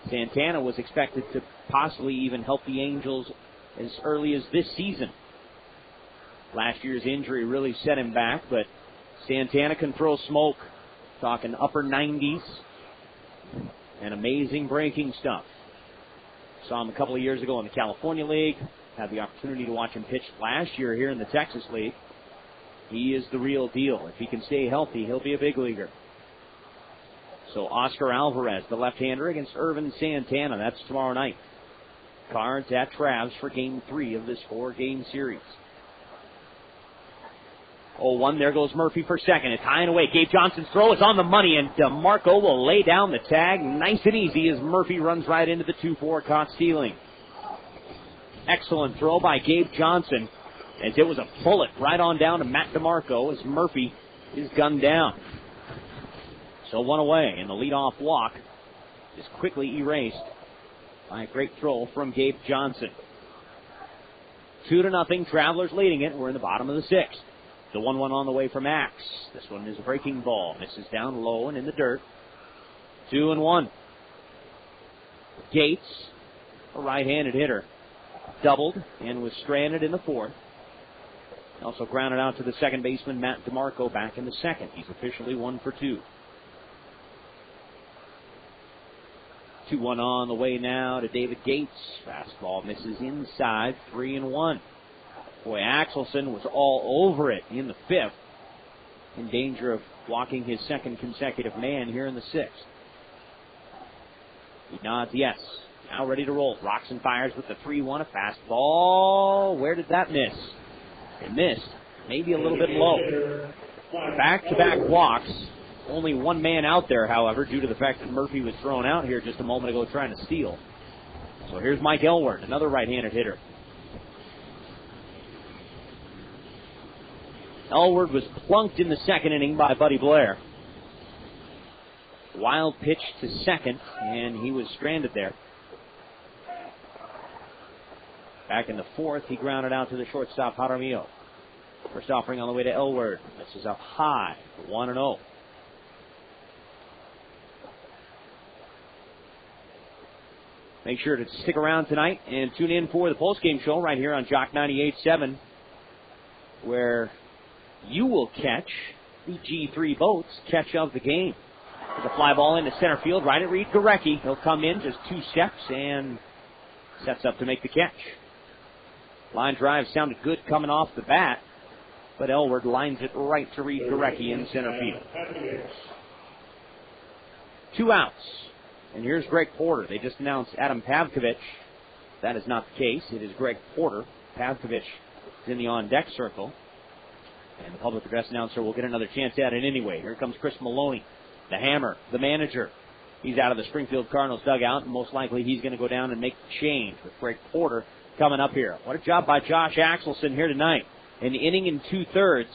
Santana was expected to possibly even help the Angels as early as this season. Last year's injury really set him back, but Santana can throw smoke. Talking upper 90s and amazing breaking stuff. Saw him a couple of years ago in the California League. Had the opportunity to watch him pitch last year here in the Texas League. He is the real deal. If he can stay healthy, he'll be a big leaguer. So Oscar Alvarez, the left-hander, against Irvin Santana. That's tomorrow night. Cards at Travs for Game 3 of this 4-game series. 0-1, there goes Murphy for second. It's high and away. Gabe Johnson's throw is on the money, and DeMarco will lay down the tag nice and easy as Murphy runs right into the 2-4, caught stealing. Excellent throw by Gabe Johnson, as it was a bullet right on down to Matt DeMarco as Murphy is gunned down. So 1 away, and the leadoff walk is quickly erased by a great throw from Gabe Johnson. 2-0, Travelers leading it. We're in the bottom of the 6th. The 1-1 on the way from Axe. This one is a breaking ball. Misses down low and in the dirt. 2-1. Gates, a right-handed hitter, doubled and was stranded in the 4th. Also grounded out to the second baseman, Matt DeMarco, back in the 2nd. He's officially 1 for 2. 2-1 on the way now to David Gates. Fastball misses inside. 3-1. Boy, Axelson was all over it in the 5th. In danger of walking his second consecutive man here in the 6th. He nods yes. Now ready to roll. Rocks and fires with the 3-1. A fastball. Where did that miss? It missed. Maybe a little bit low. Back-to-back walks. Only one man out there, however, due to the fact that Murphy was thrown out here just a moment ago trying to steal. So here's Mike Elward, another right-handed hitter. Elward was plunked in the 2nd inning by Buddy Blair. Wild pitch to second, and he was stranded there. Back in the 4th, he grounded out to the shortstop, Jaramillo. First offering on the way to Elward. This is up high, 1-0. Make sure to stick around tonight and tune in for the postgame show right here on Jock 98.7, where you will catch the G3 Boats catch of the game. There's a fly ball into center field right at Reid Gorecki. He'll come in just 2 steps and sets up to make the catch. Line drive sounded good coming off the bat, but Elward lines it right to Reid Gorecki in center field. 2 outs. And here's Greg Porter. They just announced Adam Pavkovich. That is not the case. It is Greg Porter. Pavkovich is in the on-deck circle. And the public address announcer will get another chance at it anyway. Here comes Chris Maloney, the hammer, the manager. He's out of the Springfield Cardinals dugout, and most likely he's going to go down and make the change with Greg Porter coming up here. What a job by Josh Axelson here tonight. An inning and 2/3.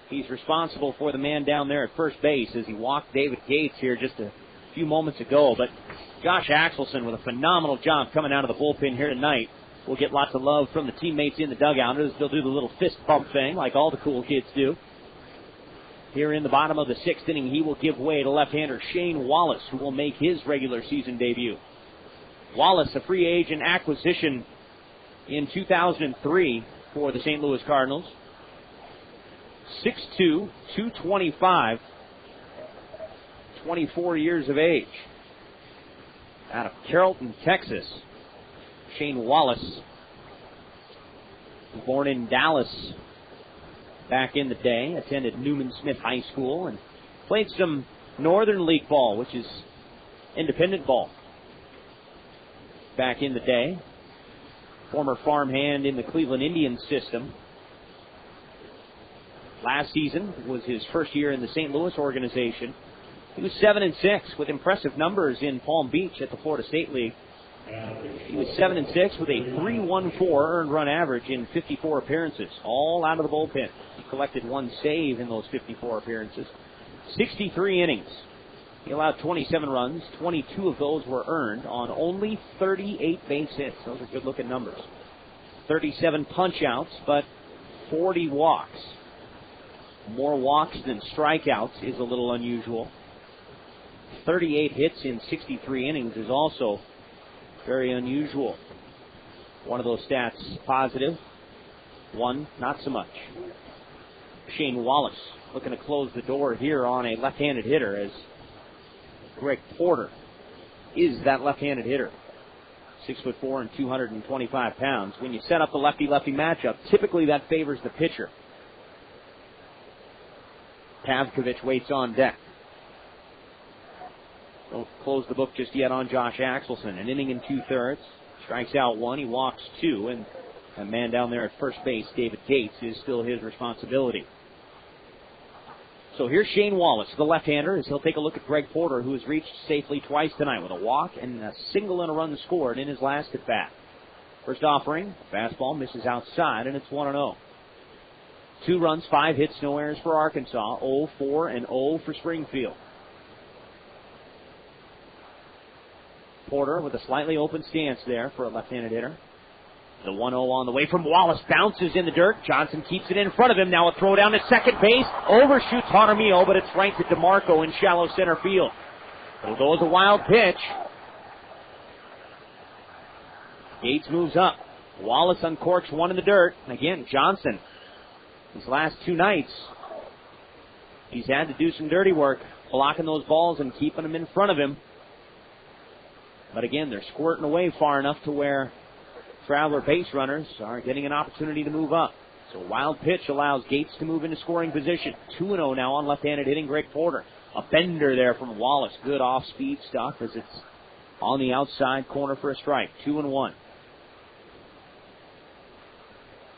He's responsible for the man down there at first base as he walked David Gates here just a few moments ago. But Josh Axelson with a phenomenal job coming out of the bullpen here tonight. We'll get lots of love from the teammates in the dugout. They'll do the little fist bump thing like all the cool kids do. Here in the bottom of the 6th inning, he will give way to left-hander Shane Wallace, who will make his regular season debut. Wallace, a free agent acquisition in 2003 for the St. Louis Cardinals. 6'2", 225, 24 years of age. Out of Carrollton, Texas. Shane Wallace, born in Dallas back in the day, attended Newman Smith High School and played some Northern League ball, which is independent ball, back in the day. Former farmhand in the Cleveland Indians system. Last season was his first year in the St. Louis organization. He was 7-6 with impressive numbers in Palm Beach at the Florida State League. He was 7-6 with a 3.14 earned run average in 54 appearances, all out of the bullpen. He collected 1 save in those 54 appearances. 63 innings. He allowed 27 runs. 22 of those were earned on only 38 base hits. Those are good-looking numbers. 37 punch-outs, but 40 walks. More walks than strikeouts is a little unusual. 38 hits in 63 innings is also very unusual. One of those stats positive, one not so much. Shane Wallace looking to close the door here on a left-handed hitter, as Greg Porter is that left-handed hitter. 6'4" and 225 pounds. When you set up the lefty-lefty matchup, typically that favors the pitcher. Pavkovich waits on deck. Don't close the book just yet on Josh Axelson. An inning and 2/3. Strikes out 1, he walks 2, and a man down there at first base, David Gates, is still his responsibility. So here's Shane Wallace, the left-hander, as he'll take a look at Greg Porter, who has reached safely twice tonight with a walk and a single and a run scored in his last at-bat. First offering, fastball misses outside, and it's 1-0. 2 runs, 5 hits, no errors for Arkansas. 0-4 and 0 for Springfield. Porter with a slightly open stance there for a left-handed hitter. The 1-0 on the way from Wallace, bounces in the dirt. Johnson keeps it in front of him. Now a throw down to second base. Overshoots Jaramillo, but it's right to DeMarco in shallow center field. It'll go as a wild pitch. Gates moves up. Wallace uncorks one in the dirt. And again, Johnson, these last 2 nights, he's had to do some dirty work, blocking those balls and keeping them in front of him. But again, they're squirting away far enough to where Traveler base runners are getting an opportunity to move up. So wild pitch allows Gates to move into scoring position. 2-0 now on left-handed hitting Greg Porter. A bender there from Wallace. Good off-speed stuff as it's on the outside corner for a strike. 2-1.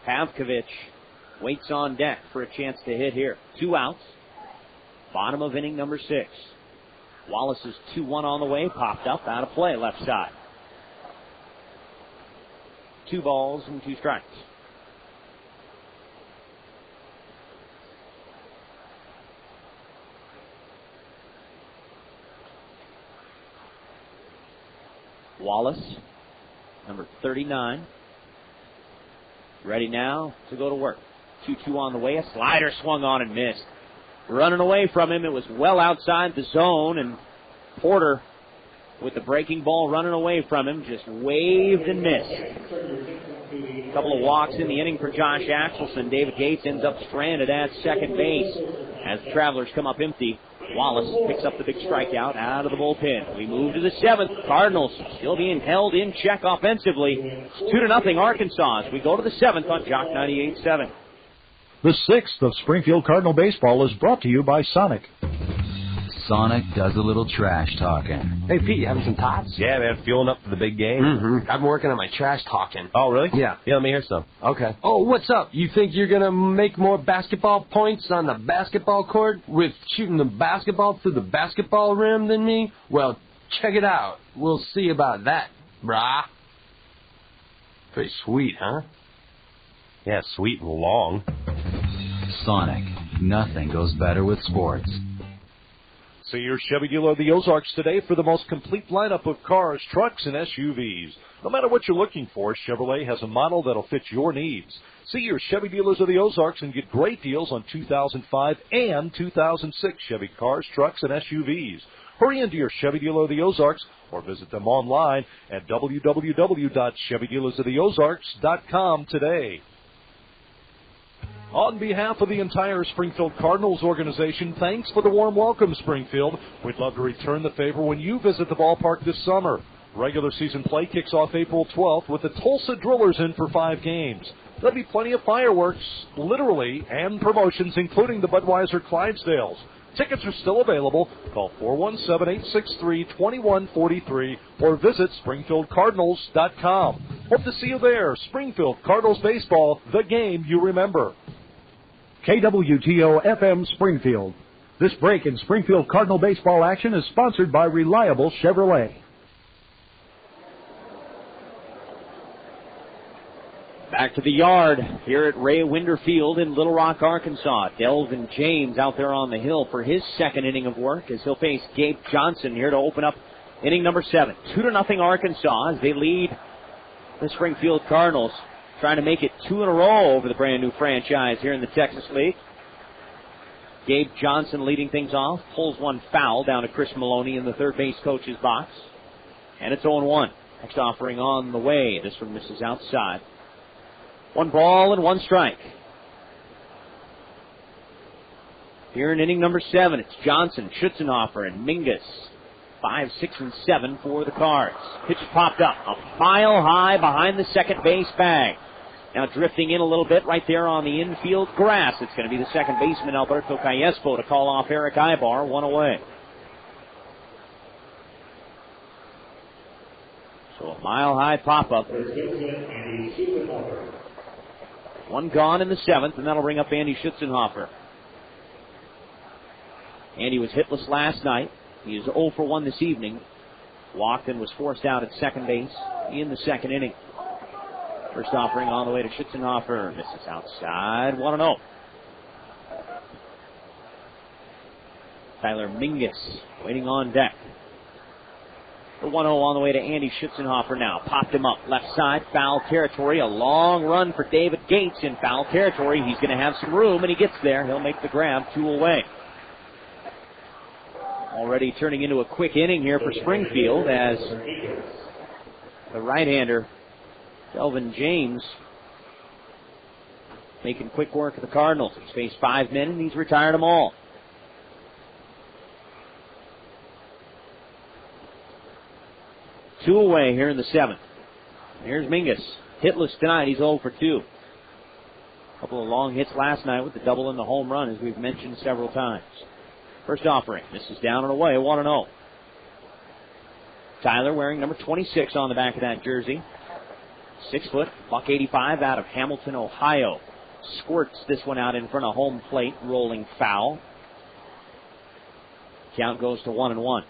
Pavkovich waits on deck for a chance to hit here. 2 outs. Bottom of inning number 6. Wallace is 2-1 on the way. Popped up, out of play, left side. 2 balls and 2 strikes. Wallace, number 39. Ready now to go to work. 2-2 on the way. A slider swung on and missed. Running away from him. It was well outside the zone, and Porter, with the breaking ball running away from him, just waved and missed. A couple of walks in the inning for Josh Axelson. David Gates ends up stranded at second base. As the Travelers come up empty, Wallace picks up the big strikeout out of the bullpen. We move to the 7th. Cardinals still being held in check offensively. It's 2-0 Arkansas as we go to the 7th on Jock 98.7. The 6th of Springfield Cardinal Baseball is brought to you by Sonic. Sonic does a little trash talking. Hey, Pete, you having some tots? Yeah, man, fueling up for the big game. Mm-hmm. I've been working on my trash talking. Oh, really? Yeah. Yeah, let me hear some. Okay. Oh, what's up? You think you're going to make more basketball points on the basketball court with shooting the basketball through the basketball rim than me? Well, check it out. We'll see about that, brah. Pretty sweet, huh? Yeah, sweet and long. Sonic. Nothing goes better with sports. See your Chevy dealer of the Ozarks today for the most complete lineup of cars, trucks, and SUVs. No matter what you're looking for, Chevrolet has a model that'll fit your needs. See your Chevy dealers of the Ozarks and get great deals on 2005 and 2006 Chevy cars, trucks, and SUVs. Hurry into your Chevy dealer of the Ozarks or visit them online at www.ChevyDealersOfTheOzarks.com today. On behalf of the entire Springfield Cardinals organization, thanks for the warm welcome, Springfield. We'd love to return the favor when you visit the ballpark this summer. Regular season play kicks off April 12th with the Tulsa Drillers in for 5 games. There'll be plenty of fireworks, literally, and promotions, including the Budweiser Clydesdales. Tickets are still available. Call 417-863-2143 or visit SpringfieldCardinals.com. Hope to see you there. Springfield Cardinals Baseball, the game you remember. KWTO-FM Springfield. This break in Springfield Cardinal baseball action is sponsored by Reliable Chevrolet. Back to the yard here at Ray Winder Field in Little Rock, Arkansas. Delvin James out there on the hill for his second inning of work as he'll face Gabe Johnson here to open up inning number 7. 2-0 Arkansas as they lead the Springfield Cardinals, trying to make it 2 in a row over the brand new franchise here in the Texas League. Gabe Johnson leading things off. Pulls one foul down to Chris Maloney in the third base coach's box. And it's 0-1. Next offering on the way. This one misses outside. 1 ball and 1 strike. Here in inning number 7, it's Johnson, Schutzenhofer, and Mingus. 5, 6, and 7 for the Cards. Pitch popped up a mile high behind the second base bag. Now drifting in a little bit right there on the infield grass. It's going to be the second baseman, Alberto Callaspo, to call off Erick Aybar. 1 away. So a mile-high pop-up. 1 gone in the 7th, and that'll bring up Andy Schutzenhofer. Andy was hitless last night. He is 0 for 1 this evening. Walked and was forced out at second base in the second inning. First offering on the way to Schutzenhofer. Misses outside. 1-0. Tyler Mingus waiting on deck. The 1-0 on the way to Andy Schutzenhofer now. Popped him up. Left side, foul territory. A long run for David Gates in foul territory. He's going to have some room, and he gets there. He'll make the grab. 2 away. Already turning into a quick inning here for Springfield as the right-hander, Delvin James, making quick work of the Cardinals. He's faced 5 men, and he's retired them all. Two away here in the 7th. Here's Mingus. Hitless tonight. He's 0 for 2. A couple of long hits last night with the double and the home run, as we've mentioned several times. First offering. This is down and away. 1-0. Tyler wearing number 26 on the back of that jersey. 6 foot, $185 out of Hamilton, Ohio. Squirts this one out in front of home plate. Rolling foul. Count goes to 1-1.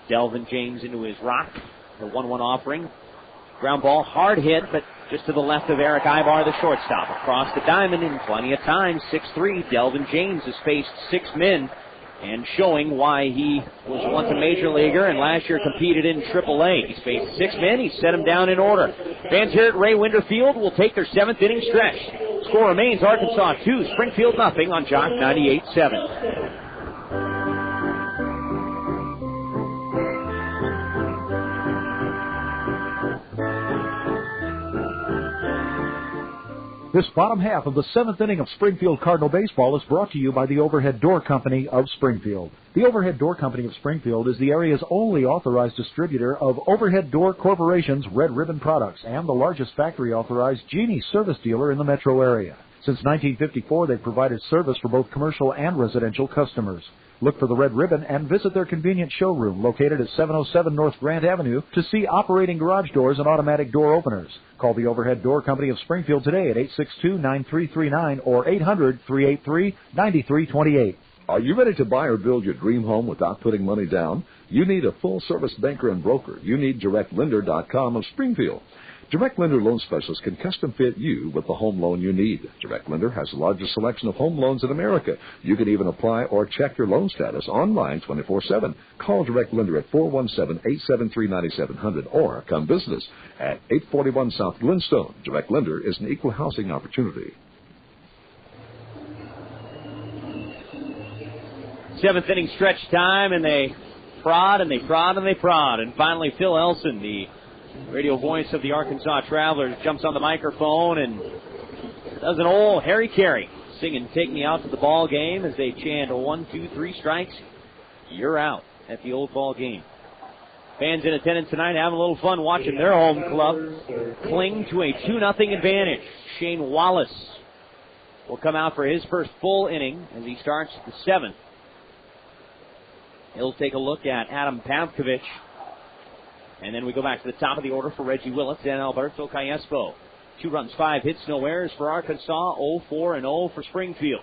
Delvin James into his rock. The 1-1 offering. Ground ball, hard hit, but just to the left of Erick Aybar, the shortstop. Across the diamond in plenty of time. 6'3". Delvin James has faced 6 men and showing why he was once a major leaguer and last year competed in AAA. He's faced 6 men. He's set them down in order. Fans here at Ray Winder Field will take their 7th inning stretch. Score remains Arkansas 2, Springfield nothing on Jock 98.7. This bottom half of the 7th inning of Springfield Cardinal baseball is brought to you by the Overhead Door Company of Springfield. The Overhead Door Company of Springfield is the area's only authorized distributor of Overhead Door Corporation's Red Ribbon products and the largest factory-authorized Genie service dealer in the metro area. Since 1954, they've provided service for both commercial and residential customers. Look for the Red Ribbon and visit their convenient showroom located at 707 North Grant Avenue to see operating garage doors and automatic door openers. Call the Overhead Door Company of Springfield today at 862-9339 or 800-383-9328. Are you ready to buy or build your dream home without putting money down? You need a full-service banker and broker. You need DirectLender.com of Springfield. Direct Lender loan specialists can custom fit you with the home loan you need. Direct Lender has the largest selection of home loans in America. You can even apply or check your loan status online 24/7. Call Direct Lender at 417-873-9700 or come visit us at 841 South Glenstone. Direct Lender is an equal housing opportunity. 7th inning stretch time, and they prod and they prod and they prod. And finally, Phil Elson, the radio voice of the Arkansas Travelers, jumps on the microphone and does an old Harry Carey, singing "Take Me Out to the Ball Game" as they chant 1, 2, 3 strikes, you're out at the old ball game. Fans in attendance tonight having a little fun watching their home club cling to a 2-0 advantage. Shane Wallace will come out for his first full inning as he starts the 7th. He'll take a look at Adam Pavkovich. And then we go back to the top of the order for Reggie Willits and Alberto Callaspo. 2 runs, 5 hits, no errors for Arkansas. 0-4-0 for Springfield.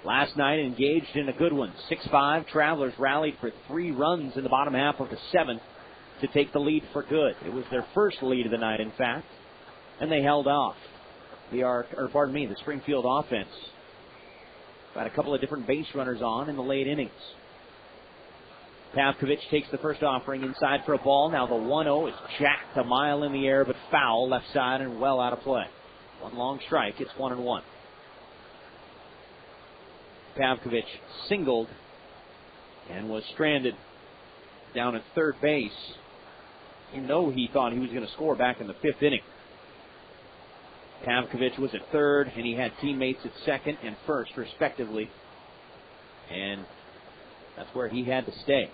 Last night engaged in a good one. 6-5. Travelers rallied for 3 runs in the bottom half of the 7th to take the lead for good. It was their first lead of the night, in fact. And they held off. The Springfield offense got a couple of different base runners on in the late innings. Pavkovich takes the first offering inside for a ball. Now the 1-0 is jacked a mile in the air, but foul left side and well out of play. One long strike. It's 1-1. Pavkovich singled and was stranded down at third base. You know he thought he was going to score back in the fifth inning. Pavkovich was at third, and he had teammates at second and first, respectively. And that's where he had to stay.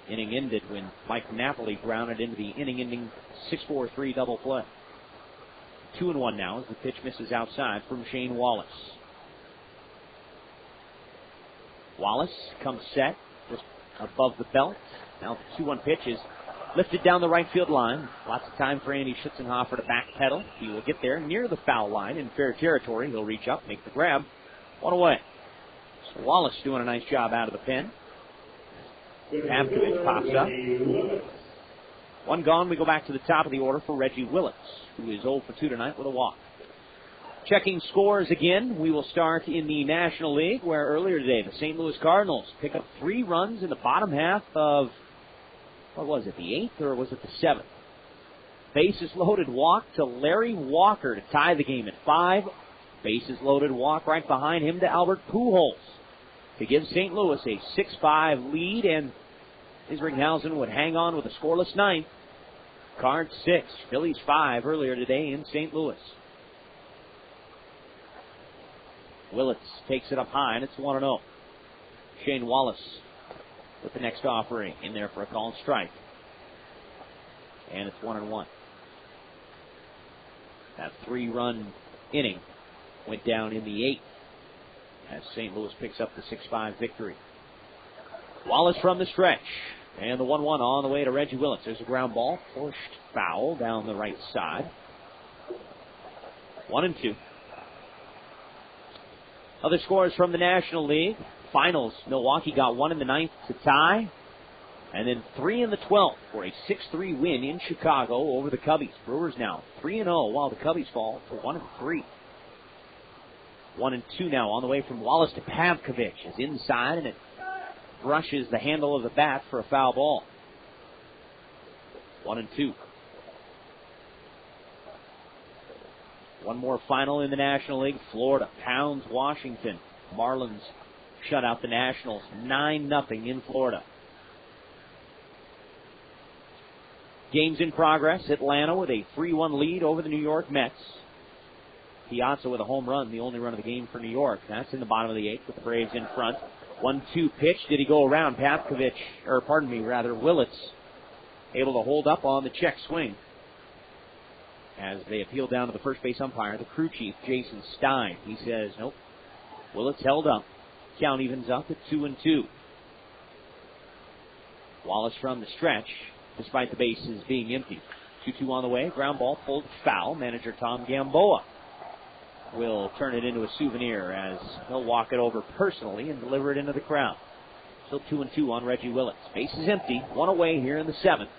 Inning ended when Mike Napoli grounded into the inning-ending 6-4-3 double play. 2-1 now as the pitch misses outside from Shane Wallace. Wallace comes set just above the belt. Now the 2-1 pitch is lifted down the right field line. Lots of time for Andy Schutzenhofer to backpedal. He will get there near the foul line in fair territory. He'll reach up, make the grab. One away. So Wallace doing a nice job out of the pen. Pavkovich pops up. One gone. We go back to the top of the order for Reggie Willits, who is 0 for 2 tonight with a walk. Checking scores again, we will start in the National League, where earlier today the St. Louis Cardinals pick up 3 runs in the bottom half of, what was it, the 8th or was it the 7th? Bases loaded walk to Larry Walker to tie the game at 5. Bases loaded walk right behind him to Albert Pujols to give St. Louis a 6-5 lead, and Isringhausen would hang on with a scoreless 9th. Cards 6, Phillies 5 earlier today in St. Louis. Willits takes it up high, and it's 1-0. Shane Wallace with the next offering in there for a called strike. And it's 1-1. That 3-run inning went down in the 8th as St. Louis picks up the 6-5 victory. Wallace from the stretch. And the 1-1 on the way to Reggie Willits. There's a ground ball. Pushed foul down the right side. 1-2. Other scores from the National League. Finals, Milwaukee got 1 in the 9th to tie. And then 3 in the 12th for a 6-3 win in Chicago over the Cubbies. Brewers now 3-0 while the Cubbies fall to 1-3. 1-2 now on the way from Wallace to Pavkovich. Is inside and it brushes the handle of the bat for a foul ball. 1-2. One more final in the National League. Florida pounds Washington. Marlins shut out the Nationals 9-0 in Florida. Games in progress. Atlanta with a 3-1 lead over the New York Mets. Piazza with a home run, the only run of the game for New York. That's in the bottom of the 8th with the Braves in front. 1-2 pitch. Did he go around? Willits able to hold up on the check swing. As they appeal down to the first base umpire, the crew chief, Jason Stein. He says, nope. Willits held up. Count evens up at 2-2. Wallace from the stretch, despite the bases being empty. 2-2 on the way. Ground ball pulled foul. Manager Tom Gamboa will turn it into a souvenir as he'll walk it over personally and deliver it into the crowd. Still 2-2 on Reggie Willits. Base is empty. 1 away here in the 7th.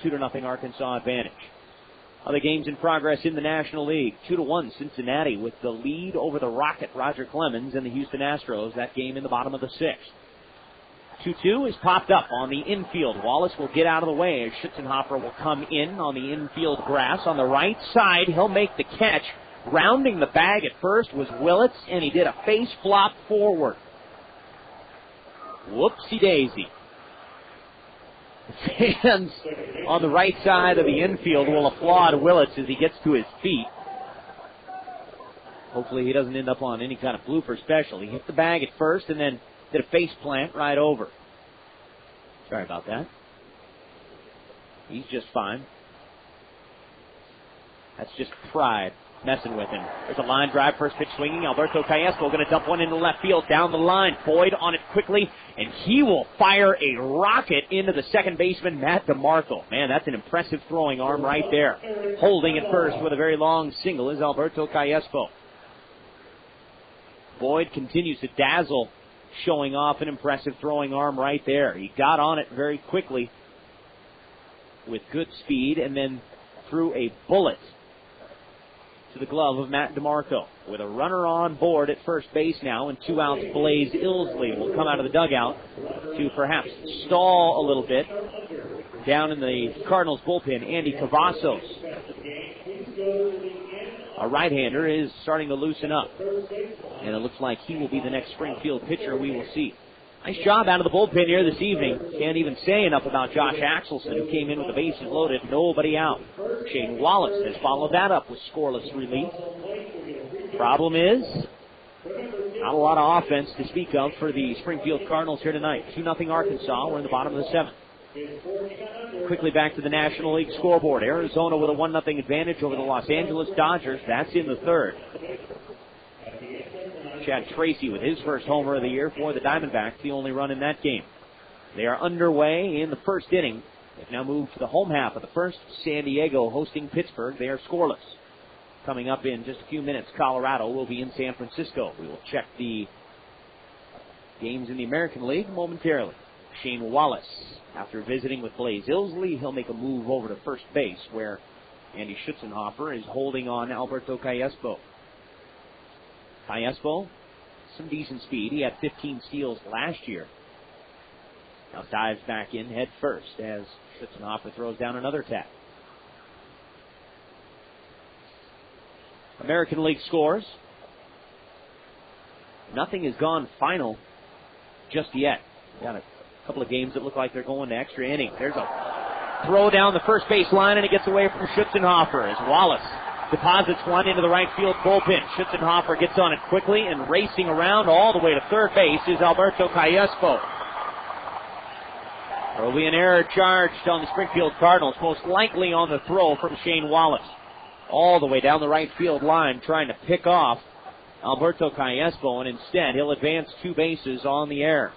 2-0 Arkansas advantage. Other games in progress in the National League. 2-1 Cincinnati with the lead over the Rocket, Roger Clemens, and the Houston Astros. That game in the bottom of the 6th. 2-2 is popped up on the infield. Wallace will get out of the way as Schutzenhofer will come in on the infield grass. On the right side, he'll make the catch. Rounding the bag at first was Willits, and he did a face flop forward. Whoopsie daisy. Fans on the right side of the infield will applaud Willits as he gets to his feet. Hopefully he doesn't end up on any kind of blooper special. He hit the bag at first and then did a face plant right over. Sorry about that. He's just fine. That's just pride messing with him. There's a line drive, first pitch swinging. Alberto Callaspo going to dump one into left field down the line. Boyd on it quickly, and he will fire a rocket into the second baseman, Matt DeMarco. Man, that's an impressive throwing arm right there. Holding at first with a very long single is Alberto Callaspo. Boyd continues to dazzle, showing off an impressive throwing arm right there. He got on it very quickly with good speed and then threw a bullet to the glove of Matt DeMarco. With a runner on board at first base now and 2 outs, Blaze Illsley will come out of the dugout. to perhaps stall a little bit. Down in the Cardinals bullpen, Andy Cavazos, a right-hander, is starting to loosen up. And it looks like he will be the next Springfield pitcher we will see. Nice job out of the bullpen here this evening. Can't even say enough about Josh Axelson, who came in with the bases loaded, nobody out. Shane Wallace has followed that up with scoreless relief. Problem is, not a lot of offense to speak of for the Springfield Cardinals here tonight. 2-0 Arkansas. We're in the bottom of the 7th. Quickly back to the National League scoreboard. Arizona with a 1-0 advantage over the Los Angeles Dodgers. That's in the 3rd. Chad Tracy with his first homer of the year for the Diamondbacks, the only run in that game. They are underway in the 1st inning. They've now moved to the home half of the 1st. San Diego hosting Pittsburgh. They are scoreless. Coming up in just a few minutes, Colorado will be in San Francisco. We will check the games in the American League momentarily. Shane Wallace, after visiting with Blaze Ilsley, he'll make a move over to first base where Andy Schutzenhofer is holding on Alberto Callaspo. Callaspo, some decent speed. He had 15 steals last year. Now dives back in head first as Schutzenhofer throws down another tap. American League scores. Nothing has gone final just yet. Got a couple of games that look like they're going to extra innings. There's a throw down the first base line, and it gets away from Schutzenhofer as Wallace deposits one into the right field bullpen. Schutzenhofer gets on it quickly, and racing around all the way to third base is Alberto Callaspo. There will be an error charged on the Springfield Cardinals, most likely on the throw from Shane Wallace. All the way down the right field line, trying to pick off Alberto Callaspo, and instead he'll advance 2 bases on the error.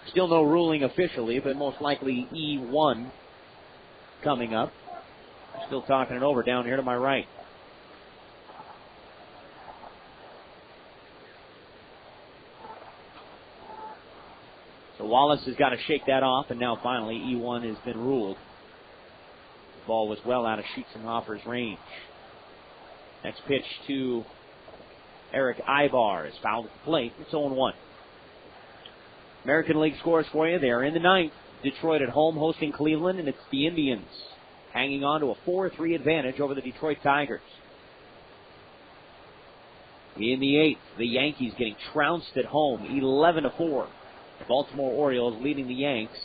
Still no ruling officially, but most likely E1 coming up. Still talking it over down here to my right. So Wallace has got to shake that off, and now finally E1 has been ruled. The ball was well out of Schutzenhofer's range. Next pitch to Erick Aybar is fouled at the plate. It's 0-1. American League scores for you. They are in the 9th. Detroit at home hosting Cleveland, and it's the Indians hanging on to a 4-3 advantage over the Detroit Tigers. In the 8th, the Yankees getting trounced at home, 11-4. The Baltimore Orioles leading the Yanks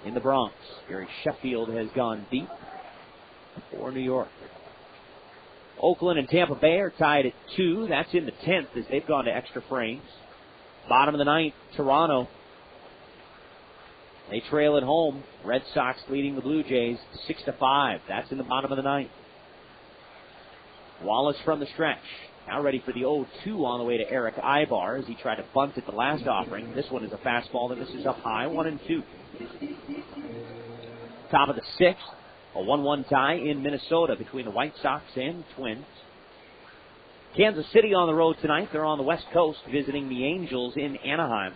in the Bronx. Gary Sheffield has gone deep for New York. Oakland and Tampa Bay are tied at 2. That's in the 10th as they've gone to extra frames. Bottom of the 9th, Toronto. They trail at home. Red Sox leading the Blue Jays 6-5. That's in the bottom of the 9th. Wallace from the stretch. Now ready for the 0-2 on the way to Erick Aybar as he tried to bunt at the last offering. This one is a fastball that misses up high, 1-2. Top of the 6th. A 1-1 tie in Minnesota between the White Sox and Twins. Kansas City on the road tonight. They're on the West Coast visiting the Angels in Anaheim.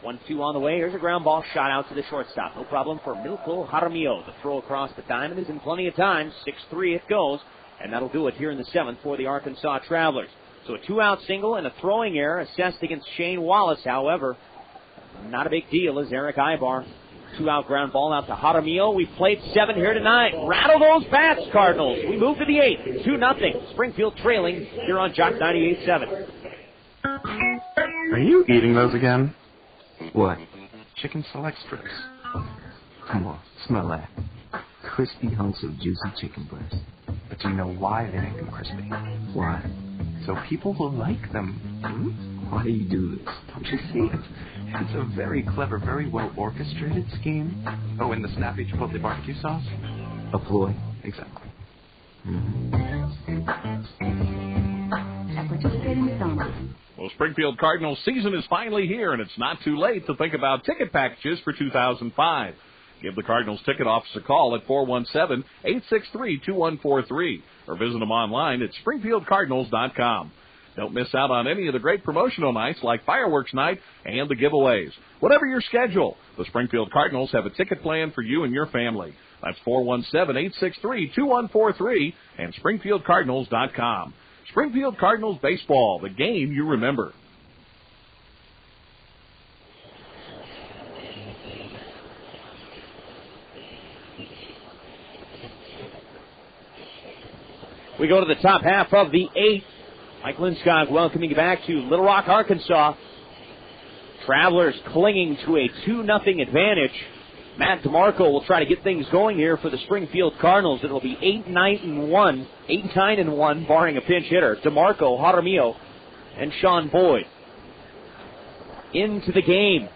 1-2 on the way. Here's a ground ball shot out to the shortstop. No problem for Milko Jaramillo. The throw across the diamond is in plenty of time. 6-3 it goes. And that'll do it here in the 7th for the Arkansas Travelers. So a 2-out single and a throwing error assessed against Shane Wallace. However, not a big deal as Erick Aybar. 2-out ground ball out to Jaramillo. We've played 7 here tonight. Rattle those bats, Cardinals. We move to the 8th. 2-0. Springfield trailing here on Jock 98.7. Are you eating those again? What? Chicken select strips. Come on, smell that. Crispy hunks of juicy chicken breast. But do you know why they make them crispy? Why? So people will like them. Why do you do this? Don't you see it? It's a very clever, very well orchestrated scheme. Oh, and the snappy chipotle barbecue sauce? A ploy. Exactly. At participating stores. Well, Springfield Cardinals season is finally here, and it's not too late to think about ticket packages for 2005. Give the Cardinals ticket office a call at 417-863-2143 or visit them online at springfieldcardinals.com. Don't miss out on any of the great promotional nights like Fireworks Night and the giveaways. Whatever your schedule, the Springfield Cardinals have a ticket plan for you and your family. That's 417-863-2143 and springfieldcardinals.com. Springfield Cardinals baseball, the game you remember. We go to the top half of the 8th. Mike Lindskog welcoming you back to Little Rock, Arkansas. Travelers clinging to a 2-0 advantage. Matt DeMarco will try to get things going here for the Springfield Cardinals. It'll be 8-9-1, barring a pinch hitter. DeMarco, Jaramillo, and Sean Boyd. Into the game,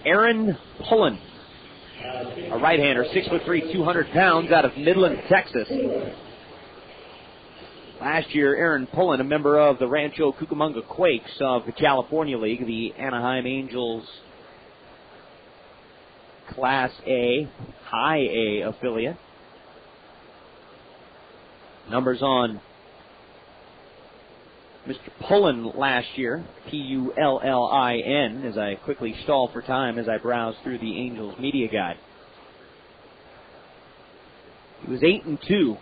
Aaron Pullen, a right-hander, 6'3", 200 pounds, out of Midland, Texas. Last year, Aaron Pullen, a member of the Rancho Cucamonga Quakes of the California League, the Anaheim Angels Class A, High A affiliate. Numbers on Mr. Pullen last year, Pullin, as I quickly stall for time as I browse through the Angels media guide. He was 8-2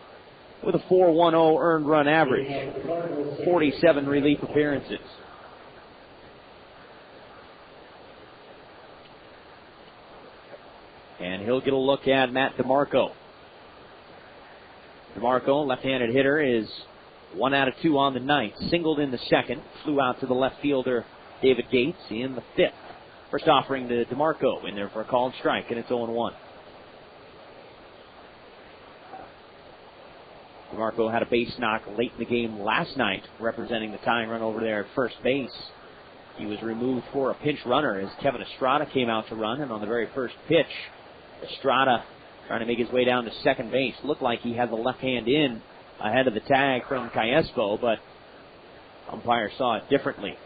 with a 4.10 earned run average, 47 relief appearances. And he'll get a look at Matt DeMarco. DeMarco, left-handed hitter, is 1 out of 2 on the ninth. Singled in the second. Flew out to the left fielder, David Gates, in the fifth. First offering to DeMarco in there for a called strike, and it's 0-1. DeMarco had a base knock late in the game last night, representing the tying run over there at first base. He was removed for a pinch runner as Kevin Estrada came out to run, and on the very first pitch, Estrada trying to make his way down to second base. Looked like he had the left hand in ahead of the tag from Callaspo, but umpire saw it differently.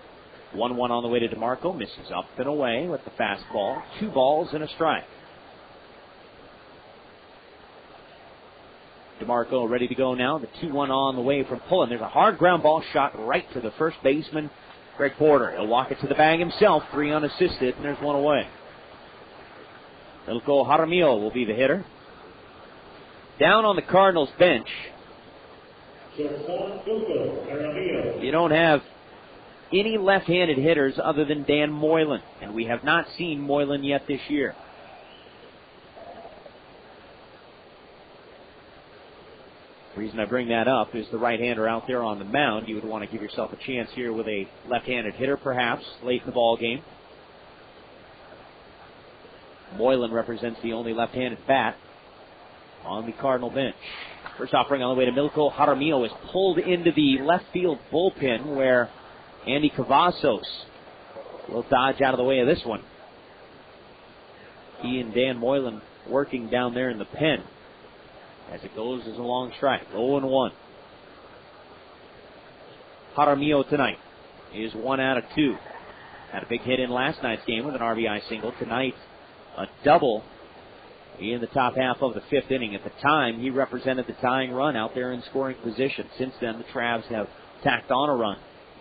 1-1 on the way to DeMarco, misses up and away with the fastball. 2 balls and a strike. DeMarco ready to go now. The 2-1 on the way from Pullen. There's a hard ground ball shot right to the first baseman, Greg Porter. He'll walk it to the bag himself, 3 unassisted, and there's 1 away. Milko Jaramillo will be the hitter. Down on the Cardinals bench, you don't have any left-handed hitters other than Dan Moylan, and we have not seen Moylan yet this year. The reason I bring that up is the right-hander out there on the mound. You would want to give yourself a chance here with a left-handed hitter, perhaps, late in the ball game. Moylan represents the only left-handed bat on the Cardinal bench. First offering on the way to Milko Jaramillo is pulled into the left field bullpen where Andy Cavazos will dodge out of the way of this one. He and Dan Moylan working down there in the pen as it goes as a long strike. 0-1. Jaramillo tonight is 1 out of 2. Had a big hit in last night's game with an RBI single. Tonight, a double in the top half of the 5th inning. At the time, he represented the tying run out there in scoring position. Since then, the Travs have tacked on a run.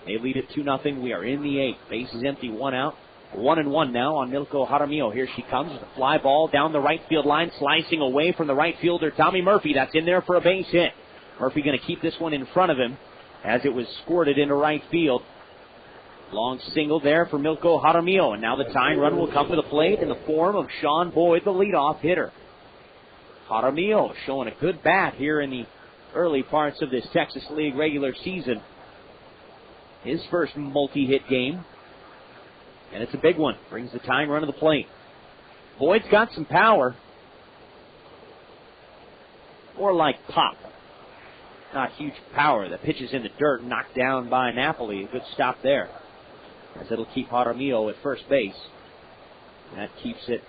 They lead it 2-0. We are in the 8th. Base is empty, 1 out. 1-1 now on Milko Jaramillo. Here she comes with a fly ball down the right field line, slicing away from the right fielder, Tommy Murphy. That's in there for a base hit. Murphy going to keep this one in front of him as it was squirted into right field. Long single there for Milko Jaramillo, and now the tying run will come to the plate in the form of Sean Boyd, the leadoff hitter. Jaramillo showing a good bat here in the early parts of this Texas League regular season. His first multi-hit game, and it's a big one. Brings the tying run to the plate. Boyd's got some power, more like pop. Not huge power. The pitch is in the dirt, knocked down by Napoli. A good stop there, as it'll keep Jaramillo at first base. That keeps it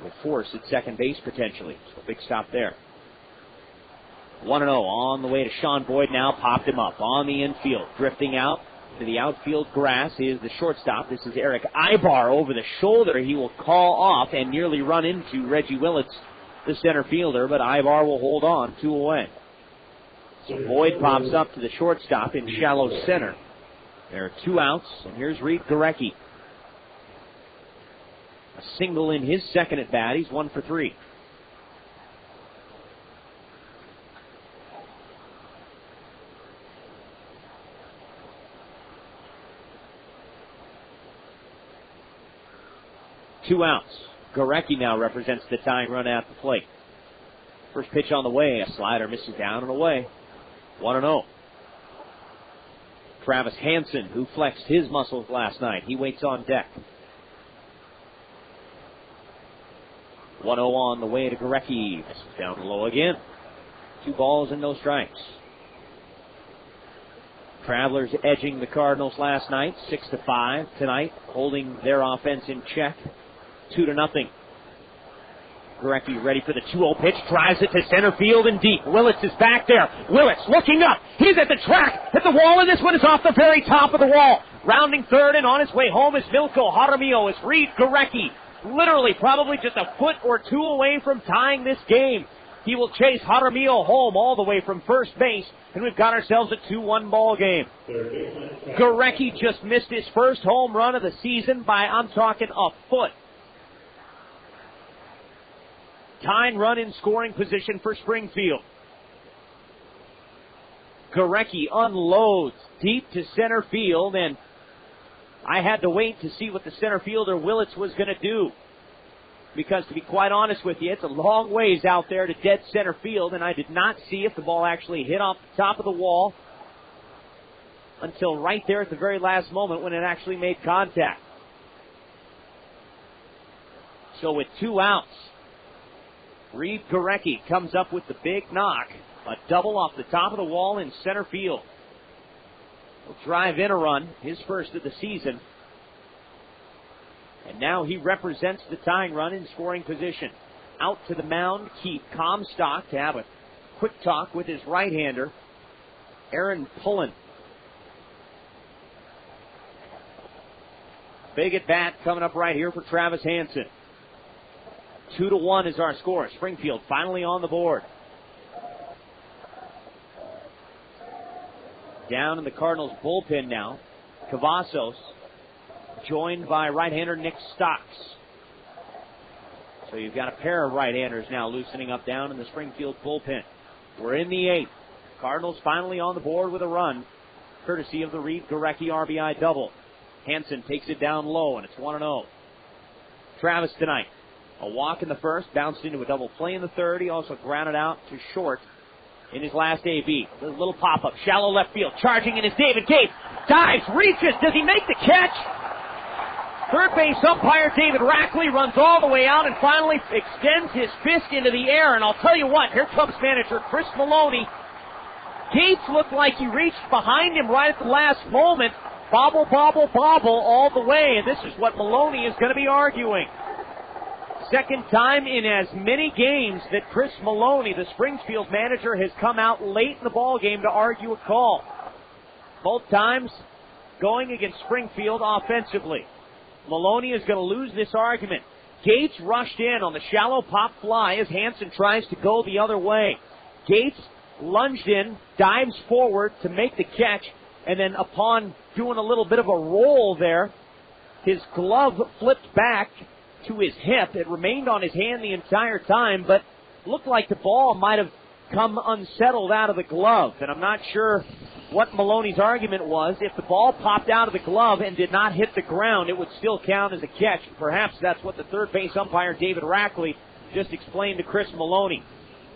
with force at second base potentially. So a big stop there. 1-0 on the way to Sean Boyd now. Popped him up on the infield. Drifting out to the outfield grass is the shortstop. This is Erick Aybar over the shoulder. He will call off and nearly run into Reggie Willits, the center fielder, but Aybar will hold on, 2 away. So Boyd pops up to the shortstop in shallow center. There are 2 outs, and here's Reid Gorecki. A single in his second at bat. He's 1 for 3. Two outs. Gorecki now represents the tying run at the plate. First pitch on the way. A slider misses down and away. 1-0. Travis Hansen, who flexed his muscles last night, he waits on deck. 1-0 on the way to Gorecki. This is down low again. 2 balls and no strikes. Travelers edging the Cardinals last night, 6-5 tonight, holding their offense in check, 2-0. Gorecki ready for the 2-0 pitch, drives it to center field and deep. Willits is back there. Willits looking up. He's at the track, at the wall, and this one is off the very top of the wall. Rounding third and on his way home is Milko Jaramillo as Reid Gorecki, literally probably just a foot or 2 away from tying this game. He will chase Jaramillo home all the way from first base, and we've got ourselves a 2-1 ball game. Gorecki just missed his first home run of the season by, I'm talking, a foot. Tying run in scoring position for Springfield. Gorecki unloads deep to center field, and I had to wait to see what the center fielder Willits was going to do. Because to be quite honest with you, it's a long ways out there to dead center field, and I did not see if the ball actually hit off the top of the wall until right there at the very last moment when it actually made contact. So with 2 outs, Reid Gorecki comes up with the big knock, a double off the top of the wall in center field. He'll drive in a run, his first of the season. And now he represents the tying run in scoring position. Out to the mound, Keith Comstock to have a quick talk with his right-hander, Aaron Pullen. Big at bat coming up right here for Travis Hansen. 2-1 is our score. Springfield finally on the board. Down in the Cardinals bullpen now, Cavazos, joined by right-hander Nick Stocks. So you've got a pair of right-handers now loosening up down in the Springfield bullpen. We're in the 8th. Cardinals finally on the board with a run, courtesy of the Reid Gorecki RBI double. Hansen takes it down low, and it's 1-0. Travis tonight, a walk in the first, bounced into a double play in the third. He also grounded out to short in his last AB. A little pop-up, shallow left field, charging in is David Gates. Dives, reaches, does he make the catch? Third base umpire David Rackley runs all the way out and finally extends his fist into the air. And I'll tell you what, here comes manager Chris Maloney. Gates looked like he reached behind him right at the last moment. Bobble, bobble, bobble all the way. And this is what Maloney is going to be arguing. Second time in as many games that Chris Maloney, the Springfield manager, has come out late in the ball game to argue a call. Both times going against Springfield offensively. Maloney is going to lose this argument. Gates rushed in on the shallow pop fly as Hansen tries to go the other way. Gates lunged in, dives forward to make the catch, and then upon doing a little bit of a roll there, his glove flipped back to his hip. It remained on his hand the entire time, but looked like the ball might have come unsettled out of the glove. And I'm not sure what Maloney's argument was. If the ball popped out of the glove and did not hit the ground, it would still count as a catch. Perhaps that's what the third base umpire David Rackley just explained to Chris Maloney,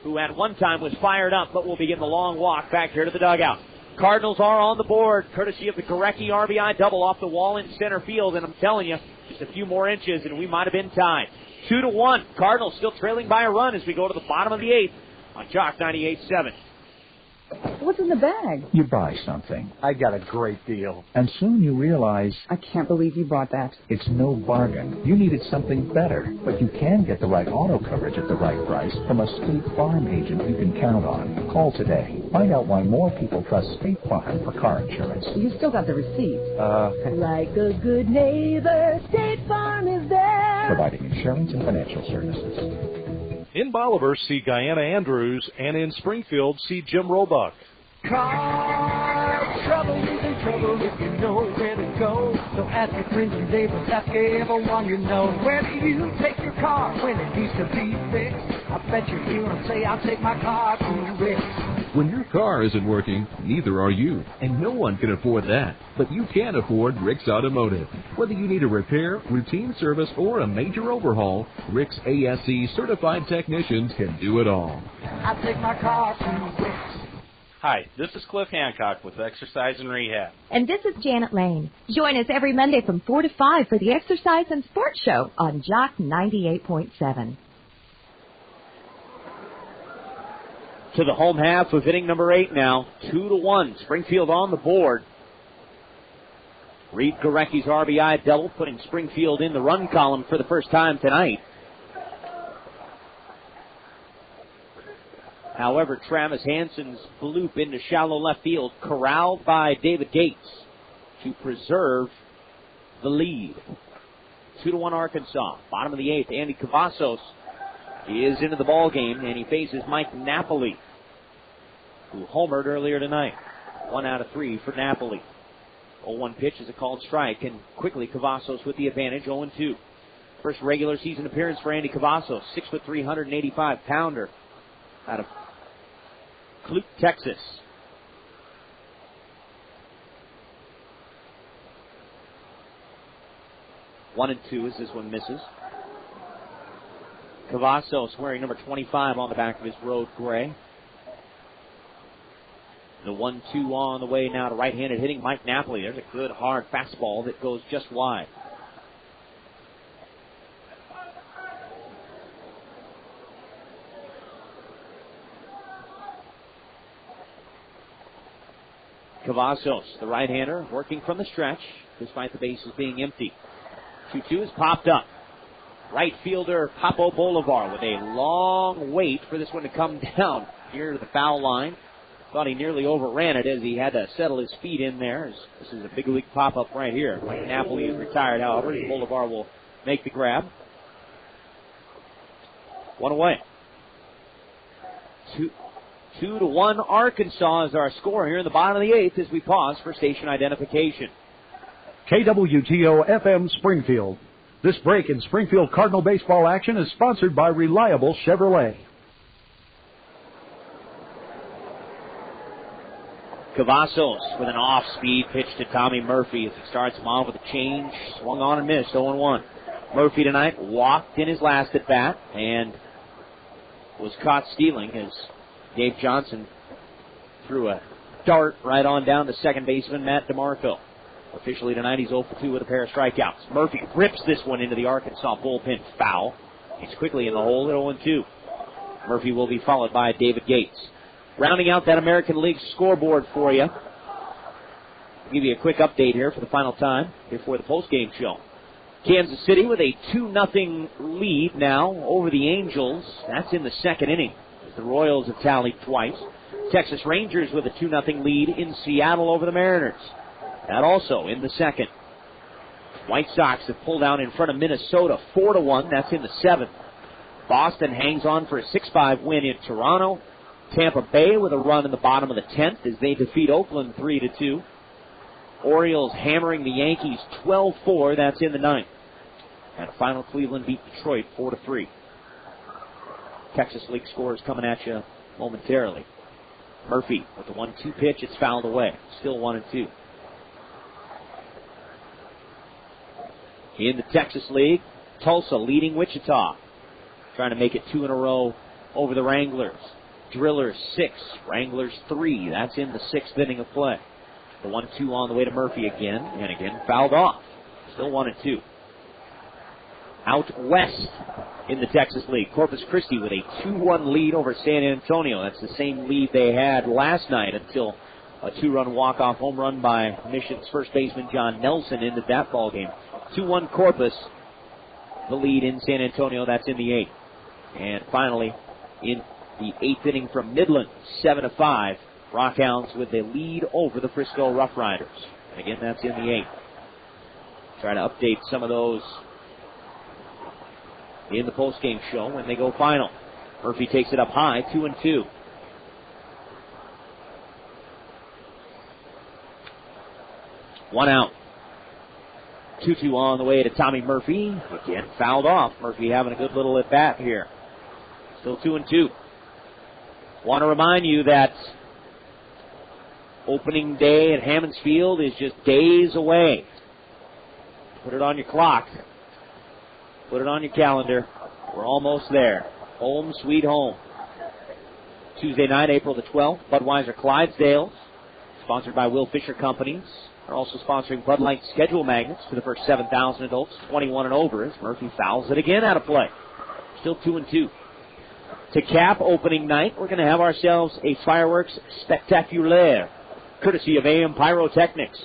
who at one time was fired up but will begin the long walk back here to the dugout. Cardinals are on the board, courtesy of the Gorecki RBI double off the wall in center field, and I'm telling you, just a few more inches and we might have been tied. 2-1. Cardinals still trailing by a run as we go to the bottom of the 8th on Jock 98.7. What's in the bag? You buy something. I got a great deal. And soon you realize... I can't believe you bought that. It's no bargain. You needed something better. But you can get the right auto coverage at the right price from a State Farm agent you can count on. Call today. Find out why more people trust State Farm for car insurance. You still got the receipt. Like a good neighbor, State Farm is there. Providing insurance and financial services. In Bolivar, see Guyana Andrews, and in Springfield, see Jim Roebuck. Car trouble isn't trouble if you know where to go. So ask your friends and neighbors, ask everyone you know. Where do you take your car when it needs to be fixed? I bet you hear them say, I'll take my car to Rick's. When your car isn't working, neither are you, and no one can afford that. But you can afford Rick's Automotive. Whether you need a repair, routine service, or a major overhaul, Rick's ASE certified technicians can do it all. I take my car to Rick's. Hi, this is Cliff Hancock with Exercise and Rehab. And this is Janet Lane. Join us every Monday from 4 to 5 for the Exercise and Sports Show on Jock 98.7. To the home half of inning number 8 now. 2-1. Springfield on the board. Reid Gorecki's RBI double, putting Springfield in the run column for the first time tonight. However, Travis Hansen's bloop into shallow left field, corralled by David Gates to preserve the lead. 2-1 Arkansas. Bottom of the 8th, Andy Cavazos is into the ball game, and he faces Mike Napoli, who homered earlier tonight. 1 out of 3 for Napoli. 0-1 pitch is a called strike, and quickly Cavazos with the advantage, 0-2. First regular season appearance for Andy Cavazos, 6'3", 185-pounder out of Clute, Texas. One and 2 as this one misses. Cavazos wearing number 25 on the back of his road gray. The 1-2 on the way now to right-handed hitting Mike Napoli. There's a good hard fastball that goes just wide. Cavazos, the right-hander, working from the stretch, despite the bases being empty. 2-2 is popped up. Right fielder Papo Bolivar with a long wait for this one to come down here to the foul line. Thought he nearly overran it as he had to settle his feet in there. This is a big league pop-up right here. Mike Napoli is retired, however. Bolivar will make the grab. 1 away. 2-1 Arkansas is our score here in the bottom of the 8th as we pause for station identification. KWTO FM Springfield. This break in Springfield Cardinal baseball action is sponsored by Reliable Chevrolet. Cavazos with an off-speed pitch to Tommy Murphy as he starts him off with a change. Swung on and missed, 0-1. Murphy tonight walked in his last at-bat and was caught stealing as Dave Johnson threw a dart right on down to second baseman Matt DeMarco. Officially tonight, he's 0-2 with a pair of strikeouts. Murphy rips this one into the Arkansas bullpen foul. He's quickly in the hole at 0-2. Murphy will be followed by David Gates. Rounding out that American League scoreboard for you. I'll give you a quick update here for the final time before the postgame show. Kansas City with a 2-0 lead now over the Angels. That's in the second inning. The Royals have tallied twice. Texas Rangers with a 2-0 lead in Seattle over the Mariners. That also in the second. White Sox have pulled out in front of Minnesota 4-1. That's in the seventh. Boston hangs on for a 6-5 win in Toronto. Tampa Bay with a run in the bottom of the 10th as they defeat Oakland 3-2. Orioles hammering the Yankees 12-4. That's in the ninth. And final, Cleveland beat Detroit 4-3. Texas League scores coming at you momentarily. Murphy with the 1-2 pitch. It's fouled away. Still 1-2. In the Texas League, Tulsa leading Wichita. Trying to make it 2 in a row over the Wranglers. Drillers 6, Wranglers 3. That's in the 6th inning of play. The 1-2 on the way to Murphy again, and again fouled off. Still 1-2. Out west in the Texas League, Corpus Christi with a 2-1 lead over San Antonio. That's the same lead they had last night until a 2-run walk-off home run by Mission's first baseman John Nelson ended that ball game. 2-1 Corpus, the lead in San Antonio. That's in the 8th. And finally, in the 8th inning from Midland, 7-5, Rockhounds with the lead over the Frisco Rough Riders. And again, that's in the 8th. Try to update some of those in the postgame show when they go final. Murphy takes it up high, 2-2. One out. 2-2 on the way to Tommy Murphy. Again, fouled off. Murphy having a good little at-bat here. Still 2-2. Want to remind you that Opening day at Hammonds Field is just days away. Put it on your clock. Put it on your calendar. We're almost there. Home sweet home. Tuesday night, April the 12th, Budweiser Clydesdales, sponsored by Will Fisher Companies. They're also sponsoring Bud Light schedule magnets for the first 7,000 adults, 21 and over, as Murphy fouls it again out of play. Still 2-2. To cap opening night, we're going to have ourselves a fireworks spectaculaire, courtesy of AM Pyrotechnics.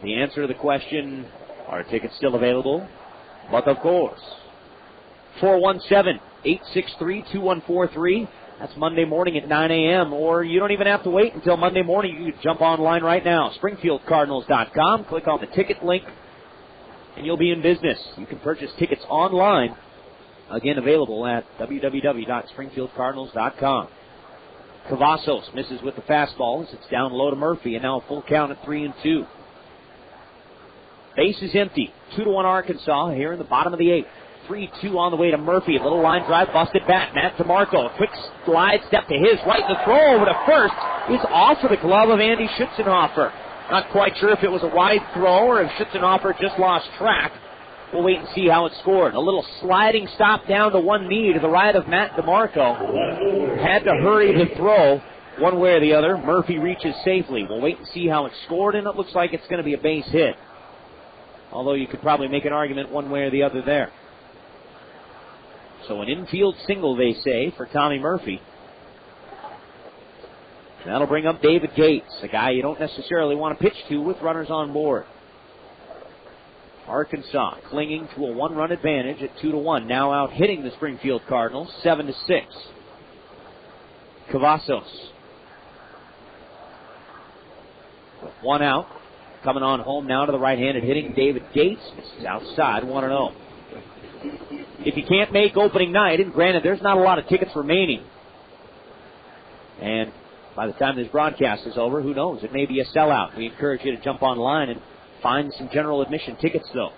The answer to the question, are tickets still available? But of course. 417-863-2143. That's Monday morning at 9 a.m. Or you don't even have to wait until Monday morning. You can jump online right now. SpringfieldCardinals.com. Click on the ticket link, and you'll be in business. You can purchase tickets online. Again, available at www.springfieldcardinals.com. Cavazos misses with the fastball as it's down low to Murphy, and now a full count at 3-2. Base is empty. 2-1 Arkansas here in the bottom of the 8th. 3-2 on the way to Murphy. A little line drive, busted back. Matt DeMarco, a quick slide step to his right. The throw over to first is off of the glove of Andy Schutzenhofer. Not quite sure if it was a wide throw or if Schutzenhofer just lost track. We'll wait and see how it's scored. A little sliding stop down to one knee to the right of Matt DeMarco. Had to hurry the throw one way or the other. Murphy reaches safely. We'll wait and see how it's scored, and it looks like it's going to be a base hit. Although you could probably make an argument one way or the other there. So an infield single, they say, for Tommy Murphy. That'll bring up David Gates, a guy you don't necessarily want to pitch to with runners on board. Arkansas clinging to a one-run advantage at 2-1. Now out hitting the Springfield Cardinals, 7-6. Cavazos. With one out. Coming on home now to the right-handed hitting David Gates. This is outside, 1-0. If you can't make opening night, and granted there's not a lot of tickets remaining, and by the time this broadcast is over, who knows, it may be a sellout. We encourage you to jump online and find some general admission tickets, though.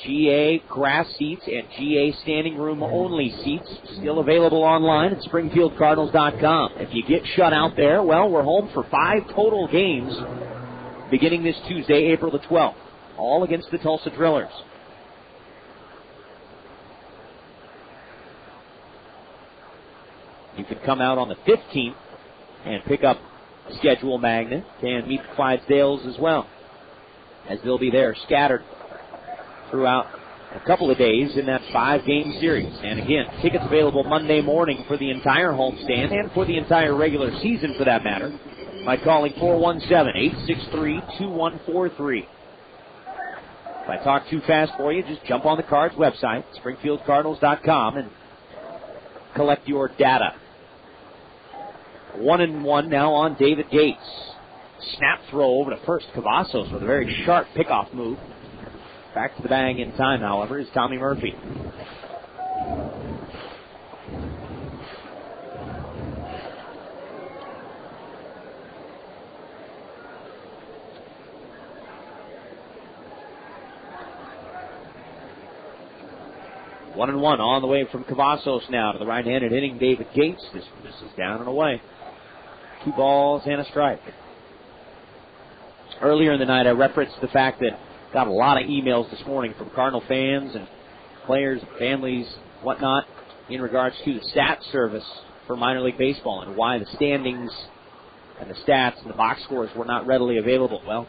GA grass seats and GA standing room only seats still available online at SpringfieldCardinals.com. If you get shut out there, well, we're home for 5 total games beginning this Tuesday, April the 12th, all against the Tulsa Drillers. You can come out on the 15th and pick up a schedule magnet and meet the Clydesdales as well, as they'll be there scattered throughout a couple of days in that 5-game series. And again, tickets available Monday morning for the entire homestand and for the entire regular season for that matter by calling 417-863-2143. If I talk too fast for you, just jump on the Cards website, SpringfieldCardinals.com, and collect your data. 1-1 now on David Gates. Snap throw over to first. Cavazos with a very sharp pickoff move. Back to the bag in time, however, is Tommy Murphy. One and one on the way from Cavazos now to the right-handed hitting David Gates. This is down and away. 2 balls and a strike. Earlier in the night, I referenced the fact that got a lot of emails this morning from Cardinal fans and players, families, whatnot, in regards to the stats service for minor league baseball and why the standings and the stats and the box scores were not readily available. Well,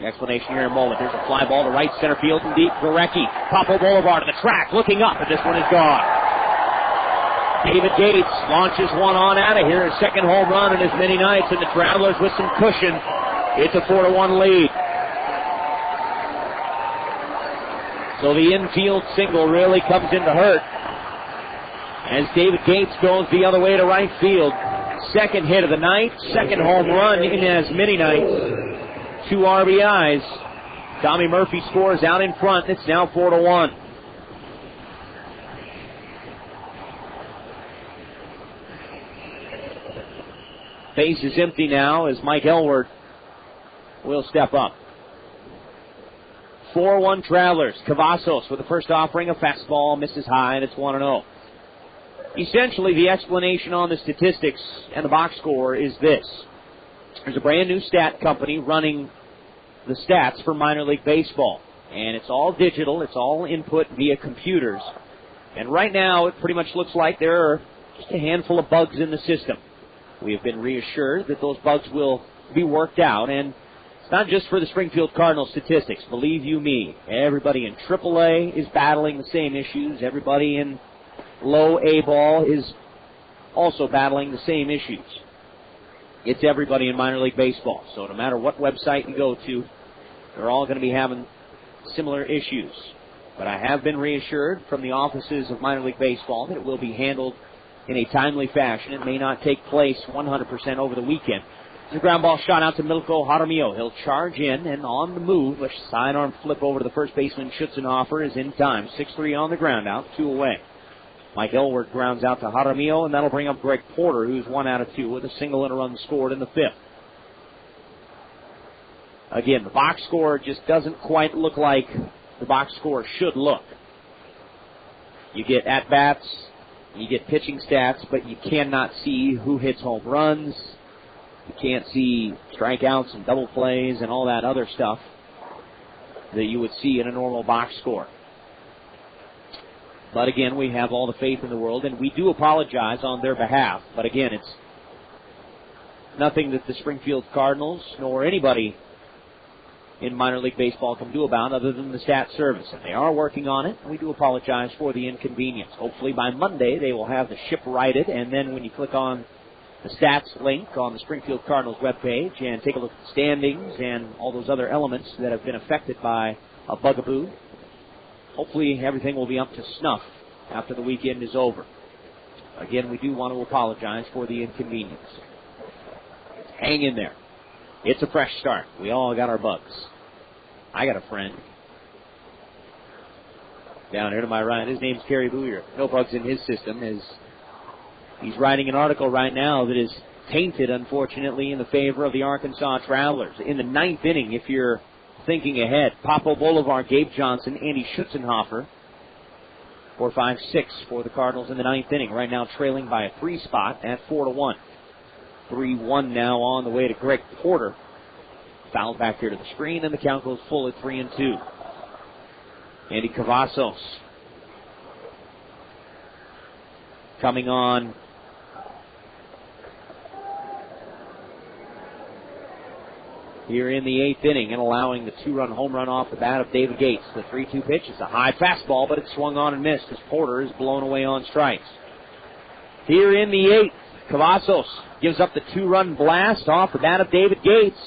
the explanation here in a moment. Here's a fly ball to right center field and deep. Gorecki, Popple Boulevard to the track, looking up, and this one is gone. David Gates launches one on out of here. His second home run in as many nights, and the Travelers with some cushion. It's a 4-1 lead. So the infield single really comes into hurt as David Gates goes the other way to right field. Second hit of the night, second home run in as many nights. 2 RBIs. Tommy Murphy scores out in front. It's now 4-1. Base is empty now as Mike Elward will step up. 4-1 Travelers. Cavazos with the first offering. A fastball misses high, and it's 1-0. Essentially, the explanation on the statistics and the box score is this. There's a brand new stat company running the stats for minor league baseball. And it's all digital. It's all input via computers. And right now, it pretty much looks like there are just a handful of bugs in the system. We have been reassured that those bugs will be worked out. And it's not just for the Springfield Cardinals statistics. Believe you me, everybody in AAA is battling the same issues. Everybody in low A ball is also battling the same issues. It's everybody in minor league baseball. So no matter what website you go to, they're all going to be having similar issues. But I have been reassured from the offices of minor league baseball that it will be handled in a timely fashion. It may not take place 100% over the weekend. The ground ball shot out to Milko Jaramillo. He'll charge in, and on the move, a sidearm flip over to the first baseman Schutzenhofer is in time. 6-3 on the ground out, 2 away. Mike Elward grounds out to Jaramillo, and that'll bring up Greg Porter, who's 1 out of 2 with a single and a run scored in the 5th. Again, the box score just doesn't quite look like the box score should look. You get at-bats, you get pitching stats, but you cannot see who hits home runs. You can't see strikeouts and double plays and all that other stuff that you would see in a normal box score. But again, we have all the faith in the world, and we do apologize on their behalf. But again, it's nothing that the Springfield Cardinals nor anybody in minor league baseball can do about other than the stat service. And they are working on it. We do apologize for the inconvenience. Hopefully by Monday they will have the ship righted, and then when you click on the stats link on the Springfield Cardinals webpage and take a look at the standings and all those other elements that have been affected by a bugaboo, hopefully everything will be up to snuff after the weekend is over. Again, we do want to apologize for the inconvenience. Hang in there. It's a fresh start. We all got our bugs. I got a friend down here to my right. His name's Kerry Booyer. No bugs in his system. He's writing an article right now that is tainted, unfortunately, in the favor of the Arkansas Travelers. In the 9th inning, if you're thinking ahead, Papo Bolivar, Gabe Johnson, Andy Schutzenhofer, 4-5-6 for the Cardinals in the 9th inning. Right now trailing by a 3 spot at 4-1. 3-1 now on the way to Greg Porter. Fouled back here to the screen, and the count goes full at 3-2. Andy Cavazos coming on here in the 8th inning and allowing the 2-run home run off the bat of David Gates. The 3-2 pitch is a high fastball, but it's swung on and missed as Porter is blown away on strikes. Here in the 8th, Cavazos gives up the 2-run blast off the bat of David Gates.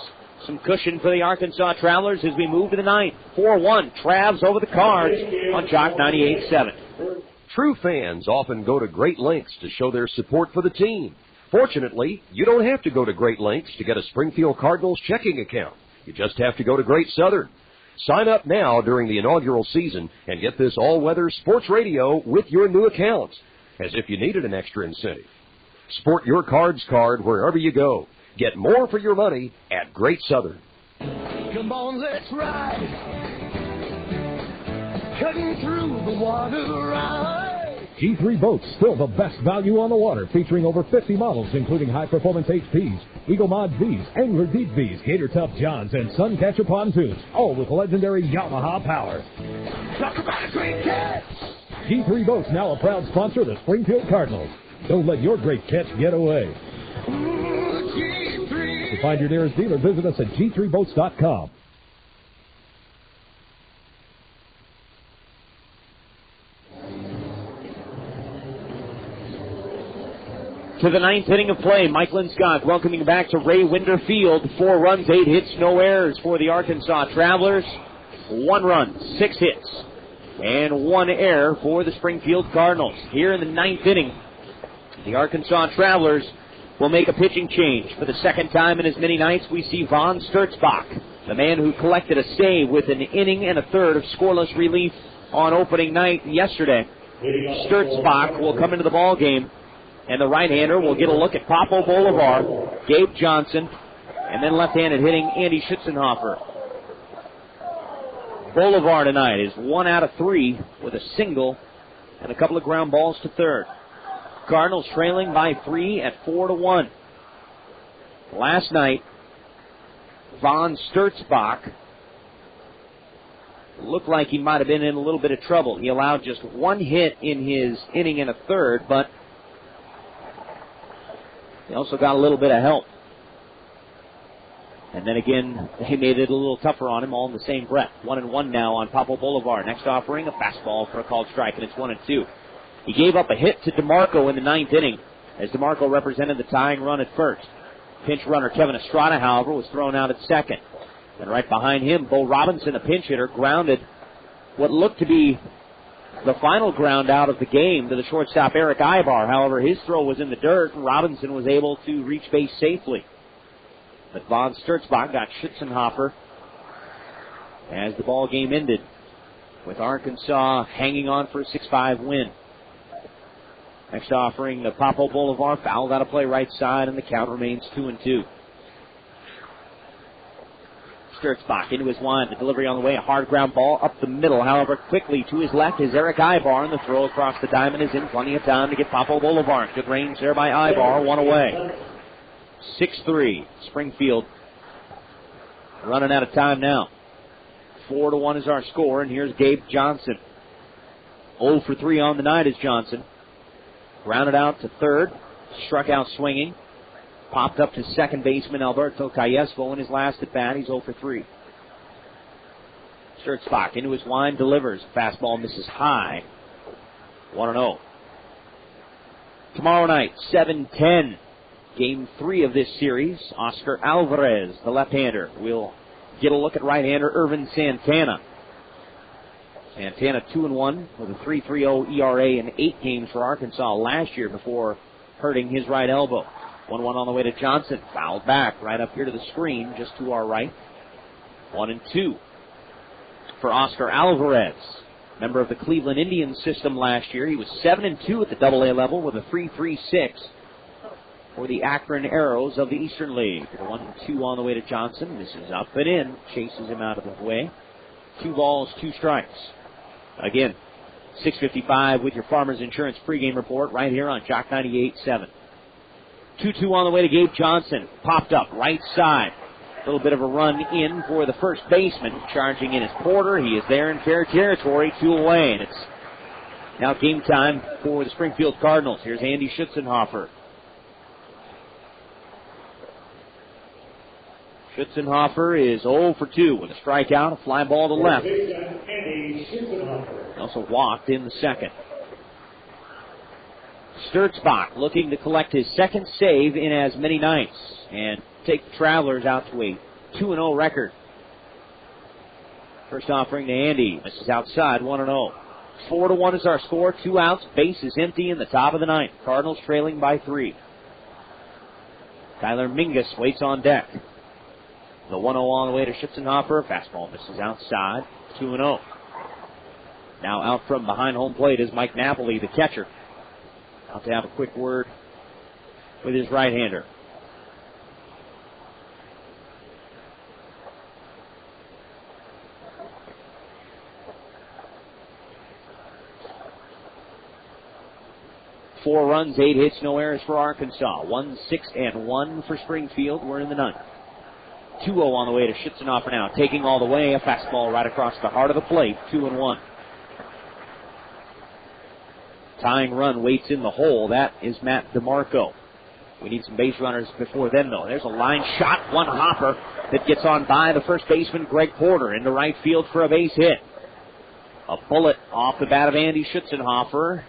Some cushion for the Arkansas Travelers as we move to the 9th. 4-1, Travs over the Cards on Jock 98.7. True fans often go to great lengths to show their support for the team. Fortunately, you don't have to go to great lengths to get a Springfield Cardinals checking account. You just have to go to Great Southern. Sign up now during the inaugural season and get this all-weather sports radio with your new account, as if you needed an extra incentive. Sport your Cards card wherever you go. Get more for your money at Great Southern. Come on, let's ride. Cutting through the water ride. G3 Boats, still the best value on the water, featuring over 50 models, including high-performance HPs, Eagle Mod Vs, Angler Deep Vs, Gator Tough Johns, and Suncatcher pontoons, all with legendary Yamaha power. Talk about a great catch. G3 Boats, now a proud sponsor of the Springfield Cardinals. Don't let your great catch get away. G3. To find your nearest dealer, visit us at g3boats.com. To the 9th inning of play, Mike Linscott welcoming back to Ray Winder Field. 4 runs, 8 hits, no errors for the Arkansas Travelers. 1 run, 6 hits, and 1 error for the Springfield Cardinals. Here in the 9th inning, the Arkansas Travelers will make a pitching change. For the second time in as many nights, we see Von Sturzbach, the man who collected a save with an inning and a third of scoreless relief on opening night yesterday. Sturzbach will come into the ball game, and the right-hander will get a look at Papo Bolivar, Gabe Johnson, and then left-handed hitting Andy Schutzenhofer. Bolivar tonight is 1 out of 3 with a single and a couple of ground balls to third. Cardinals trailing by 3 at 4-1. Last night, Von Sturzbach looked like he might have been in a little bit of trouble. He allowed just one hit in his inning and a third, but he also got a little bit of help. And then again, they made it a little tougher on him all in the same breath. 1-1 now on Popple Boulevard. Next offering, a fastball for a called strike, and it's 1-2. He gave up a hit to DeMarco in the ninth inning as DeMarco represented the tying run at first. Pinch runner Kevin Estrada, however, was thrown out at second. And right behind him, Bo Robinson, a pinch hitter, grounded what looked to be the final ground out of the game to the shortstop Erick Aybar. However, his throw was in the dirt, and Robinson was able to reach base safely. But Von Sturzbach got Schützenhofer as the ball game ended, with Arkansas hanging on for a 6-5 win. Next offering, the Popple Boulevard, fouled out of play right side, and the count remains 2-2. Sturzbach into his line, the delivery on the way, a hard ground ball up the middle. However, quickly to his left is Erick Aybar, and the throw across the diamond is in. Plenty of time to get Popple Boulevard. Good range there by Aybar, one away. 6-3, Springfield running out of time now. 4-1 is our score, and here's Gabe Johnson. 0 for 3 on the night is Johnson. Grounded out to third, struck out swinging. Popped up to second baseman Alberto Callaspo in his last at bat. He's 0 for 3. Sturzbach into his line, delivers. Fastball misses high. 1-0. Tomorrow night, 7:10. Game 3 of this series. Oscar Alvarez, the left-hander, will get a look at right-hander Irvin Santana. Santana 2-1 with a 3.30 ERA in 8 games for Arkansas last year before hurting his right elbow. 1-1 on the way to Johnson. Fouled back right up here to the screen, just to our right. 1-2 for Oscar Alvarez. Member of the Cleveland Indians system last year. He was 7-2 at the AA level with a 3.36 for the Akron Arrows of the Eastern League. 1-2 on the way to Johnson. This is up and in. Chases him out of the way. 2 balls, 2 strikes. Again, 6:55 with your Farmers Insurance pregame report right here on Jock 98.7. 2-2 on the way to Gabe Johnson. Popped up right side. A little bit of a run in for the first baseman. Charging in is Porter. He is there in fair territory. 2 away. And it's now game time for the Springfield Cardinals. Here's Andy Schützenhofer. Schützenhofer is 0 for 2 with a strikeout, a fly ball to left. He also walked in the second. Sturzbach looking to collect his second save in as many nights and take the Travelers out to a 2-0 record. First offering to Andy. Misses outside, 1-0. 4-1 is our score. 2 outs, base is empty in the top of the ninth. Cardinals trailing by 3. Tyler Mingus waits on deck. The 1-0 on the way to Schützenhofer. Fastball misses outside, 2-0. Now out from behind home plate is Mike Napoli, the catcher. Out to have a quick word with his right-hander. Four runs, 8 hits, no errors for Arkansas. 1-6-1 for Springfield. We're in the ninth. 2-0 on the way to Schützenhofer now. Taking all the way, a fastball right across the heart of the plate. 2-1. Tying run waits in the hole. That is Matt DeMarco. We need some base runners before then, though. There's a line shot, one hopper that gets on by the first baseman, Greg Porter, into right field for a base hit. A bullet off the bat of Andy Schützenhofer.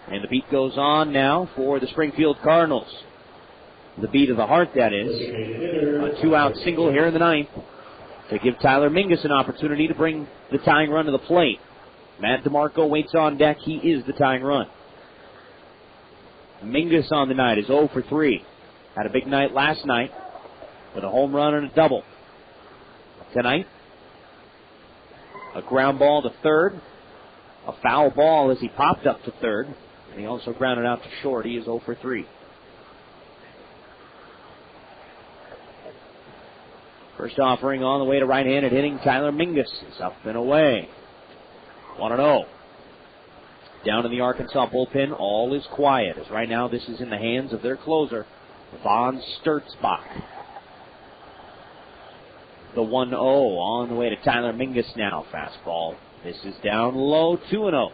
And the beat goes on now for the Springfield Cardinals. The beat of the heart, that is. A 2-out single here in the ninth to give Tyler Mingus an opportunity to bring the tying run to the plate. Matt DeMarco waits on deck. He is the tying run. Mingus on the night is 0 for 3. Had a big night last night with a home run and a double. Tonight, a ground ball to third. A foul ball as he popped up to third. And he also grounded out to short. He is 0 for 3. First offering on the way to right-handed hitting Tyler Mingus is up and away. 1-0. Down in the Arkansas bullpen, all is quiet, as right now this is in the hands of their closer, Von Sturzbach. The 1-0 on the way to Tyler Mingus now. Fastball. This is down low, 2-0.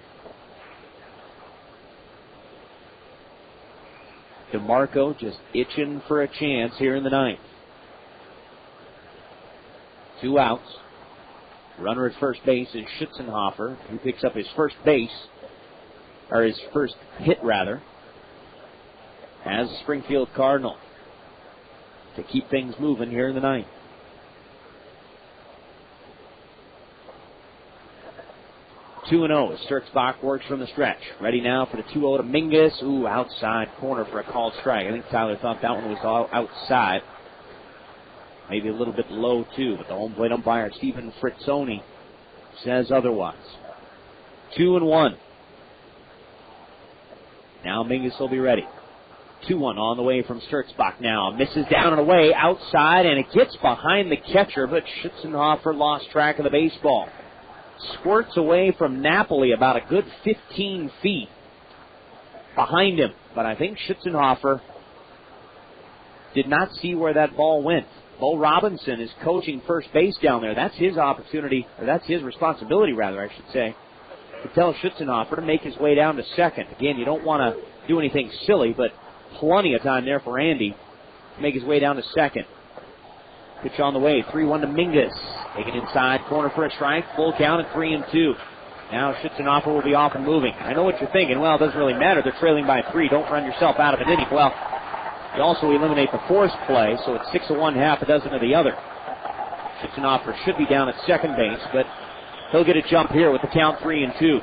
DeMarco just itching for a chance here in the ninth. 2 outs. Runner at first base is Schutzenhofer, who picks up his first base, or his first hit rather, as a Springfield Cardinal, to keep things moving here in the ninth. 2-0 as Sturzbach works from the stretch. Ready now for the 2-0 to Mingus. Ooh, outside corner for a called strike. I think Tyler thought that one was all outside. Maybe a little bit low, too, but the home plate umpire, Stephen Fritzoni, says otherwise. 2-1. Now Mingus will be ready. 2-1 on the way from Sturzbach now. Misses down and away outside, and it gets behind the catcher, but Schutzenhofer lost track of the baseball. Squirts away from Napoli about a good 15 feet behind him, but I think Schutzenhofer did not see where that ball went. Bo Robinson is coaching first base down there. That's his opportunity, or that's his responsibility, rather, I should say, to tell Schutzenhofer to make his way down to second. Again, you don't want to do anything silly, but plenty of time there for Andy to make his way down to second. Pitch on the way, 3-1 to Mingus. Taken inside, corner for a strike, full count at 3-2. Now Schutzenhofer will be off and moving. I know what you're thinking. Well, it doesn't really matter. They're trailing by 3. Don't run yourself out of an inning. Well, you also eliminate the forced play, so it's 6 of one, half a dozen of the other. Schutzenhofer should be down at second base, but he'll get a jump here with the count 3-2.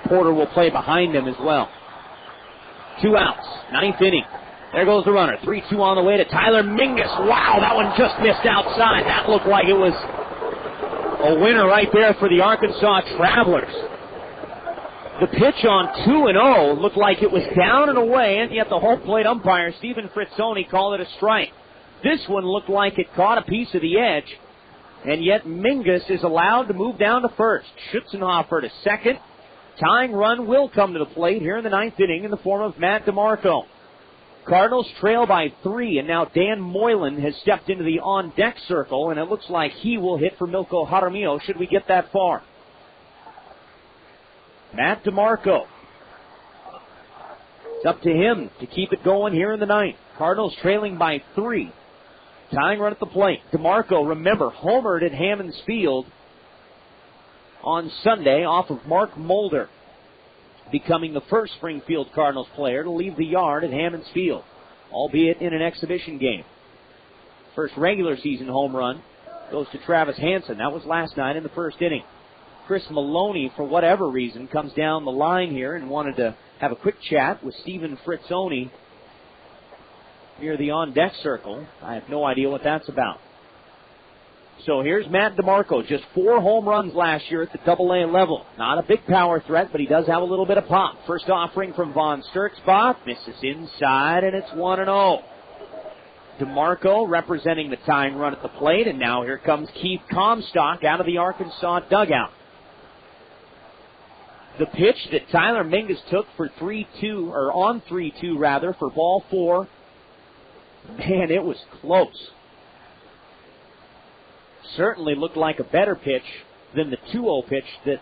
Porter will play behind him as well. 2 outs, ninth inning. There goes the runner. 3-2 on the way to Tyler Mingus. Wow, that one just missed outside. That looked like it was a winner right there for the Arkansas Travelers. The pitch on 2-0 looked like it was down and away, and yet the home plate umpire, Stephen Fritzoni, called it a strike. This one looked like it caught a piece of the edge, and yet Mingus is allowed to move down to first. Schutzenhofer to second. Tying run will come to the plate here in the ninth inning in the form of Matt DeMarco. Cardinals trail by 3, and now Dan Moylan has stepped into the on-deck circle, and it looks like he will hit for Milko Jaramillo should we get that far. Matt DeMarco. It's up to him to keep it going here in the ninth. Cardinals trailing by 3. Tying run at the plate. DeMarco, remember, homered at Hammons Field on Sunday off of Mark Mulder, becoming the first Springfield Cardinals player to leave the yard at Hammons Field, albeit in an exhibition game. First regular season home run goes to Travis Hansen. That was last night in the first inning. Chris Maloney, for whatever reason, comes down the line here and wanted to have a quick chat with Stephen Fritzoni near the on-deck circle. I have no idea what that's about. So here's Matt DeMarco, just 4 home runs last year at the AA level. Not a big power threat, but he does have a little bit of pop. First offering from Von Sturzbach, misses inside, and it's 1-0. DeMarco representing the tying run at the plate, and now here comes Keith Comstock out of the Arkansas dugout. The pitch that Tyler Mingus took for 3-2, or on 3-2 rather, for ball 4, man, it was close. Certainly looked like a better pitch than the 2-0 pitch that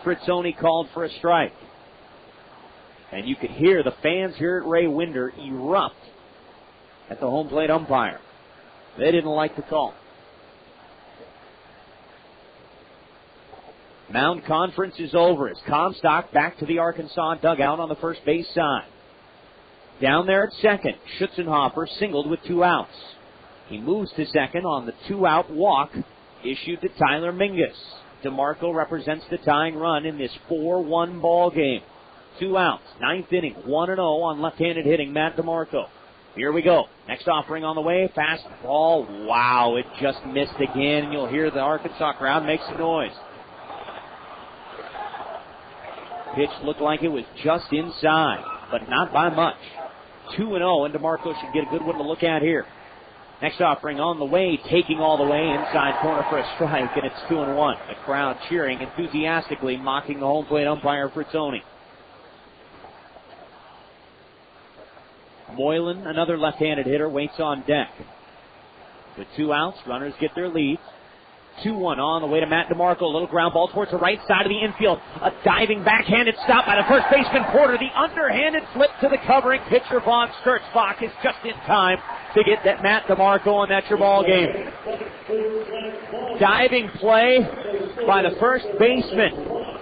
Fritzoni called for a strike. And you could hear the fans here at Ray Winder erupt at the home plate umpire. They didn't like the call. Mound conference is over as Comstock back to the Arkansas dugout on the first base side. Down there at second, Schutzenhofer singled with 2 outs. He moves to second on the 2-out walk issued to Tyler Mingus. DeMarco represents the tying run in this 4-1 ball game. 2 outs, ninth inning, 1-0 on left-handed hitting Matt DeMarco. Here we go. Next offering on the way, fastball. Wow, it just missed again, and you'll hear the Arkansas crowd make some noise. Pitch looked like it was just inside, but not by much. 2-0, and DeMarco should get a good one to look at here. Next offering on the way, taking all the way inside corner for a strike, and it's 2-1. The crowd cheering enthusiastically, mocking the home plate umpire Fritzoni. Moylan, another left-handed hitter, waits on deck. With 2 outs, runners get their lead. 2-1 on the way to Matt DeMarco. A little ground ball towards the right side of the infield. A diving backhanded stop by the first baseman Porter. The underhanded flip to the covering pitcher Von Sturzbach is just in time to get that Matt DeMarco, and that's your ball game. Diving play by the first baseman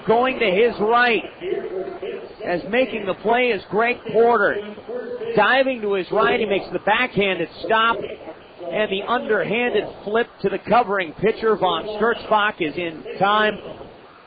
going to his right. As making the play is Greg Porter. Diving to his right, he makes the backhanded stop. And the underhanded flip to the covering pitcher, Von Sturzbach, is in time.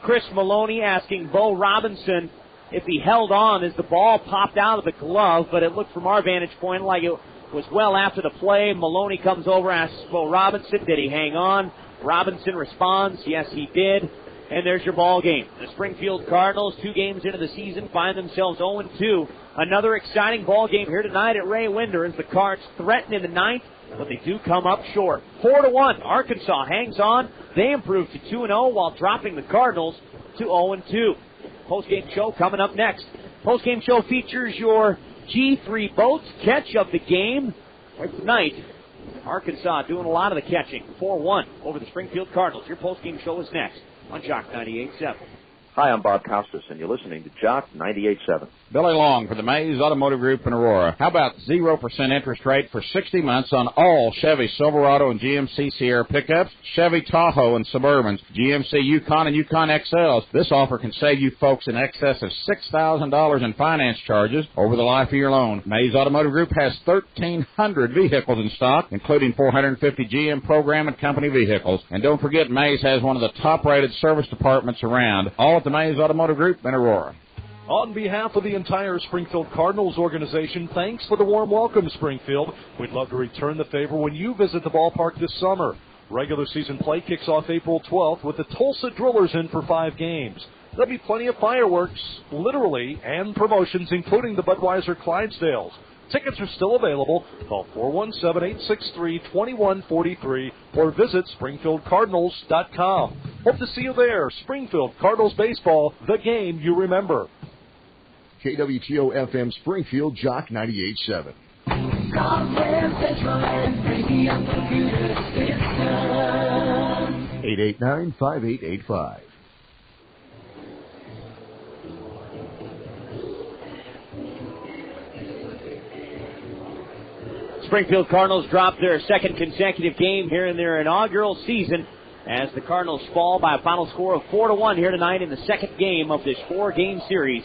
Chris Maloney asking Bo Robinson if he held on as the ball popped out of the glove, but it looked from our vantage point like it was well after the play. Maloney comes over, asks Bo Robinson, did he hang on? Robinson responds, yes, he did. And there's your ball game. The Springfield Cardinals, 2 games into the season, find themselves 0-2. Another exciting ball game here tonight at Ray Winder as the Cards threaten in the 9th. But they do come up short. 4-1. Arkansas hangs on. They improve to 2-0 while dropping the Cardinals to 0-2. Postgame show coming up next. Postgame show features your G3 Boats catch of the game. Right tonight, Arkansas doing a lot of the catching. 4-1 over the Springfield Cardinals. Your postgame show is next on Jock 98.7. Hi, I'm Bob Costas, and you're listening to Jock 98.7. Billy Long for the Mays Automotive Group in Aurora. How about 0% interest rate for 60 months on all Chevy Silverado and GMC Sierra pickups, Chevy Tahoe and Suburbans, GMC Yukon and Yukon XLs? This offer can save you folks in excess of $6,000 in finance charges over the life of your loan. Mays Automotive Group has 1,300 vehicles in stock, including 450 GM program and company vehicles. And don't forget, Mays has one of the top-rated service departments around. All at the Mays Automotive Group in Aurora. On behalf of the entire Springfield Cardinals organization, thanks for the warm welcome, Springfield. We'd love to return the favor when you visit the ballpark this summer. Regular season play kicks off April 12th with the Tulsa Drillers in for 5 games. There'll be plenty of fireworks, literally, and promotions, including the Budweiser Clydesdales. Tickets are still available. Call 417-863-2143 or visit SpringfieldCardinals.com. Hope to see you there. Springfield Cardinals Baseball, the game you remember. KWTO-FM Springfield, Jock 98.7. Software Central and Premium Computer System. 889-5885. Springfield Cardinals drop their second consecutive game here in their inaugural season as the Cardinals fall by a final score of 4-1 here tonight in the second game of this 4-game series.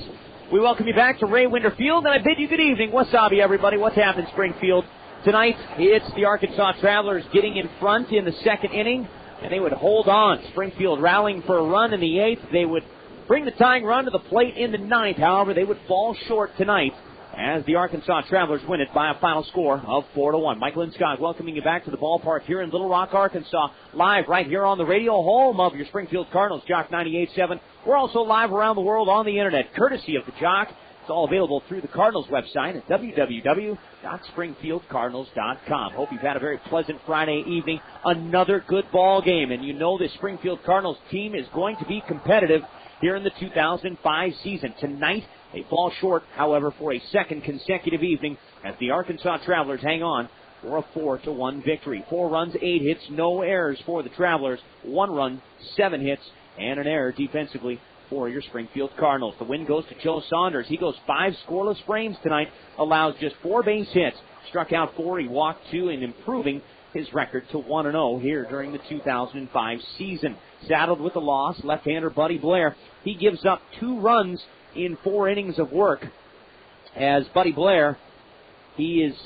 We welcome you back to Ray Winder Field, and I bid you good evening. Wasabi, everybody. What's happening, Springfield? Tonight, it's the Arkansas Travelers getting in front in the second inning, and they would hold on. Springfield rallying for a run in the 8th. They would bring the tying run to the plate in the 9th. However, they would fall short tonight as the Arkansas Travelers win it by a final score of 4-1. Mike Linscott welcoming you back to the ballpark here in Little Rock, Arkansas, live right here on the radio home of your Springfield Cardinals, Jock 98.7. We're also live around the world on the internet, courtesy of the Jock. It's all available through the Cardinals website at www.springfieldcardinals.com. Hope you've had a very pleasant Friday evening. Another good ball game, and you know this Springfield Cardinals team is going to be competitive here in the 2005 season. Tonight, they fall short, however, for a second consecutive evening as the Arkansas Travelers hang on for a 4-1 victory. 4 runs, 8 hits, no errors for the Travelers. 1 run, 7 hits, and an error defensively for your Springfield Cardinals. The win goes to Joe Saunders. He goes 5 scoreless frames tonight, allows just 4 base hits, struck out 4, he walked 2, and improving his record to 1-0 here during the 2005 season. Saddled with the loss, left-hander Buddy Blair. He gives up 2 runs in 4 innings of work as Buddy Blair, he is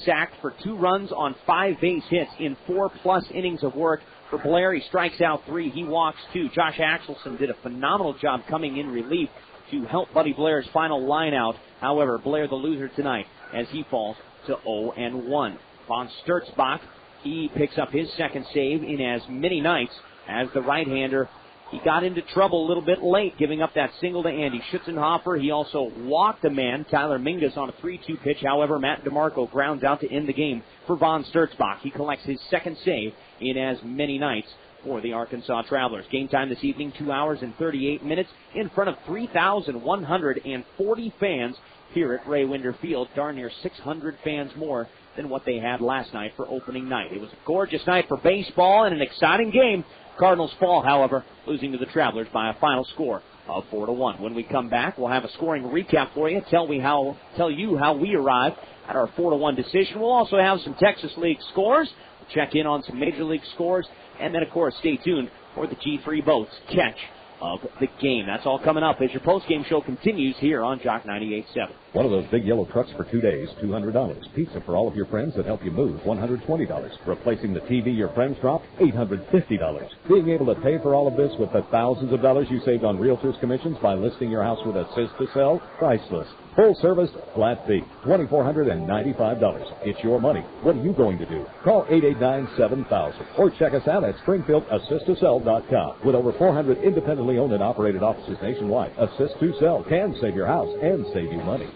sacked for 2 runs on 5 base hits in 4+ innings of work. For Blair, he strikes out 3, he walks 2. Josh Axelson did a phenomenal job coming in relief to help Buddy Blair's final line out. However, Blair the loser tonight as he falls to 0-1. Von Sturzbach, he picks up his second save in as many nights as the right-hander. He got into trouble a little bit late, giving up that single to Andy Schutzenhofer. He also walked a man, Tyler Mingus, on a 3-2 pitch. However, Matt DeMarco grounds out to end the game for Von Sturzbach. He collects his second save in as many nights for the Arkansas Travelers. Game time this evening, 2 hours and 38 minutes in front of 3,140 fans here at Ray Winder Field. Darn near 600 fans more than what they had last night for opening night. It was a gorgeous night for baseball and an exciting game. Cardinals fall, however, losing to the Travelers by a final score of 4-1. When we come back, we'll have a scoring recap for you, tell you how we arrived at our 4-1 decision. We'll also have some Texas League scores, check in on some Major League scores, and then, of course, stay tuned for the G3 Boats catch of the game. That's all coming up as your post-game show continues here on Jock 98.7. One of those big yellow trucks for 2 days, $200. Pizza for all of your friends that help you move, $120. Replacing the TV your friends dropped, $850. Being able to pay for all of this with the thousands of dollars you saved on realtors' commissions by listing your house with Assist to Sell, priceless. Full service, flat fee, $2,495. It's your money. What are you going to do? Call 889-7000 or check us out at SpringfieldAssistToSell.com. With over 400 independently owned and operated offices nationwide, Assist to Sell can save your house and save you money.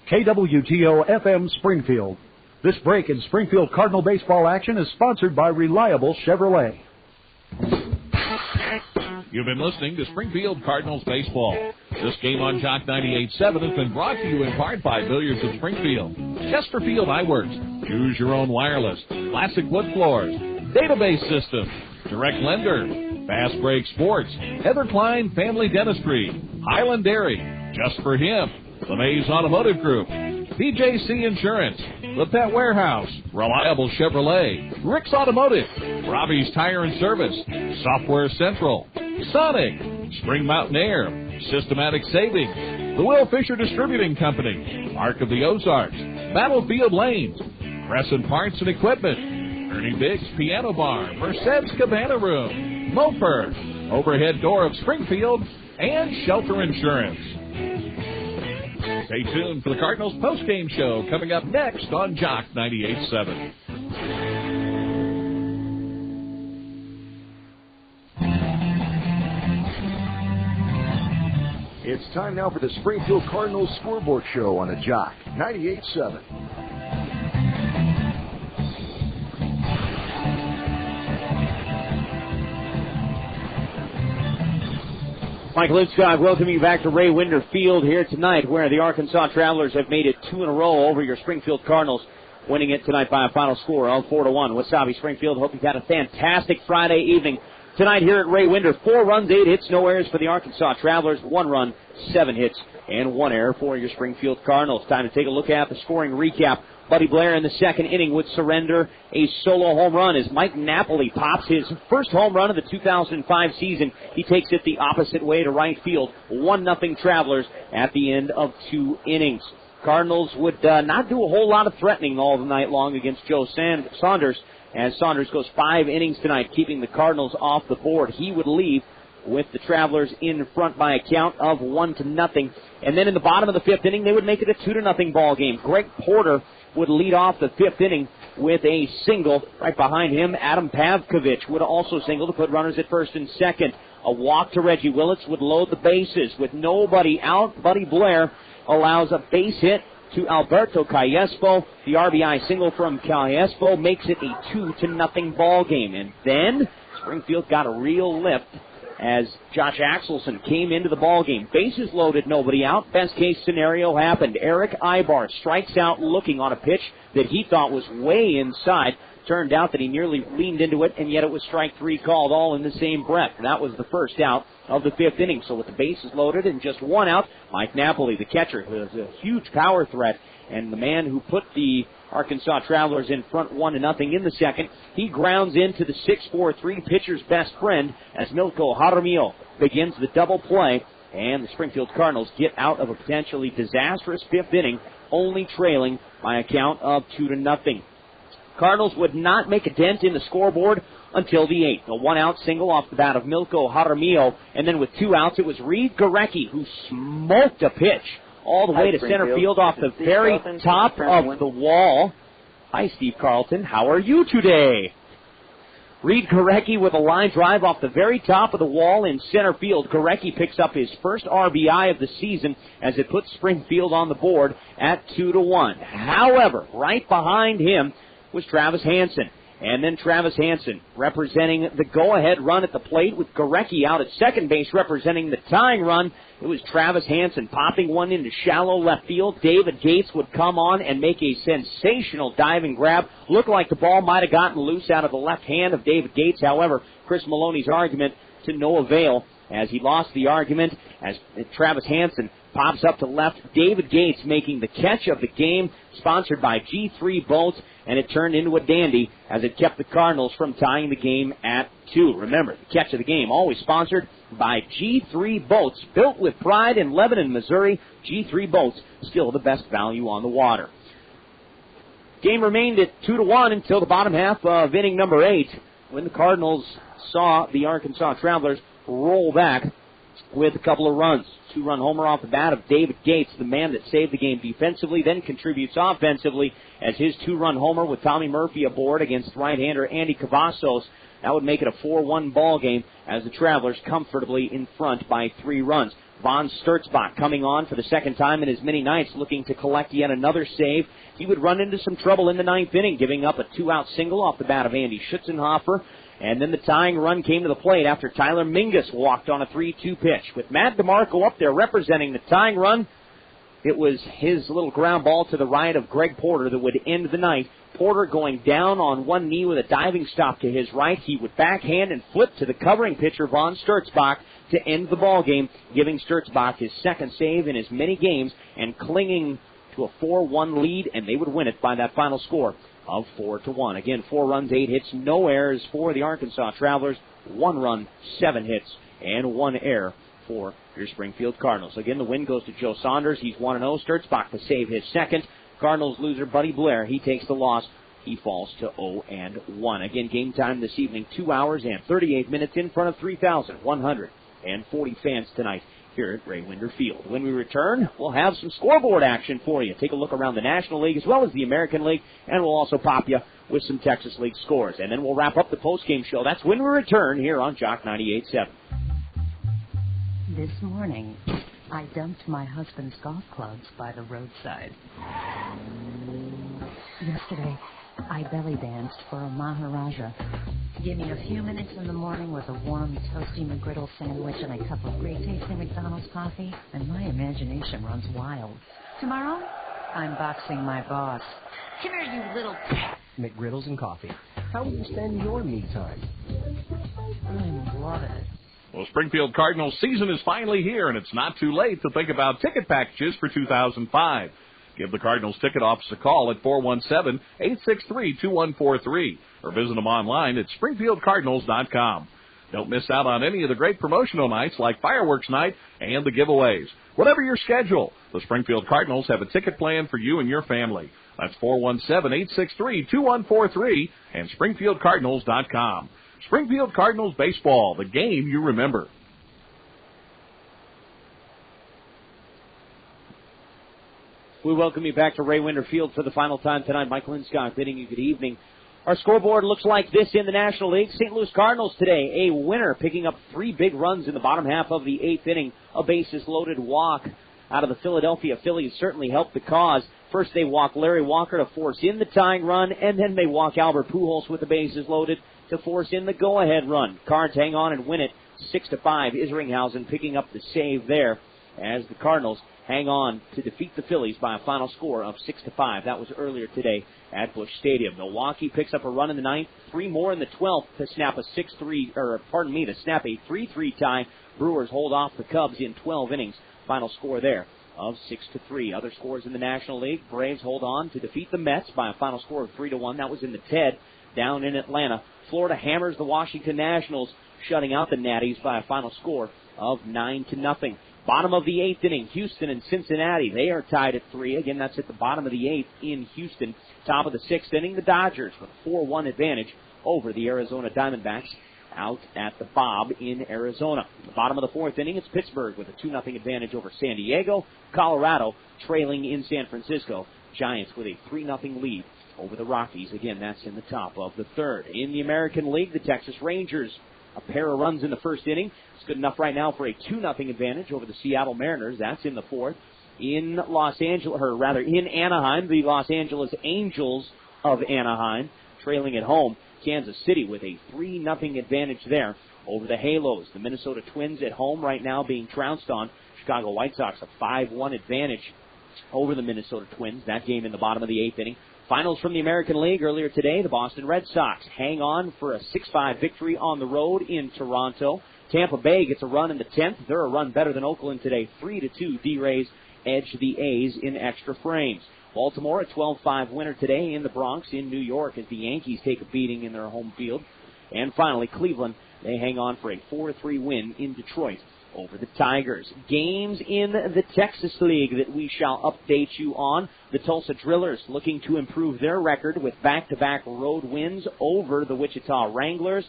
KWTO FM Springfield. This break in Springfield Cardinal baseball action is sponsored by Reliable Chevrolet. You've been listening to Springfield Cardinals baseball. This game on Jock 98.7 has been brought to you in part by Billiards of Springfield, Chesterfield Eyeworks, Choose Your Own Wireless, Classic Wood Floors, Database System, Direct Lender, Fast Break Sports, Heather Klein Family Dentistry, Highland Dairy, Just for Him, LeMay's Automotive Group, PJC Insurance, The Pet Warehouse, Reliable Chevrolet, Rick's Automotive, Robbie's Tire and Service, Software Central, Sonic, Spring Mountain Air, Systematic Savings, The Will Fisher Distributing Company, Ark of the Ozarks, Battlefield Lanes, Crescent Parts and Equipment, Ernie Biggs Piano Bar, Merced's Cabana Room, Mofer, Overhead Door of Springfield, and Shelter Insurance. Stay tuned for the Cardinals postgame show coming up next on Jock 98.7. It's time now for the Springfield Cardinals scoreboard show on the Jock 98.7. Mike Lipscott welcoming you back to Ray Winder Field here tonight, where the Arkansas Travelers have made it 2 in a row over your Springfield Cardinals, winning it tonight by a final score of 4-1. Wasabi Springfield, hope you've had a fantastic Friday evening. Tonight here at Ray Winder, 4 runs, 8 hits, no errors for the Arkansas Travelers, 1 run, 7 hits, and 1 error for your Springfield Cardinals. Time to take a look at the scoring recap. Buddy Blair in the second inning would surrender a solo home run as Mike Napoli pops his first home run of the 2005 season. He takes it the opposite way to right field. 1-0 Travelers at the end of 2 innings. Cardinals would not do a whole lot of threatening all the night long against Joe Saunders, as Saunders goes 5 innings tonight, keeping the Cardinals off the board. He would leave with the Travelers in front by a count of 1-0. And then in the bottom of the 5th inning, they would make it a 2-0 ball game. Greg Porter would lead off the 5th inning with a single. Right behind him, Adam Pavkovich would also single to put runners at first and second. A walk to Reggie Willits would load the bases. With nobody out, Buddy Blair allows a base hit to Alberto Callaspo. The RBI single from Callaspo makes it a 2-0 ball game. And then Springfield got a real lift as Josh Axelson came into the ballgame. Bases loaded, nobody out. Best case scenario happened. Erick Aybar strikes out looking on a pitch that he thought was way inside. Turned out that he nearly leaned into it, and yet it was strike 3 called all in the same breath. And that was the first out of the 5th inning. So with the bases loaded and just 1 out, Mike Napoli, the catcher, who is a huge power threat, and the man who put the Arkansas Travelers in front 1-0 in the second, he grounds into the 6-4-3 pitcher's best friend as Milko Jaramillo begins the double play, and the Springfield Cardinals get out of a potentially disastrous 5th inning, only trailing by a count of 2-0. Cardinals would not make a dent in the scoreboard until the 8th. A 1-out single off the bat of Milko Jaramillo, and then with 2 outs, it was Reid Gorecki who smoked a pitch all the way to center field off the very top of the wall. Hi, Steve Carlton. How are you today? Reid Gorecki with a line drive off the very top of the wall in center field. Gorecki picks up his first RBI of the season as it puts Springfield on the board at 2-1. However, right behind him was Travis Hansen. And then Travis Hansen representing the go-ahead run at the plate with Gorecki out at second base representing the tying run. It was Travis Hansen popping one into shallow left field. David Gates would come on and make a sensational diving grab. Looked like the ball might have gotten loose out of the left hand of David Gates. However, Chris Maloney's argument to no avail as he lost the argument as Travis Hansen pops up to left. David Gates making the catch of the game, sponsored by G3 Boats, and it turned into a dandy as it kept the Cardinals from tying the game at 2. Remember, the catch of the game always sponsored by G3 Boats, built with pride in Lebanon, Missouri. G3 Boats, still the best value on the water. Game remained at 2-1 until the bottom half of inning number 8, when the Cardinals saw the Arkansas Travelers roll back with a couple of runs. 2-run homer off the bat of David Gates, the man that saved the game defensively, then contributes offensively as his 2-run homer with Tommy Murphy aboard against right-hander Andy Cavazos. That would make it a 4-1 ball game as the Travelers comfortably in front by 3 runs. Von Sturzbach coming on for the second time in as many nights, looking to collect yet another save. He would run into some trouble in the 9th inning, giving up a 2-out single off the bat of Andy Schutzenhofer. And then the tying run came to the plate after Tyler Mingus walked on a 3-2 pitch. With Matt DeMarco up there representing the tying run, it was his little ground ball to the right of Greg Porter that would end the night. Porter going down on one knee with a diving stop to his right. He would backhand and flip to the covering pitcher, Von Sturzbach, to end the ball game, giving Sturzbach his second save in as many games and clinging to a 4-1 lead, and they would win it by that final score of 4-1. Again, 4 runs, 8 hits, no errors for the Arkansas Travelers. 1 run, 7 hits, and 1 error for your Springfield Cardinals. Again, the win goes to Joe Saunders. He's 1-0. Sturzbach to save his second. Cardinals loser Buddy Blair, he takes the loss. He falls to 0-1. Again, game time this evening, 2 hours and 38 minutes in front of 3,140 fans tonight here at Ray Winder Field. When we return, we'll have some scoreboard action for you. Take a look around the National League as well as the American League, and we'll also pop you with some Texas League scores. And then we'll wrap up the postgame show. That's when we return here on Jock 98.7. This morning, I dumped my husband's golf clubs by the roadside. Yesterday, I belly danced for a Maharaja. Give me a few minutes in the morning with a warm, toasty McGriddle sandwich and a cup of great-tasting McDonald's coffee, and my imagination runs wild. Tomorrow, I'm boxing my boss. Come here, you little... McGriddles and coffee. How will you spend your me time? I love it. Well, Springfield Cardinals season is finally here, and it's not too late to think about ticket packages for 2005. Give the Cardinals ticket office a call at 417-863-2143 or visit them online at springfieldcardinals.com. Don't miss out on any of the great promotional nights like Fireworks Night and the giveaways. Whatever your schedule, the Springfield Cardinals have a ticket plan for you and your family. That's 417-863-2143 and springfieldcardinals.com. Springfield Cardinals baseball, the game you remember. We welcome you back to Ray Winder Field for the final time tonight. Mike Linscott bidding you good evening. Our scoreboard looks like this in the National League. St. Louis Cardinals today, a winner, picking up 3 big runs in the bottom half of the 8th inning. A bases-loaded walk out of the Philadelphia Phillies certainly helped the cause. First they walk Larry Walker to force in the tying run, and then they walk Albert Pujols with the bases loaded to force in the go-ahead run. Cards hang on and win it 6-5. Isringhausen picking up the save there as the Cardinals hang on to defeat the Phillies by a final score of 6-5. That was earlier today at Busch Stadium. Milwaukee picks up a run in the 9th, 3 more in the 12th to snap a 3-3 tie. Brewers hold off the Cubs in 12 innings. Final score there of 6-3. Other scores in the National League. Braves hold on to defeat the Mets by a final score of 3-1. That was in the TED down in Atlanta. Florida hammers the Washington Nationals, shutting out the Natties by a final score of 9-0. Bottom of the 8th inning, Houston and Cincinnati, they are tied at 3. Again, that's at the bottom of the 8th in Houston. Top of the 6th inning, the Dodgers with a 4-1 advantage over the Arizona Diamondbacks out at the Bob in Arizona. The bottom of the 4th inning, it's Pittsburgh with a 2-0 advantage over San Diego. Colorado trailing in San Francisco. Giants with a 3-0 lead over the Rockies. Again, that's in the top of the third. In the American League, the Texas Rangers, a pair of runs in the first inning. It's good enough right now for a 2-0 advantage over the Seattle Mariners. That's in the fourth. In Anaheim, the Los Angeles Angels of Anaheim trailing at home Kansas City with a 3-0 advantage there over the Halos. The Minnesota Twins at home right now being trounced on. Chicago White Sox a 5-1 advantage over the Minnesota Twins. That game in the bottom of the eighth inning. Finals from the American League earlier today. The Boston Red Sox hang on for a 6-5 victory on the road in Toronto. Tampa Bay gets a run in the 10th. They're a run better than Oakland today. 3-2 D-Rays edge the A's in extra frames. Baltimore a 12-5 winner today in the Bronx in New York as the Yankees take a beating in their home field. And finally, Cleveland, they hang on for a 4-3 win in Detroit over the Tigers. Games in the Texas League that we shall update you on. The Tulsa Drillers looking to improve their record with back-to-back road wins over the Wichita Wranglers.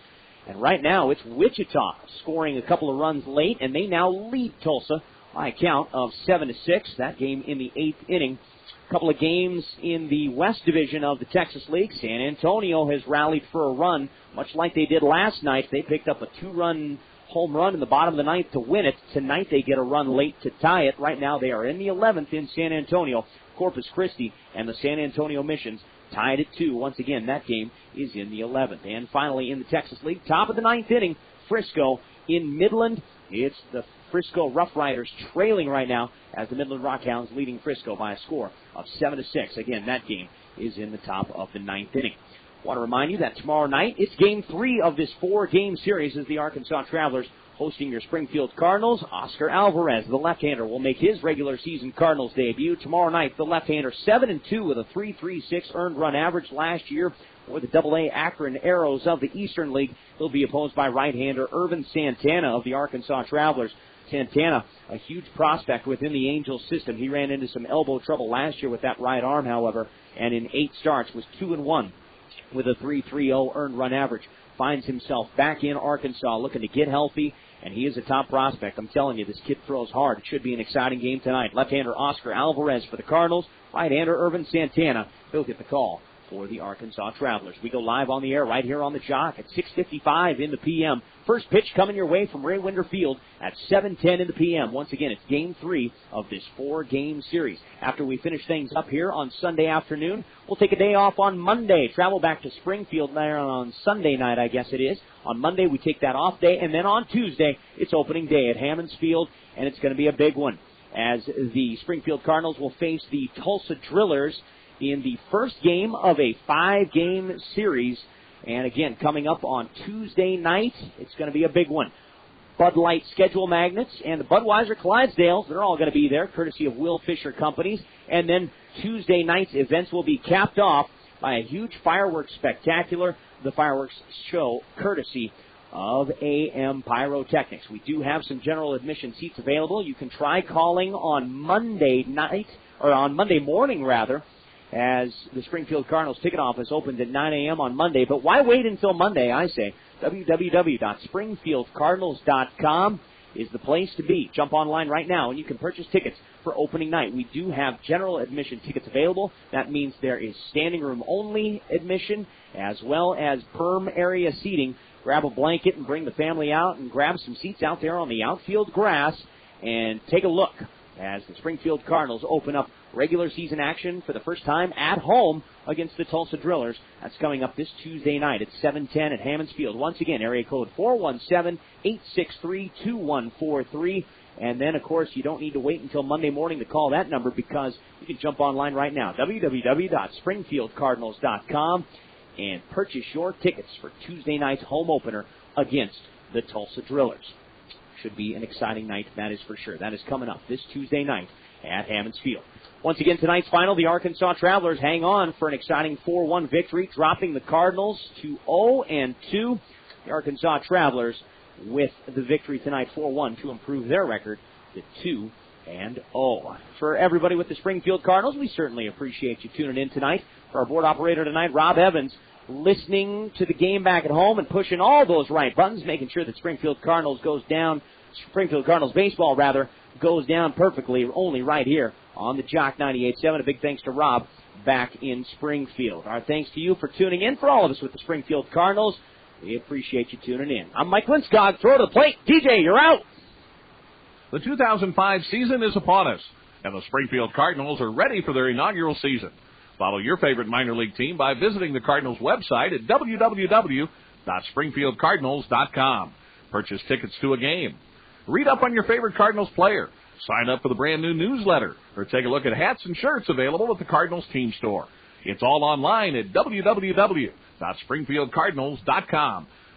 And right now it's Wichita scoring a couple of runs late, and they now lead Tulsa by a count of 7-6. That game in the eighth inning. A couple of games in the West Division of the Texas League. San Antonio has rallied for a run, much like they did last night. They picked up a 2-run home run in the bottom of the ninth to win it. Tonight they get a run late to tie it. Right now they are in the 11th in San Antonio. Corpus Christi and the San Antonio Missions tied at 2. Once again, that game is in the 11th. And finally in the Texas League, top of the ninth inning, Frisco in Midland. It's the Frisco Rough Riders trailing right now as the Midland Rockhounds leading Frisco by a score of 7-6. Again, that game is in the top of the ninth inning. I want to remind you that tomorrow night, it's Game 3 of this 4-game series as the Arkansas Travelers hosting your Springfield Cardinals. Oscar Alvarez, the left-hander, will make his regular season Cardinals debut. Tomorrow night, the left-hander 7-2 with a 3.36 earned run average last year for the AA Akron Arrows of the Eastern League. He'll be opposed by right-hander Irvin Santana of the Arkansas Travelers. Santana, a huge prospect within the Angels system. He ran into some elbow trouble last year with that right arm, however, and in 8 starts was 2-1 with a 3.30 earned run average. Finds himself back in Arkansas looking to get healthy, and he is a top prospect. I'm telling you, this kid throws hard. It should be an exciting game tonight. Left-hander Oscar Alvarez for the Cardinals. Right-hander Irvin Santana. He'll get the call for the Arkansas Travelers. We go live on the air right here on the Jock at 6:55 in the p.m. First pitch coming your way from Ray Winder Field at 7:10 in the p.m. Once again, it's Game 3 of this 4-game series. After we finish things up here on Sunday afternoon, we'll take a day off on Monday. Travel back to Springfield there on Sunday night, I guess it is. On Monday, we take that off day, and then on Tuesday, it's opening day at Hammons Field, and it's going to be a big one as the Springfield Cardinals will face the Tulsa Drillers in the first game of a 5-game series. And again, coming up on Tuesday night, it's going to be a big one. Bud Light schedule magnets and the Budweiser Clydesdales, they're all going to be there, courtesy of Will Fisher Companies. And then Tuesday night's events will be capped off by a huge fireworks spectacular, the fireworks show courtesy of AM Pyrotechnics. We do have some general admission seats available. You can try calling on Monday night, or on Monday morning rather, as the Springfield Cardinals ticket office opens at 9 a.m. on Monday. But why wait until Monday, I say? www.springfieldcardinals.com is the place to be. Jump online right now, and you can purchase tickets for opening night. We do have general admission tickets available. That means there is standing room only admission, as well as perm area seating. Grab a blanket and bring the family out and grab some seats out there on the outfield grass and take a look as the Springfield Cardinals open up regular season action for the first time at home against the Tulsa Drillers. That's coming up this Tuesday night at 7:10 at Hammons Field. Once again, area code 417-863-2143. And then, of course, you don't need to wait until Monday morning to call that number because you can jump online right now, www.springfieldcardinals.com, and purchase your tickets for Tuesday night's home opener against the Tulsa Drillers. Should be an exciting night, that is for sure. That is coming up this Tuesday night at Hammons Field. Once again, tonight's final, the Arkansas Travelers hang on for an exciting 4-1 victory, dropping the Cardinals to 0-2. The Arkansas Travelers with the victory tonight, 4-1, to improve their record to 2-0. For everybody with the Springfield Cardinals, we certainly appreciate you tuning in tonight. For our board operator tonight, Rob Evans, listening to the game back at home and pushing all those right buttons, making sure that Springfield Cardinals goes down Springfield Cardinals baseball, goes down perfectly only right here on the Jock 98.7. A big thanks to Rob back in Springfield. Our thanks to you for tuning in. For all of us with the Springfield Cardinals, we appreciate you tuning in. I'm Mike Linskog. Throw to the plate. DJ, you're out. The 2005 season is upon us, and the Springfield Cardinals are ready for their inaugural season. Follow your favorite minor league team by visiting the Cardinals website at www.springfieldcardinals.com. Purchase tickets to a game. Read up on your favorite Cardinals player. Sign up for the brand new newsletter, or take a look at hats and shirts available at the Cardinals team store. It's all online at www.springfieldcardinals.com.